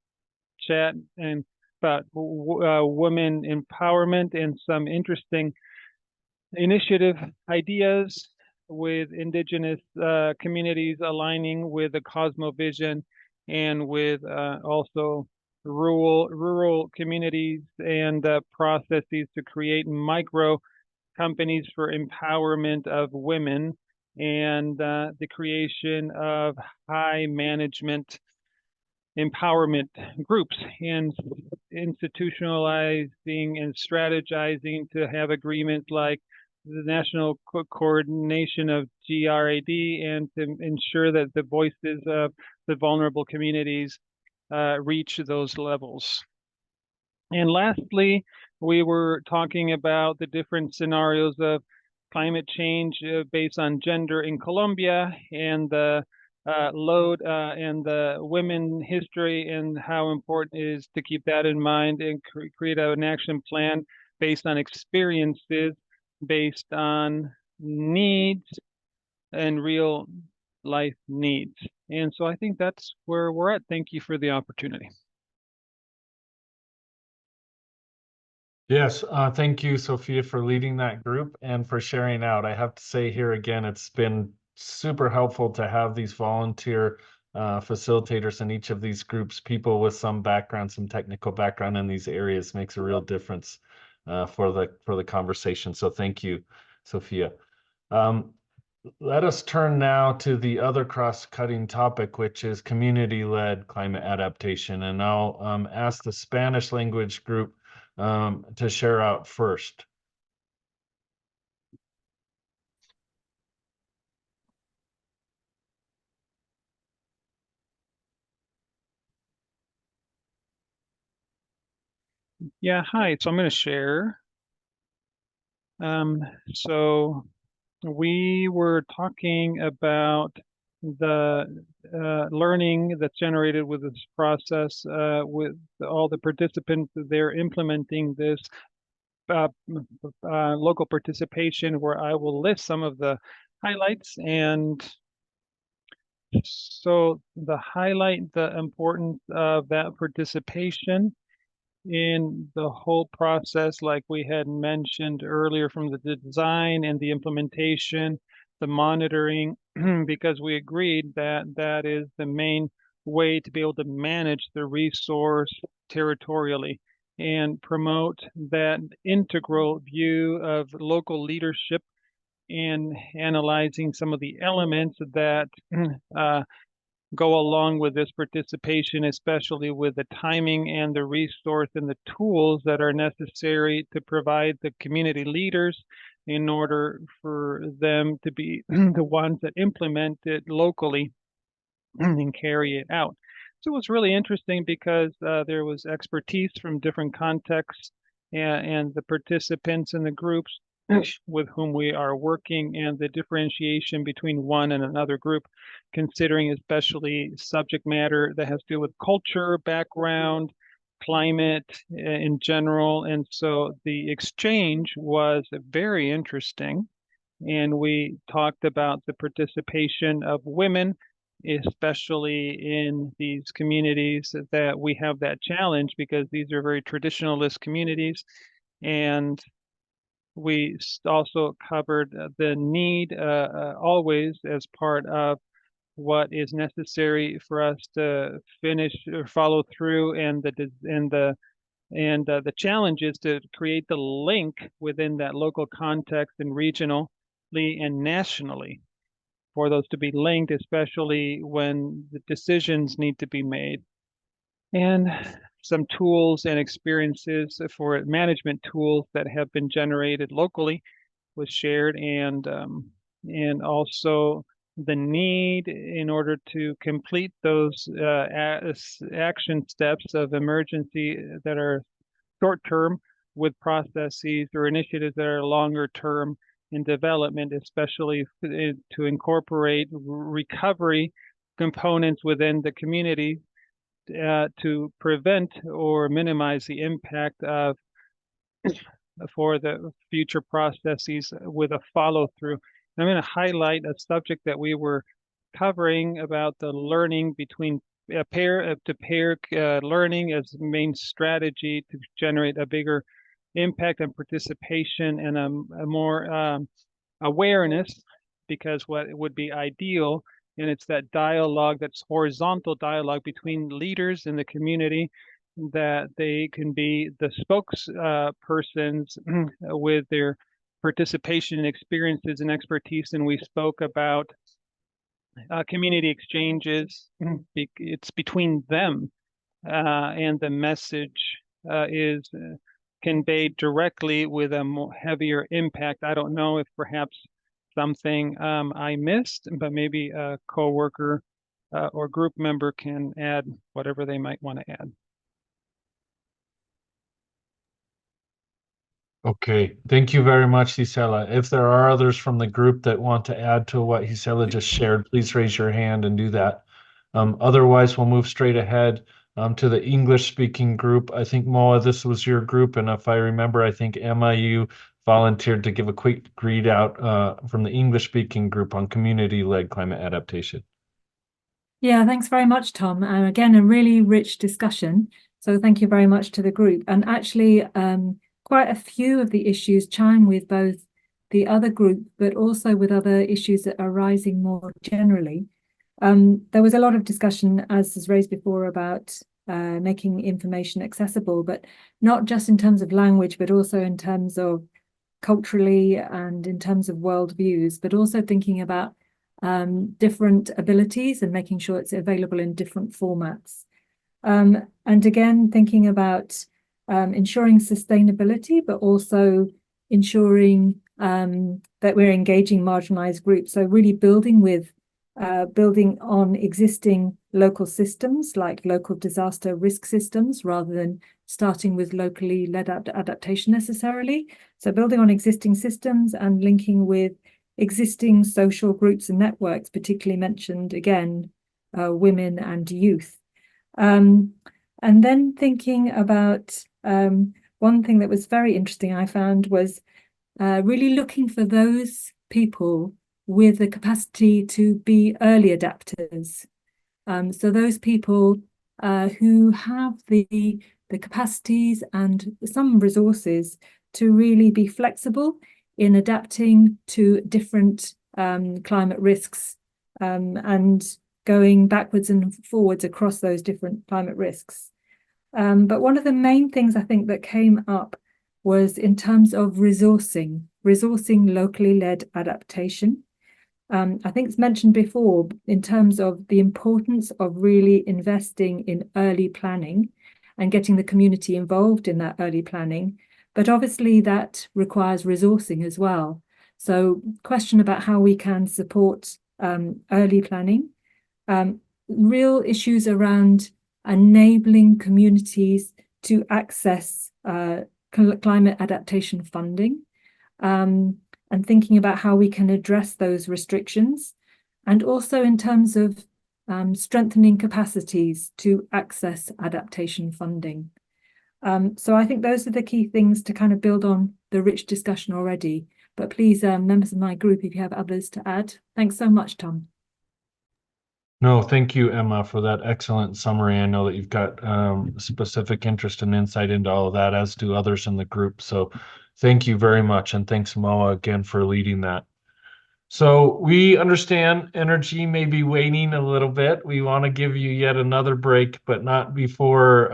chat and about women empowerment and some interesting initiative ideas with indigenous communities aligning with the cosmovision, and with also rural communities and processes to create micro companies for empowerment of women, and the creation of high management empowerment groups, and institutionalizing and strategizing to have agreements like the national coordination of GRAD, and to ensure that the voices of the vulnerable communities reach those levels. And lastly, we were talking about the different scenarios of climate change based on gender in Colombia, and the load and the women history, and how important it is to keep that in mind and create an action plan based on experiences, based on needs and real life needs. And so I think that's where we're at. Thank you for the opportunity. Yes, thank you, Sophia, for leading that group and for sharing out. I have to say here again, it's been super helpful to have these volunteer facilitators in each of these groups. People with some background, some technical background in these areas makes a real difference for the conversation. So thank you, Sophia. Let us turn now to the other cross-cutting topic, which is community-led climate adaptation. And I'll ask the Spanish language group to share out first. Yeah, hi. So I'm going to share. So we were talking about the learning that's generated with this process, with all the participants. They're implementing this local participation, where I will list some of the highlights. And so the importance of that participation in the whole process, like we had mentioned earlier, from the design and the implementation, the monitoring, because we agreed that that is the main way to be able to manage the resource territorially and promote that integral view of local leadership, and analyzing some of the elements that go along with this participation, especially with the timing and the resource and the tools that are necessary to provide the community leaders in order for them to be the ones that implement it locally and carry it out. So it was really interesting because there was expertise from different contexts, and the participants in the groups with whom we are working, and the differentiation between one and another group, considering especially subject matter that has to do with culture, background, climate in general. And so the exchange was very interesting. And we talked about the participation of women, especially in these communities that we have that challenge, because these are very traditionalist communities. And we also covered the need always as part of what is necessary for us to finish or follow through, and the challenge is to create the link within that local context, and regionally and nationally, for those to be linked, especially when the decisions need to be made. And some tools and experiences for management tools that have been generated locally was shared, and also the need in order to complete those action steps of emergency that are short term, with processes or initiatives that are longer term in development, especially to incorporate recovery components within the community, to prevent or minimize the impact of for the future processes with a follow through. I'm going to highlight a subject that we were covering about the learning between peer-to-peer learning as the main strategy to generate a bigger impact and participation and a more awareness, because what would be ideal, and it's that dialogue, that's horizontal dialogue between leaders in the community, that they can be the spokespersons with their participation experiences and expertise. And we spoke about community exchanges. It's between them, and the message is conveyed directly with a more heavier impact. I don't know if perhaps something I missed, but maybe a coworker or group member can add whatever they might want to add. Okay, thank you very much, Gisela. If there are others from the group that want to add to what Gisela just shared, please raise your hand and do that. Otherwise, we'll move straight ahead to the English-speaking group. I think, Moa, this was your group, and if I remember, I think, Emma, you volunteered to give a quick readout from the English-speaking group on community-led climate adaptation. Yeah, thanks very much, Tom. Again, a really rich discussion. So thank you very much to the group. And actually, quite a few of the issues chime with both the other group, but also with other issues that are rising more generally. There was a lot of discussion, as was raised before, about making information accessible, but not just in terms of language, but also in terms of culturally and in terms of worldviews, but also thinking about different abilities and making sure it's available in different formats. And again, thinking about ensuring sustainability, but also ensuring that we're engaging marginalized groups. So really building on existing local systems, like local disaster risk systems, rather than starting with locally led adaptation necessarily. So building on existing systems and linking with existing social groups and networks, particularly mentioned again, women and youth. And then thinking about one thing that was very interesting I found was really looking for those people with the capacity to be early adapters. So those people who have the capacities and some resources to really be flexible in adapting to different climate risks and going backwards and forwards across those different climate risks. But one of the main things I think that came up was in terms of resourcing locally led adaptation. I think it's mentioned before in terms of the importance of really investing in early planning and getting the community involved in that early planning. But obviously that requires resourcing as well. So question about how we can support early planning, real issues around enabling communities to access climate adaptation funding, and thinking about how we can address those restrictions, and also in terms of strengthening capacities to access adaptation funding. So I think those are the key things to kind of build on the rich discussion already. But please, members of my group, if you have others to add. Thanks so much, Tom. No, thank you, Emma, for that excellent summary. I know that you've got specific interest and insight into all of that, as do others in the group. So thank you very much. And thanks, Moa, again, for leading that. So we understand energy may be waning a little bit. We want to give you yet another break, but not before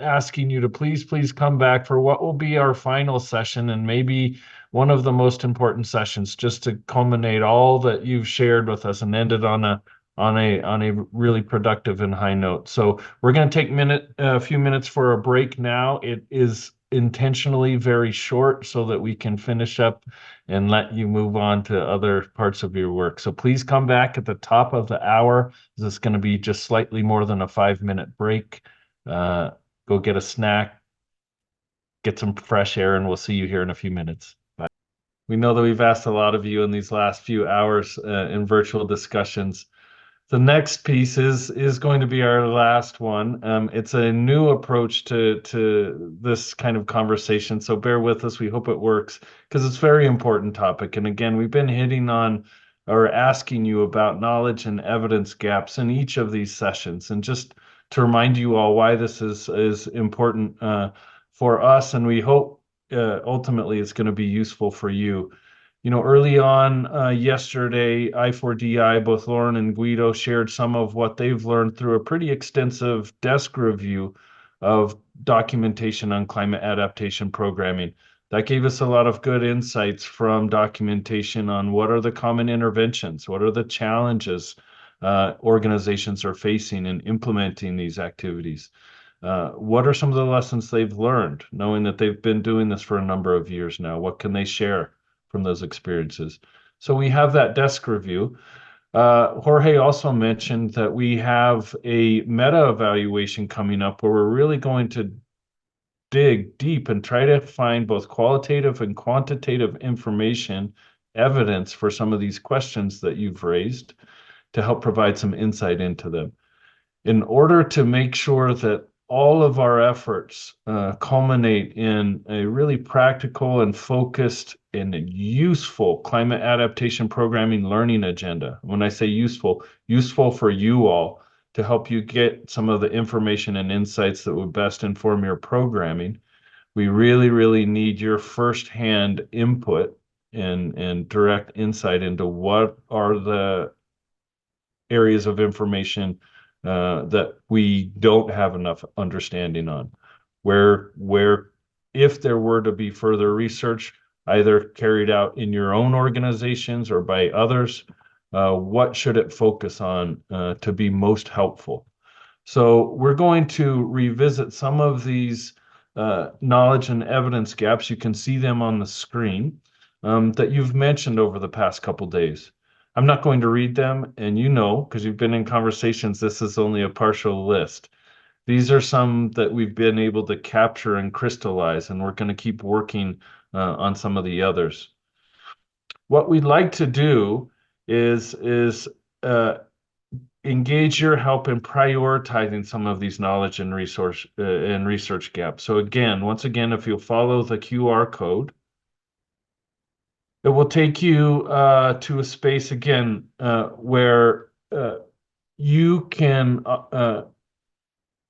asking you to please come back for what will be our final session, and maybe one of the most important sessions, just to culminate all that you've shared with us and end it on a really productive and high note. So we're going to take a few minutes for a break now. It is intentionally very short so that we can finish up and let you move on to other parts of your work. So please come back at the top of the hour. This is going to be just slightly more than a 5-minute break. Go get a snack, get some fresh air, and we'll see you here in a few minutes. Bye. We know that we've asked a lot of you in these last few hours in virtual discussions The next piece is going to be our last one. It's a new approach to this kind of conversation, so bear with us. We hope it works because it's a very important topic. And again, we've been hitting on or asking you about knowledge and evidence gaps in each of these sessions. And just to remind you all why this is important for us, and we hope ultimately it's going to be useful for you. You know, early on yesterday, I4DI, both Lauren and Guido shared some of what they've learned through a pretty extensive desk review of documentation on climate adaptation programming. That gave us a lot of good insights from documentation on what are the common interventions, what are the challenges organizations are facing in implementing these activities. What are some of the lessons they've learned, knowing that they've been doing this for a number of years now? What can they share from those experiences? So we have that desk review. Jorge also mentioned that we have a meta evaluation coming up where we're really going to dig deep and try to find both qualitative and quantitative information, evidence for some of these questions that you've raised to help provide some insight into them. In order to make sure that all of our efforts culminate in a really practical and focused and useful climate adaptation programming learning agenda. When I say useful, useful for you all to help you get some of the information and insights that would best inform your programming. We really, really need your firsthand input and direct insight into what are the areas of information that we don't have enough understanding on, where if there were to be further research, either carried out in your own organizations or by others, what should it focus on to be most helpful? So we're going to revisit some of these knowledge and evidence gaps. You can see them on the screen that you've mentioned over the past couple days. I'm not going to read them, and you know, because you've been in conversations, this is only a partial list. These are some that we've been able to capture and crystallize, and we're going to keep working on some of the others. What we'd like to do is engage your help in prioritizing some of these knowledge and research gaps. So again, once again, if you'll follow the QR code, it will take you to a space again where you can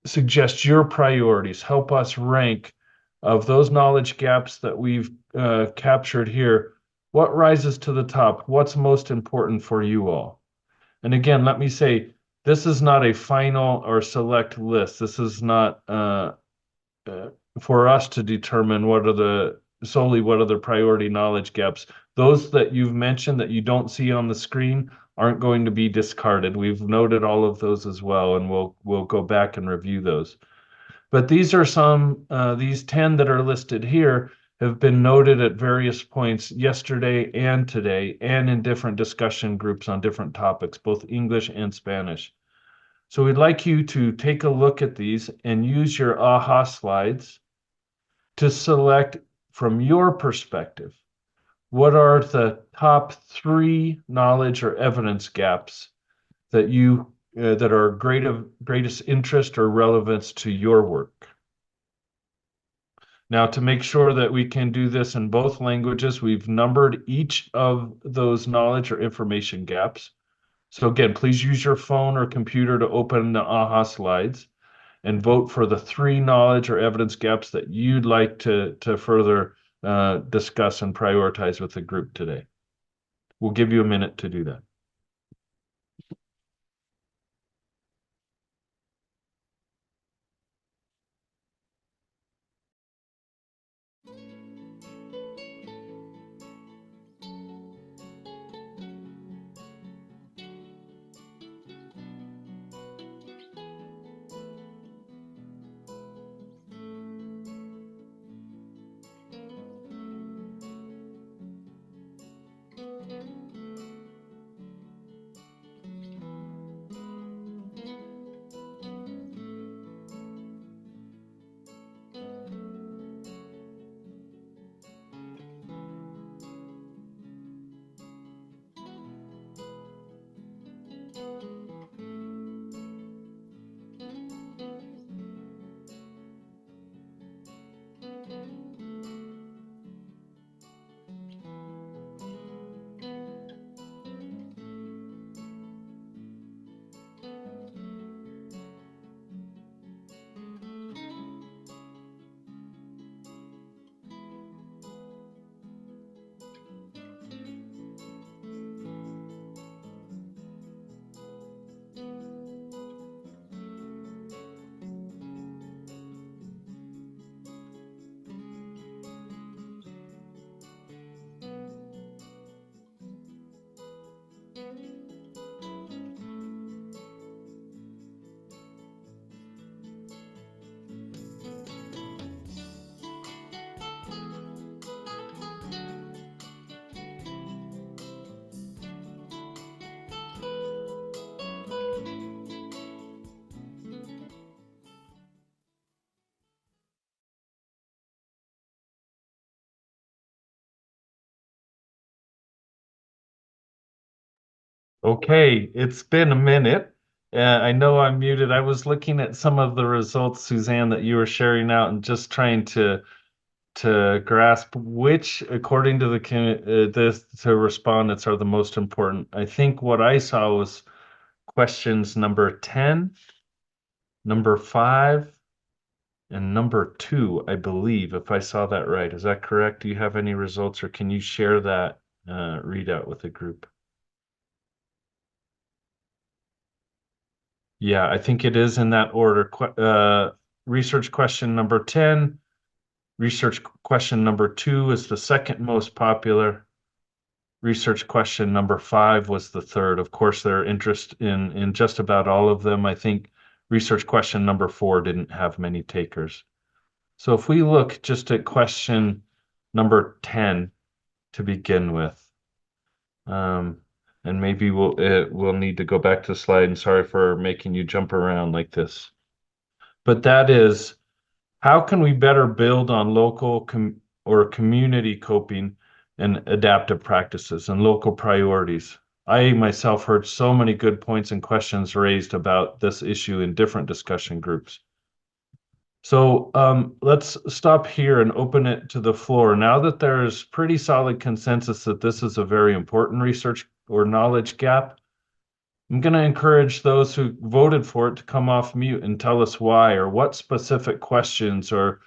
suggest your priorities, help us rank of those knowledge gaps that we've captured here. What rises to the top? What's most important for you all? And again, let me say, this is not a final or select list. This is not for us to determine what are the priority knowledge gaps. Those that you've mentioned that you don't see on the screen aren't going to be discarded. We've noted all of those as well, and we'll go back and review those. But these are some, these 10 that are listed here have been noted at various points yesterday and today, and in different discussion groups on different topics, both English and Spanish. So we'd like you to take a look at these and use your AHA slides to select from your perspective, what are the top 3 knowledge or evidence gaps that you that are greatest interest or relevance to your work? Now, to make sure that we can do this in both languages, we've numbered each of those knowledge or information gaps. So again, please use your phone or computer to open the AHA slides and vote for the 3 knowledge or evidence gaps that you'd like to further discuss and prioritize with the group today. We'll give you a minute to do that. Okay, it's been a minute. I know I'm muted. I was looking at some of the results, Suzanne, that you were sharing out and just trying to grasp which, according to the respondents, are the most important. I think what I saw was questions number 10, number 5, and number 2, I believe, if I saw that right. Is that correct? Do you have any results, or can you share that readout with the group? Yeah, I think it is in that order. Research question number 10, research question number 2 is the second most popular. Research question number 5 was the third. Of course, there are interest in just about all of them. I think research question number 4 didn't have many takers. So if we look just at question number 10 to begin with, and maybe we'll need to go back to the slide, and sorry for making you jump around like this. But that is, how can we better build on local or community coping and adaptive practices and local priorities? I myself heard so many good points and questions raised about this issue in different discussion groups. So let's stop here and open it to the floor. Now that there's pretty solid consensus that this is a very important research or knowledge gap, I'm going to encourage those who voted for it to come off mute and tell us why, or what specific questions or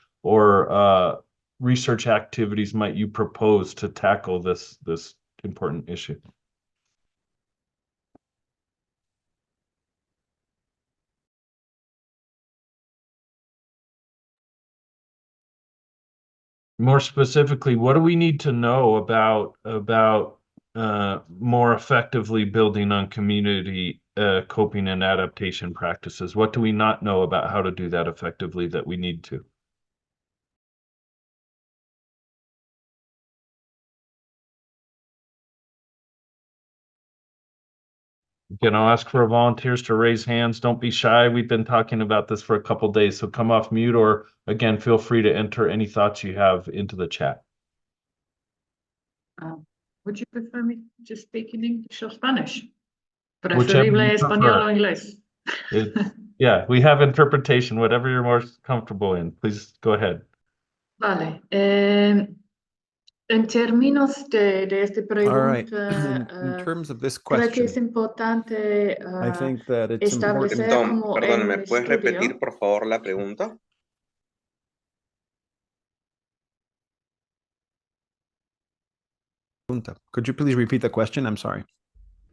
research activities might you propose to tackle this important issue. More specifically, what do we need to know about more effectively building on community coping and adaptation practices? What do we not know about how to do that effectively that we need to? Again, I'll ask for volunteers to raise hands. Don't be shy. We've been talking about this for a couple days, so come off mute, or again, feel free to enter any thoughts you have into the chat. Would you prefer me to speak in English or Spanish? Whichever Preferible you español prefer. o inglés. Yeah, we have interpretation, whatever you're most comfortable in. Please go ahead. Vale. En términos de esta All right. pregunta, In terms of this creo que question, es importante I think that it's important. establecer Tom, como perdón, en ¿me un puedes repetir estudio. por favor la pregunta? Could you please repeat the question? I'm sorry.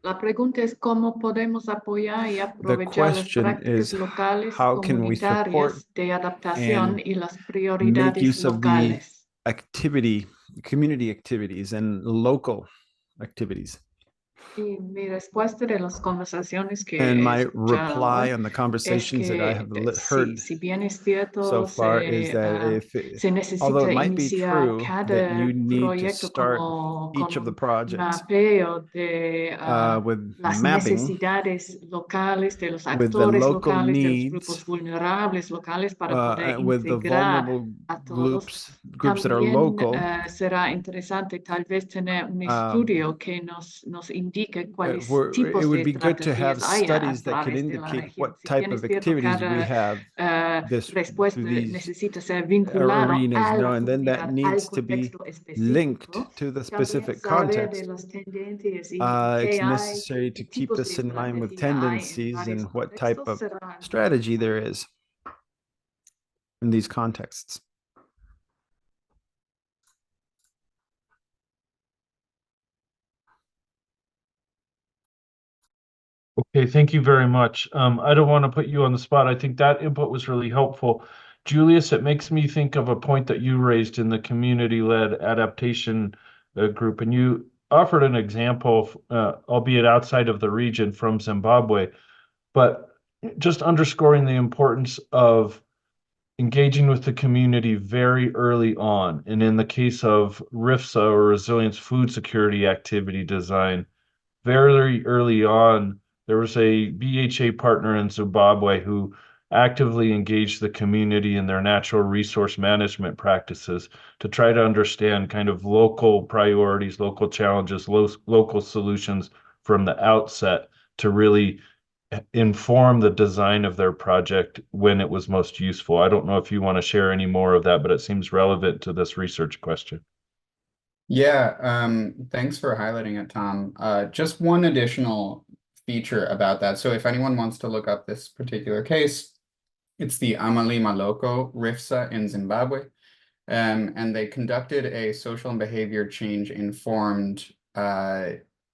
La pregunta es cómo podemos apoyar y The aprovechar las question prácticas is, locales how can we support comunitarias de adaptación and y las make prioridades use of the locales. community activities and local activities? Y mi respuesta de las conversaciones que And he my escuchado reply hoy on the es conversations that I que have heard si bien es cierto, so far is that se although necesita it might be iniciar true that cada you need to proyecto start con each of the un projects mapeo de with las mapping, necesidades locales, de los with the actores local locales, de los needs, grupos vulnerables locales para poder with the integrar vulnerable a todos. groups that are También local. será interesante tal vez tener un estudio que nos indique cuáles It tipos would de be good to have estrategias hay a studies that could través de la indicate región. what Si type bien of es cierto, activities we have respuesta through these necesita ser vinculado arenas, a la and then that comunidad, needs al to be contexto linked específico. to the También specific saber de context. las tendencias y It's qué hay, necessary to qué keep tipos de this in line with estrategia hay en tendencies varios and what type contextos. of Será strategy there is in these contexts. Okay, thank you very much. I don't want to put you on the spot. I think that input was really helpful. Julius, it makes me think of a point that you raised in the community-led adaptation group, and you offered an example, albeit outside of the region, from Zimbabwe, but just underscoring the importance of engaging with the community very early on. And in the case of RIFSA, or Resilience Food Security Activity Design, very early on, there was a BHA partner in Zimbabwe who actively engaged the community in their natural resource management practices to try to understand kind of local priorities, local challenges, local solutions from the outset to really inform the design of their project when it was most useful. I don't know if you want to share any more of that, but it seems relevant to this research question. Yeah, thanks for highlighting it, Tom. Just one additional feature about that. So if anyone wants to look up this particular case, it's the Amali Maloko RIFSA in Zimbabwe. And they conducted a social and behavior change informed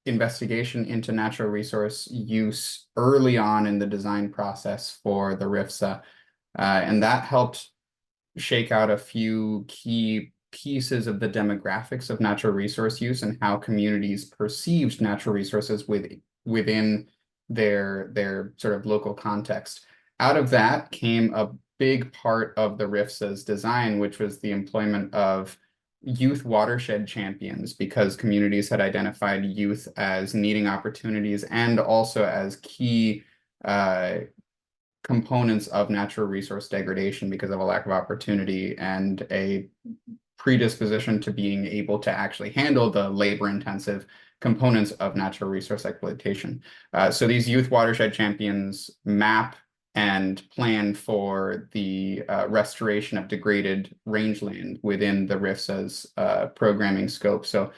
investigation into natural resource use early on in the design process for the RIFSA. And that helped shake out a few key pieces of the demographics of natural resource use and how communities perceived natural resources within their sort of local context. Out of that came a big part of the RIFSA's design, which was the employment of youth watershed champions, because communities had identified youth as needing opportunities and also as key components of natural resource degradation because of a lack of opportunity and a predisposition to being able to actually handle the labor-intensive components of natural resource exploitation. So these youth watershed champions map and plan for the restoration of degraded rangeland within the RIFSA's programming scope. So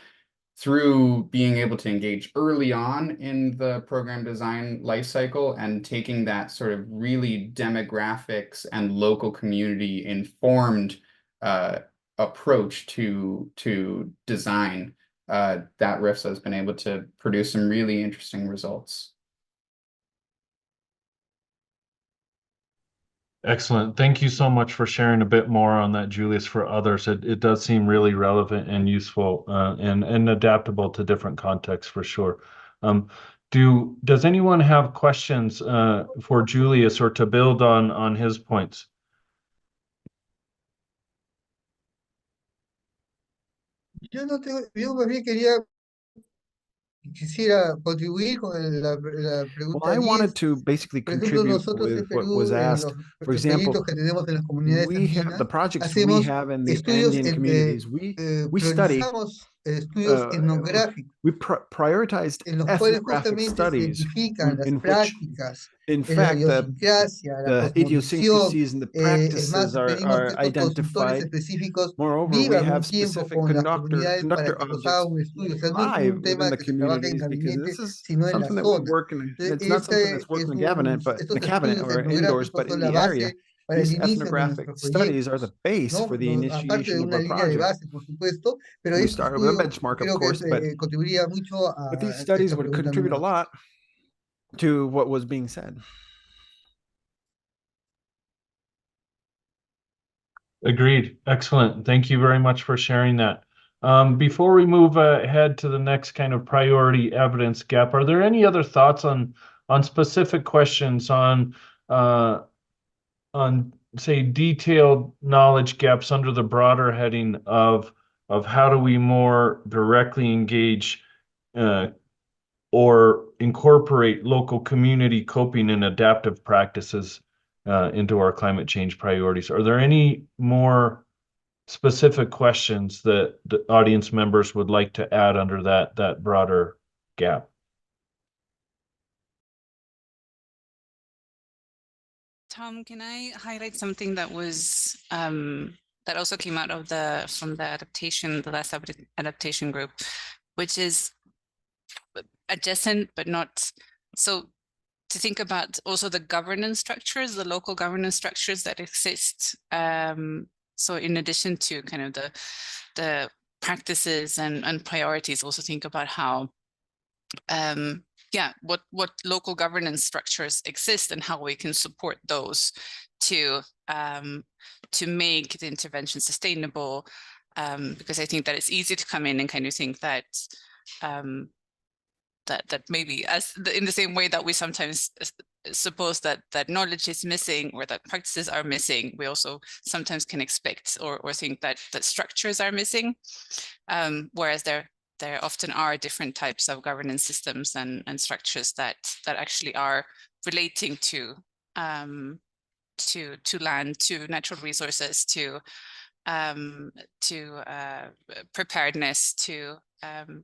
through being able to engage early on in the program design lifecycle and taking that sort of really demographics and local community informed approach to design, that RIFSA has been able to produce some really interesting results. Excellent. Thank you so much for sharing a bit more on that, Julius, for others. It does seem really relevant and useful and adaptable to different contexts for sure. Does anyone have questions for Julius or to build on his points? Yo no tengo, yo más bien quisiera contribuir con la Well, pregunta I 10. wanted to basically Por ejemplo, contribute nosotros en with what was Perú, en asked. los For example, proyectos que tenemos en las comunidades we have andinas, the projects we hacemos have in the estudios, Andean communities. We study, priorizamos estudios etnográficos, we prioritized en los cuales ethnographic justamente se studies identifican las in which, prácticas, in la fact, idiosincrasia, la the cosmovisión. idiosyncrasies and the Es practices más, pedimos que are estos consultores identified. específicos Moreover, we vivan un have tiempo specific con las comunidades para conductor que nos objects hagan un estudio. O sea, no es live un within tema the que se trabaja en communities, because gabinete, this is sino en la something that we zona. work in. It's not something that's worked in the cabinet, but Estos the cabinet estudios or indoors, etnográficos but in son la the area. base para el These inicio de ethnographic nuestros studies are the proyectos, base ¿no? for the Aparte de initiation of una our línea de project. base, por supuesto, pero We este started with a estudio benchmark, of creo que course, but contribuiría mucho these a studies esta would pregunta contribute a número 2. lot to what was being said. Agreed. Excellent. Thank you very much for sharing that. Before we move ahead to the next kind of priority evidence gap, are there any other thoughts on specific questions on say detailed knowledge gaps under the broader heading of how do we more directly engage or incorporate local community coping and adaptive practices into our climate change priorities? Are there any more specific questions that the audience members would like to add under that broader gap? Tom, can I highlight something that was that also came out of from the last adaptation group, which is adjacent but not so, to think about also the governance structures, the local governance structures that exist. So in addition to kind of the practices and priorities, also think about how what local governance structures exist and how we can support those to make the intervention sustainable, because I think that it's easy to come in and kind of think that that maybe in the same way that we sometimes suppose that knowledge is missing or that practices are missing, we also sometimes can expect or think that structures are missing, whereas there often are different types of governance systems and structures that actually are relating to land, to natural resources, to preparedness, to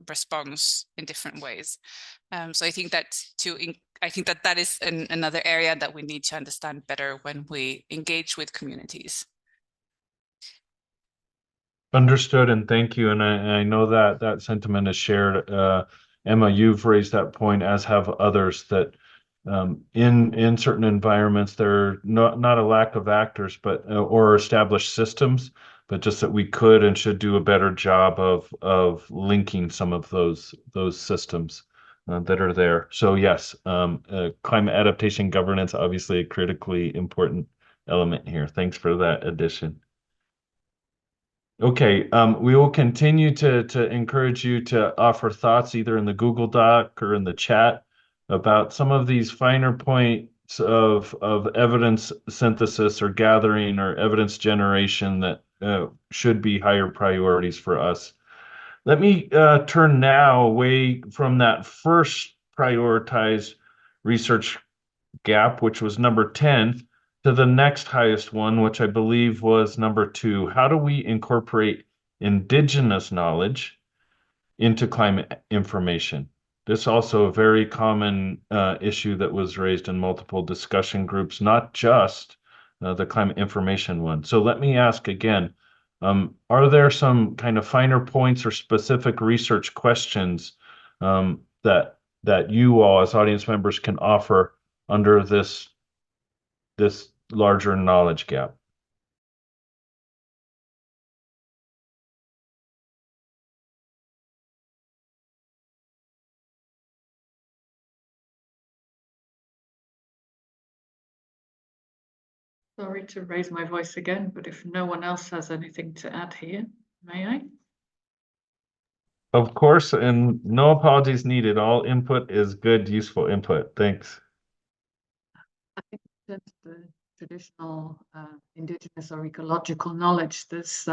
response in different ways. So I think that that is another area that we need to understand better when we engage with communities. Understood, and thank you. And I know that that sentiment is shared. Emma, you've raised that point, as have others, that in certain environments there are not a lack of actors, but or established systems, but just that we could and should do a better job of linking some of those systems that are there. So yes, climate adaptation governance, obviously a critically important element here. Thanks for that addition. Okay, we will continue to encourage you to offer thoughts either in the Google Doc or in the chat about some of these finer points of evidence synthesis or gathering or evidence generation that should be higher priorities for us. Let me turn now away from that first prioritized research gap, which was number 10, to the next highest one, which I believe was number 2. How do we incorporate indigenous knowledge into climate information? This also a very common issue that was raised in multiple discussion groups, not just the climate information one. So let me ask again, are there some kind of finer points or specific research questions that you all as audience members can offer under this larger knowledge gap? Sorry to raise my voice again, but if no one else has anything to add here, may I? Of course, and no apologies needed. All input is good, useful input. Thanks. I think in terms of the traditional indigenous or ecological knowledge, there's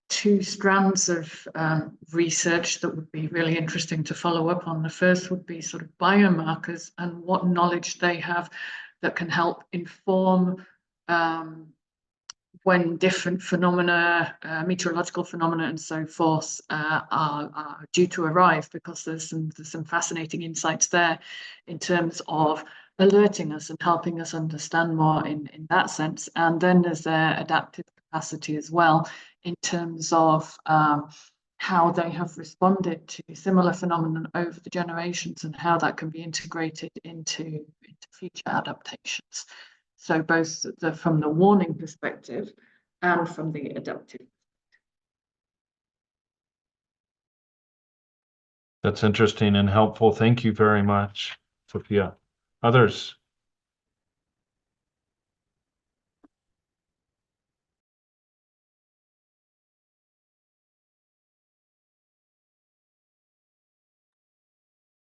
two strands of research that would be really interesting to follow up on. The first would be sort of biomarkers and what knowledge they have that can help inform when different phenomena, meteorological phenomena and so forth are due to arrive, because there's some fascinating insights there in terms of alerting us and helping us understand more in that sense. And then there's their adaptive capacity as well in terms of how they have responded to similar phenomena over the generations and how that can be integrated into future adaptations. So both from the warning perspective and from the adaptive. That's interesting and helpful. Thank you very much, Sophia. Others?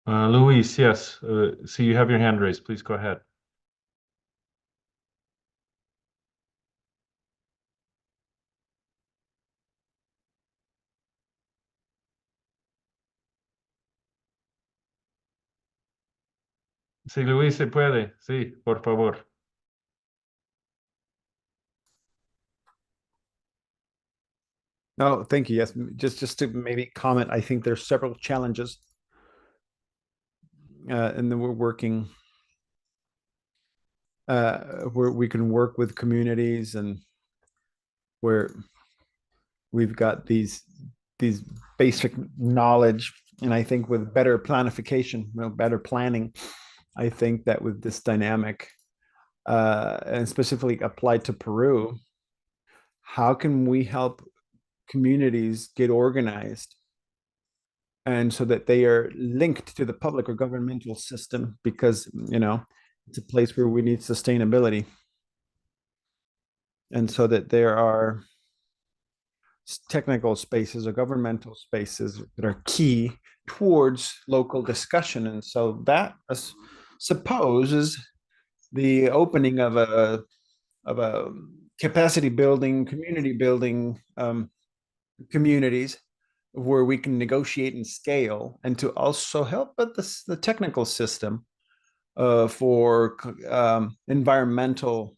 Luis, yes. So you have your hand raised. Please go ahead. Sí, Luis, se puede. Sí, por favor. No, thank you. Yes, just to maybe comment, I think there's several challenges, and then we're working where we can work with communities and where we've got these basic knowledge, and I think with better planification, better planning, I think that with this dynamic and specifically applied to Peru, how can we help communities get organized and so that they are linked to the public or governmental system, because it's a place where we need sustainability, and so that there are technical spaces or governmental spaces that are key towards local discussion. And so that supposes the opening of a capacity building, community building communities where we can negotiate and scale, and to also help with the technical system for environmental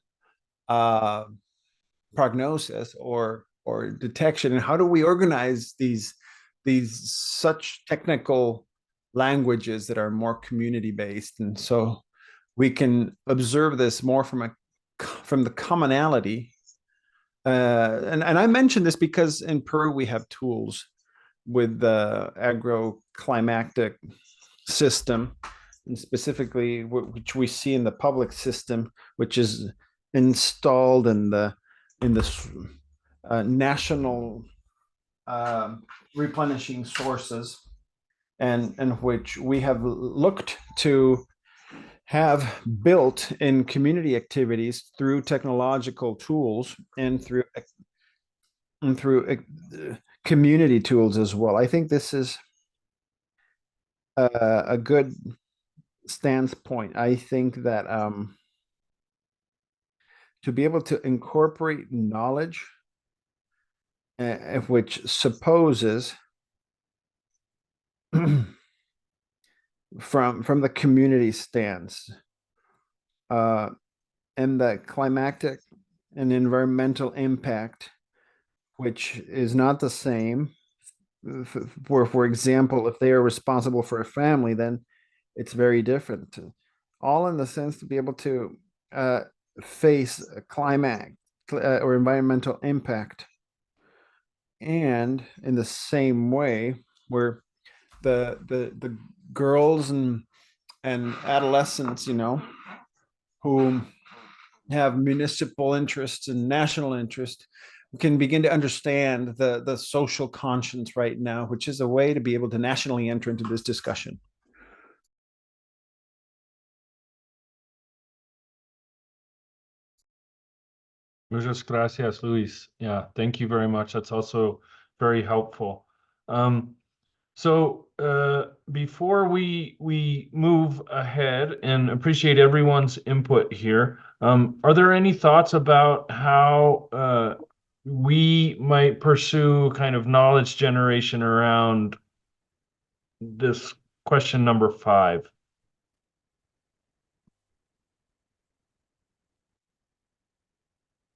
prognosis or detection. And how do we organize these these such technical languages that are more community based, and so we can observe this more from the commonality. And I mention this because in Peru we have tools with the agroclimatic system, and specifically which we see in the public system, which is installed in the national replenishing sources, and which we have looked to have built in community activities through technological tools and through community tools as well. I think this is a good stance point. I think that to be able to incorporate knowledge which supposes from the community stance and the climatic and environmental impact, which is not the same. For example, if they are responsible for a family, then it's very different. All in the sense to be able to face a climate or environmental impact, and in the same way, where the girls and adolescents, who have municipal interests and national interest, can begin to understand the social conscience right now, which is a way to be able to nationally enter into this discussion. Muchas gracias, Luis. Yeah, thank you very much. That's also very helpful. So before we move ahead, and appreciate everyone's input here, are there any thoughts about how we might pursue kind of knowledge generation around this question number 5?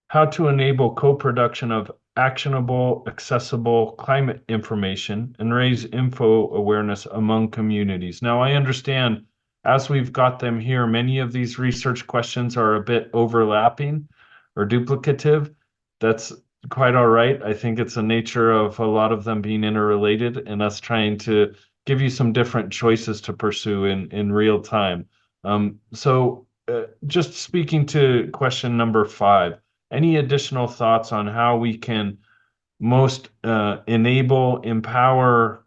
How to enable co-production of actionable, accessible climate information and raise info awareness among communities. Now, I understand as we've got them here, many of these research questions are a bit overlapping or duplicative. That's quite all right. I think it's the nature of a lot of them being interrelated and us trying to give you some different choices to pursue in real time. So just speaking to question number 5, any additional thoughts on how we can most enable, empower,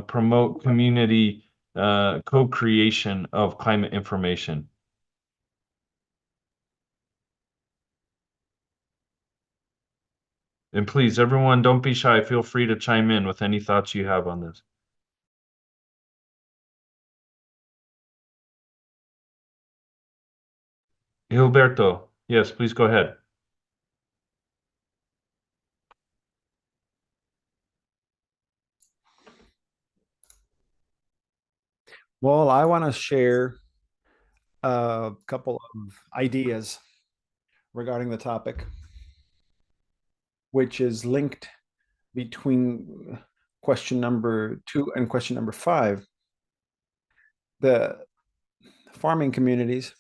promote community co-creation of climate information? And please, everyone, don't be shy. Feel free to chime in with any thoughts you have on this. Gilberto, yes, please go ahead. Well, I want to share a couple of ideas regarding the topic, which is linked between question number 2 and question number 5. The farming communities,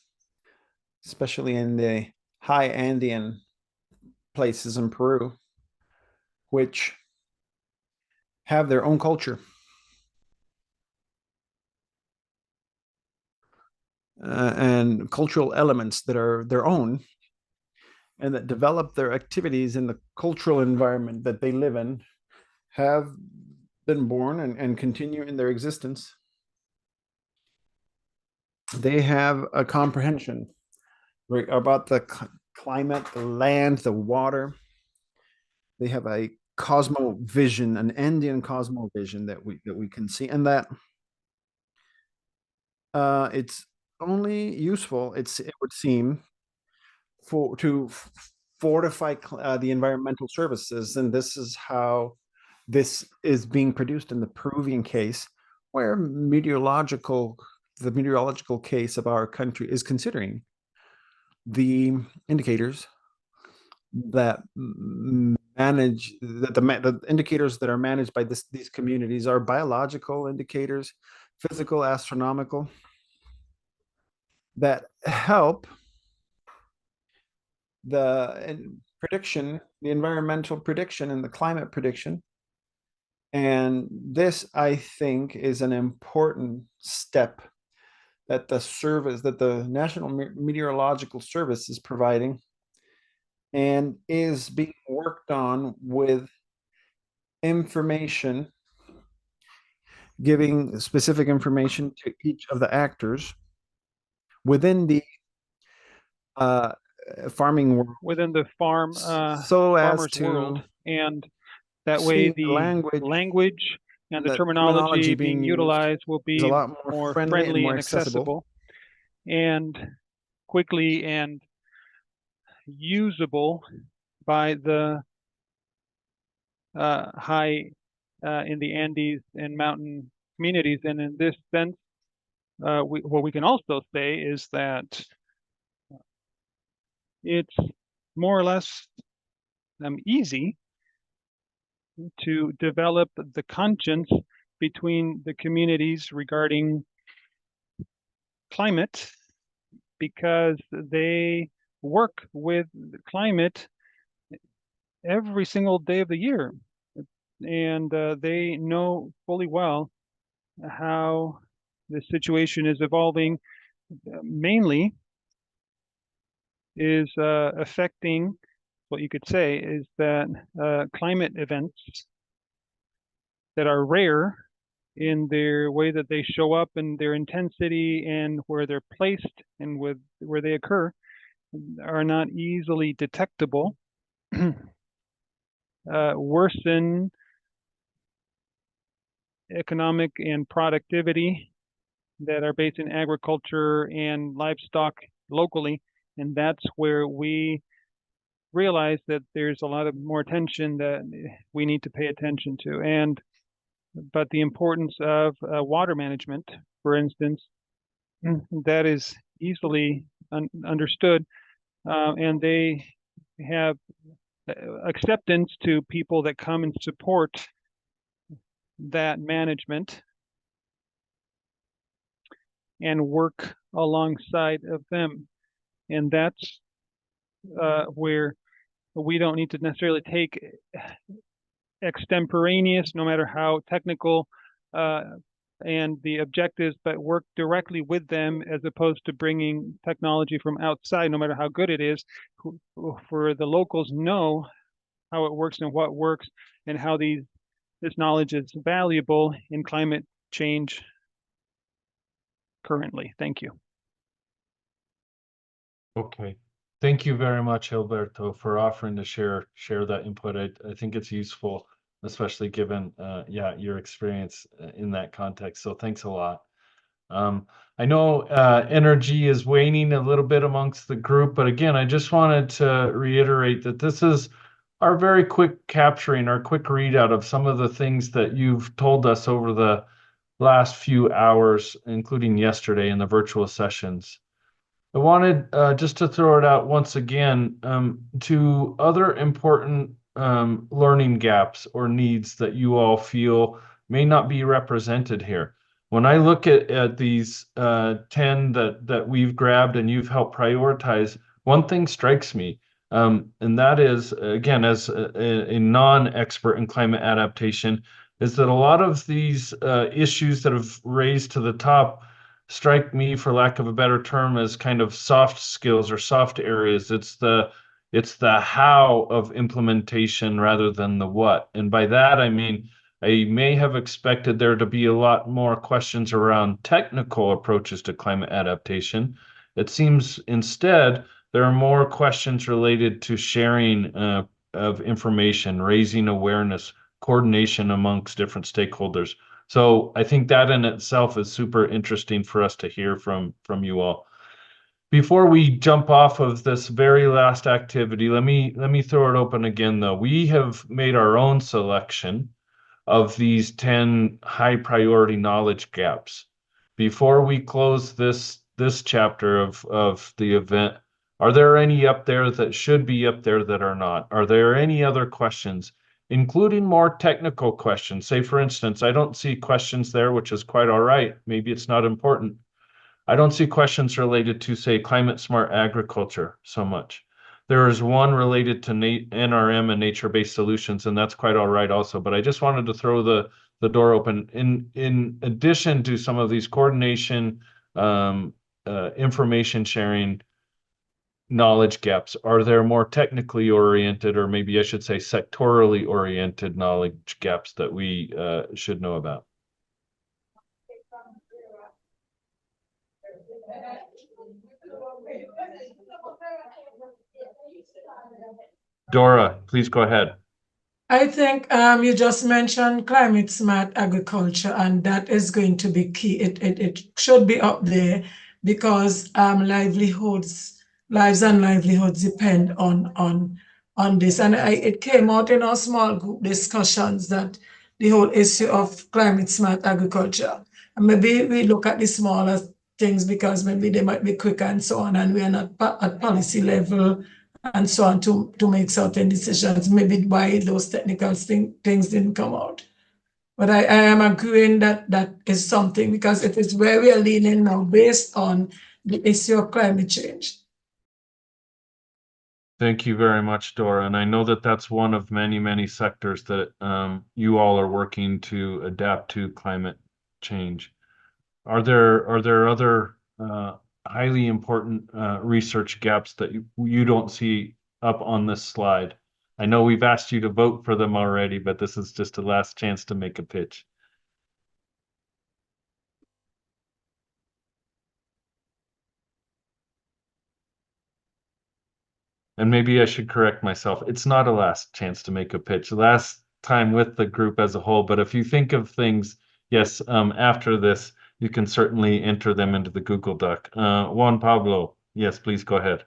especially in the high Andean places in Peru, which have their own culture. And cultural elements that are their own, and that develop their activities in the cultural environment that they live in, have been born and continue in their existence. They have a comprehension about the climate, the land, the water. They have a cosmovision, an Andean cosmovision that we can see, and that it's only useful, it would seem, to fortify the environmental services. And this is how this is being produced in the Peruvian case, where the meteorological case of our country is considering the indicators that manage the indicators that are managed by these communities are biological indicators, physical, astronomical, that help the prediction, the environmental prediction and the climate prediction. And this, I think, is an important step that the National Meteorological Service is providing and is being worked on with information, giving specific information to each of the actors within the farming world, within the so as farmer's to world, and that way the language and the terminology being utilized will is be a lot more friendly and accessible and quickly and usable by the high in the Andes and mountain communities. And in this sense, what we can also say is that it's more or less easy to develop the conscience between the communities regarding climate, because they work with the climate every single day of the year. And they know fully well how the situation is evolving, mainly is affecting, what you could say is that climate events that are rare in their way that they show up and their intensity and where they're placed and where they occur are not easily detectable, worsen economic and productivity that are based in agriculture and livestock locally. And that's where we realize that there's a lot of more attention that we need to pay attention to. But the importance of water management, for instance, that is easily understood, and they have acceptance to people that come and support that management and work alongside of them. And that's where we don't need to necessarily take extemporaneous, no matter how technical and the objectives, but work directly with them as opposed to bringing technology from outside, no matter how good it is, for the locals know how it works and what works and how this knowledge is valuable in climate change currently. Thank you. Okay. Thank you very much, Alberto, for offering to share that input. I think it's useful, especially given your experience in that context. So thanks a lot. I know energy is waning a little bit amongst the group, but again, I just wanted to reiterate that this is our very quick capturing, our quick readout of some of the things that you've told us over the last few hours, including yesterday in the virtual sessions. I wanted just to throw it out once again to other important learning gaps or needs that you all feel may not be represented here. When I look at these 10 that we've grabbed and you've helped prioritize, one thing strikes me, and that is, again, as a non-expert in climate adaptation, is that a lot of these issues that have raised to the top strike me, for lack of a better term, as kind of soft skills or soft areas. It's the how of implementation rather than the what. And by that, I mean, I may have expected there to be a lot more questions around technical approaches to climate adaptation. It seems instead there are more questions related to sharing of information, raising awareness, coordination amongst different stakeholders. So I think that in itself is super interesting for us to hear from you all. Before we jump off of this very last activity, let me throw it open again though. We have made our own selection of these 10 high priority knowledge gaps. Before we close this chapter of the event, Are there any up there that should be up there that are not? Are there any other questions, including more technical questions? Say, for instance, I don't see questions there, which is quite all right. Maybe it's not important. I don't see questions related to, say, climate smart agriculture so much. There is one related to NRM and nature-based solutions, and that's quite all right also. But I just wanted to throw the door open. In addition to some of these coordination, information sharing, knowledge gaps, are there more technically oriented, or maybe I should say sectorally oriented knowledge gaps that we should know about? Dora, please go ahead. I think you just mentioned climate smart agriculture, and that is going to be key. It should be up there because lives and livelihoods depend on this. And it came out in our small group discussions that the whole issue of climate smart agriculture. And maybe we look at the smaller things because maybe they might be quicker and so on, and we are not at policy level and so on to make certain decisions. Maybe why those technical things didn't come out. But I am agreeing that that is something, because it is where we are leaning now based on the issue of climate change. Thank you very much, Dora. And I know that that's one of many, many sectors that you all are working to adapt to climate change. Are there other highly important research gaps that you don't see up on this slide? I know we've asked you to vote for them already, but this is just a last chance to make a pitch. And maybe I should correct myself. It's not a last chance to make a pitch. Last time with the group as a whole, but if you think of things, yes, after this, you can certainly enter them into the Google Doc. Juan Pablo, yes, please go ahead.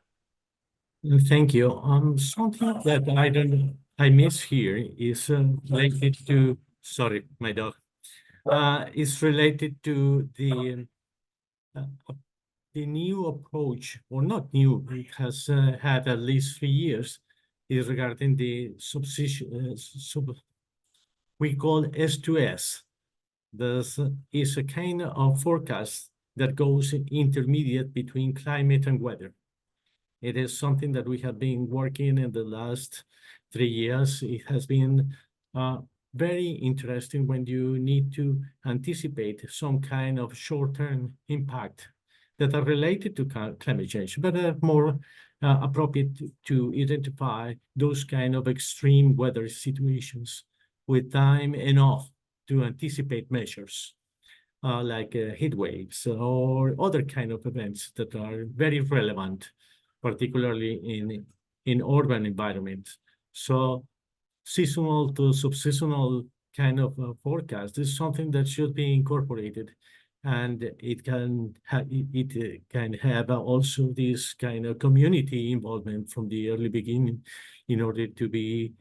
Thank you. Something that I miss here is related to, sorry, my dog, is related to the new approach, or not new, it has had at least 3 years, is regarding the we call S2S. This is a kind of forecast that goes intermediate between climate and weather. It is something that we have been working in the last 3 years. It has been very interesting when you need to anticipate some kind of short-term impact that are related to climate change, but are more appropriate to identify those kind of extreme weather situations with time enough to anticipate measures like heat waves or other kind of events that are very relevant, particularly in urban environments. So seasonal to subseasonal kind of forecast is something that should be incorporated, and it can have also this kind of community involvement from the early beginning in order to be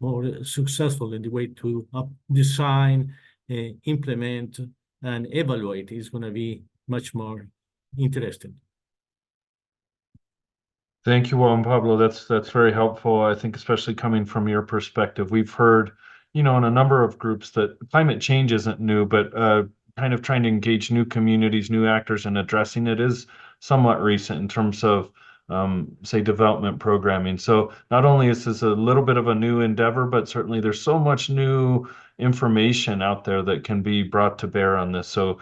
more successful in the way to design, implement, and evaluate is going to be much more interesting. Thank you, Juan Pablo. That's very helpful. I think especially coming from your perspective, we've heard, in a number of groups that climate change isn't new, but kind of trying to engage new communities, new actors, and addressing it is somewhat recent in terms of, say, development programming. So not only is this a little bit of a new endeavor, but certainly there's so much new information out there that can be brought to bear on this. So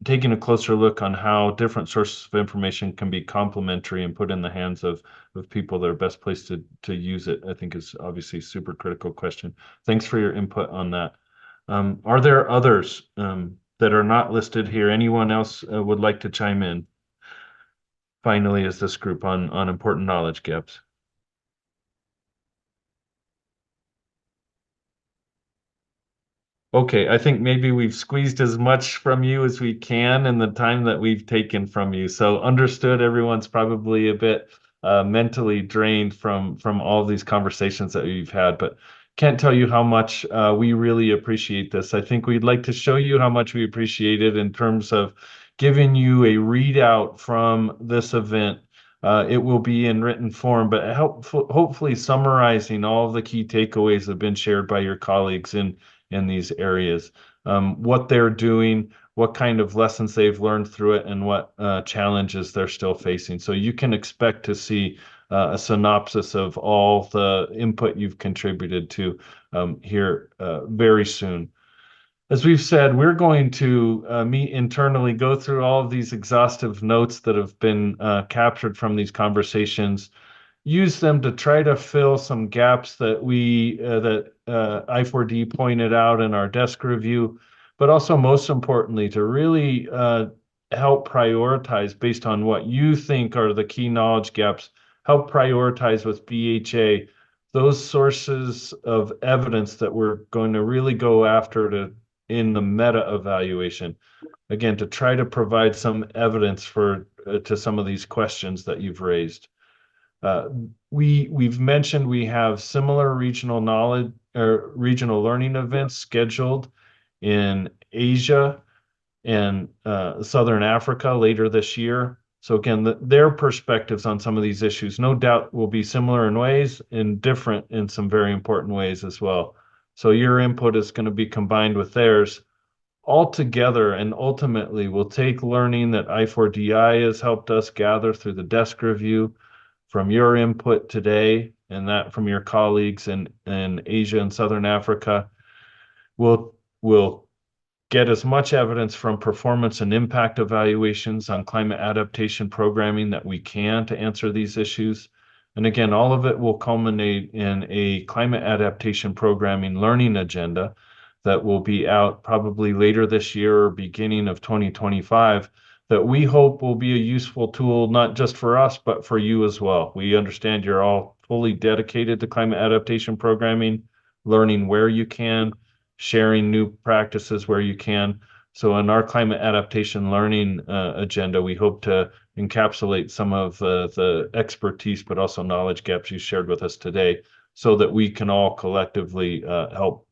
taking a closer look on how different sources of information can be complementary and put in the hands of people that are best placed to use it, I think is obviously a super critical question. Thanks for your input on that. Are there others that are not listed here? Anyone else would like to chime in? Finally, is this group on important knowledge gaps? Okay, I think maybe we've squeezed as much from you as we can in the time that we've taken from you. So understood, everyone's probably a bit mentally drained from all these conversations that we've had, but can't tell you how much we really appreciate this. I think we'd like to show you how much we appreciate it in terms of giving you a readout from this event It will be in written form, but hopefully summarizing all of the key takeaways that have been shared by your colleagues in these areas, what they're doing, what kind of lessons they've learned through it, and what challenges they're still facing. So you can expect to see a synopsis of all the input you've contributed to here very soon. As we've said, we're going to meet internally, go through all of these exhaustive notes that have been captured from these conversations, use them to try to fill some gaps that I4D pointed out in our desk review, but also most importantly, to really help prioritize based on what you think are the key knowledge gaps, help prioritize with BHA those sources of evidence that we're going to really go after in the meta evaluation, again, to try to provide some evidence to some of these questions that you've raised. We've mentioned we have similar regional knowledge or regional learning events scheduled in Asia and Southern Africa later this year. So again, their perspectives on some of these issues, no doubt, will be similar in ways and different in some very important ways as well. So your input is going to be combined with theirs all together, and ultimately will take learning that I4DI has helped us gather through the desk review, from your input today, and that from your colleagues in Asia and Southern Africa. We'll get as much evidence from performance and impact evaluations on climate adaptation programming that we can to answer these issues. And again, all of it will culminate in a climate adaptation programming learning agenda that will be out probably later this year or beginning of 2025, that we hope will be a useful tool, not just for us, but for you as well. We understand you're all fully dedicated to climate adaptation programming, learning where you can, sharing new practices where you can. So in our climate adaptation learning agenda, we hope to encapsulate some of the expertise, but also knowledge gaps you shared with us today, so that we can all collectively help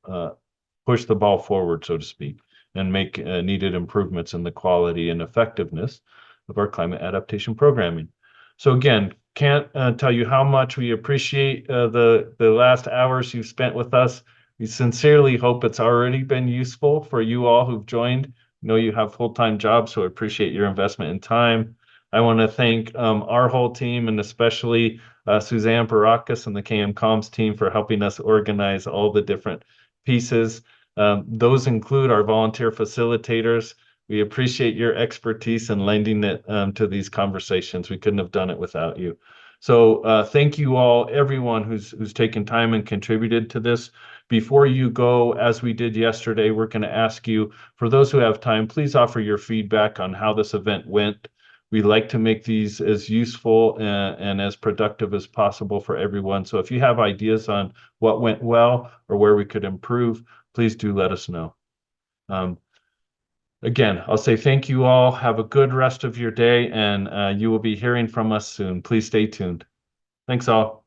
push the ball forward, so to speak, and make needed improvements in the quality and effectiveness of our climate adaptation programming. So again, can't tell you how much we appreciate the last hours you've spent with us. We sincerely hope it's already been useful for you all who've joined. I know you have full-time jobs, so I appreciate your investment in time. I want to thank our whole team, and especially Suzanne Barakis and the KM Comms team for helping us organize all the different pieces. Those include our volunteer facilitators. We appreciate your expertise in lending it to these conversations. We couldn't have done it without you. So thank you all, everyone who's taken time and contributed to this. Before you go, as we did yesterday, we're going to ask you, for those who have time, please offer your feedback on how this event went. We like to make these as useful and as productive as possible for everyone. So if you have ideas on what went well or where we could improve, please do let us know. Again, I'll say thank you all. Have a good rest of your day, and you will be hearing from us soon. Please stay tuned. Thanks all.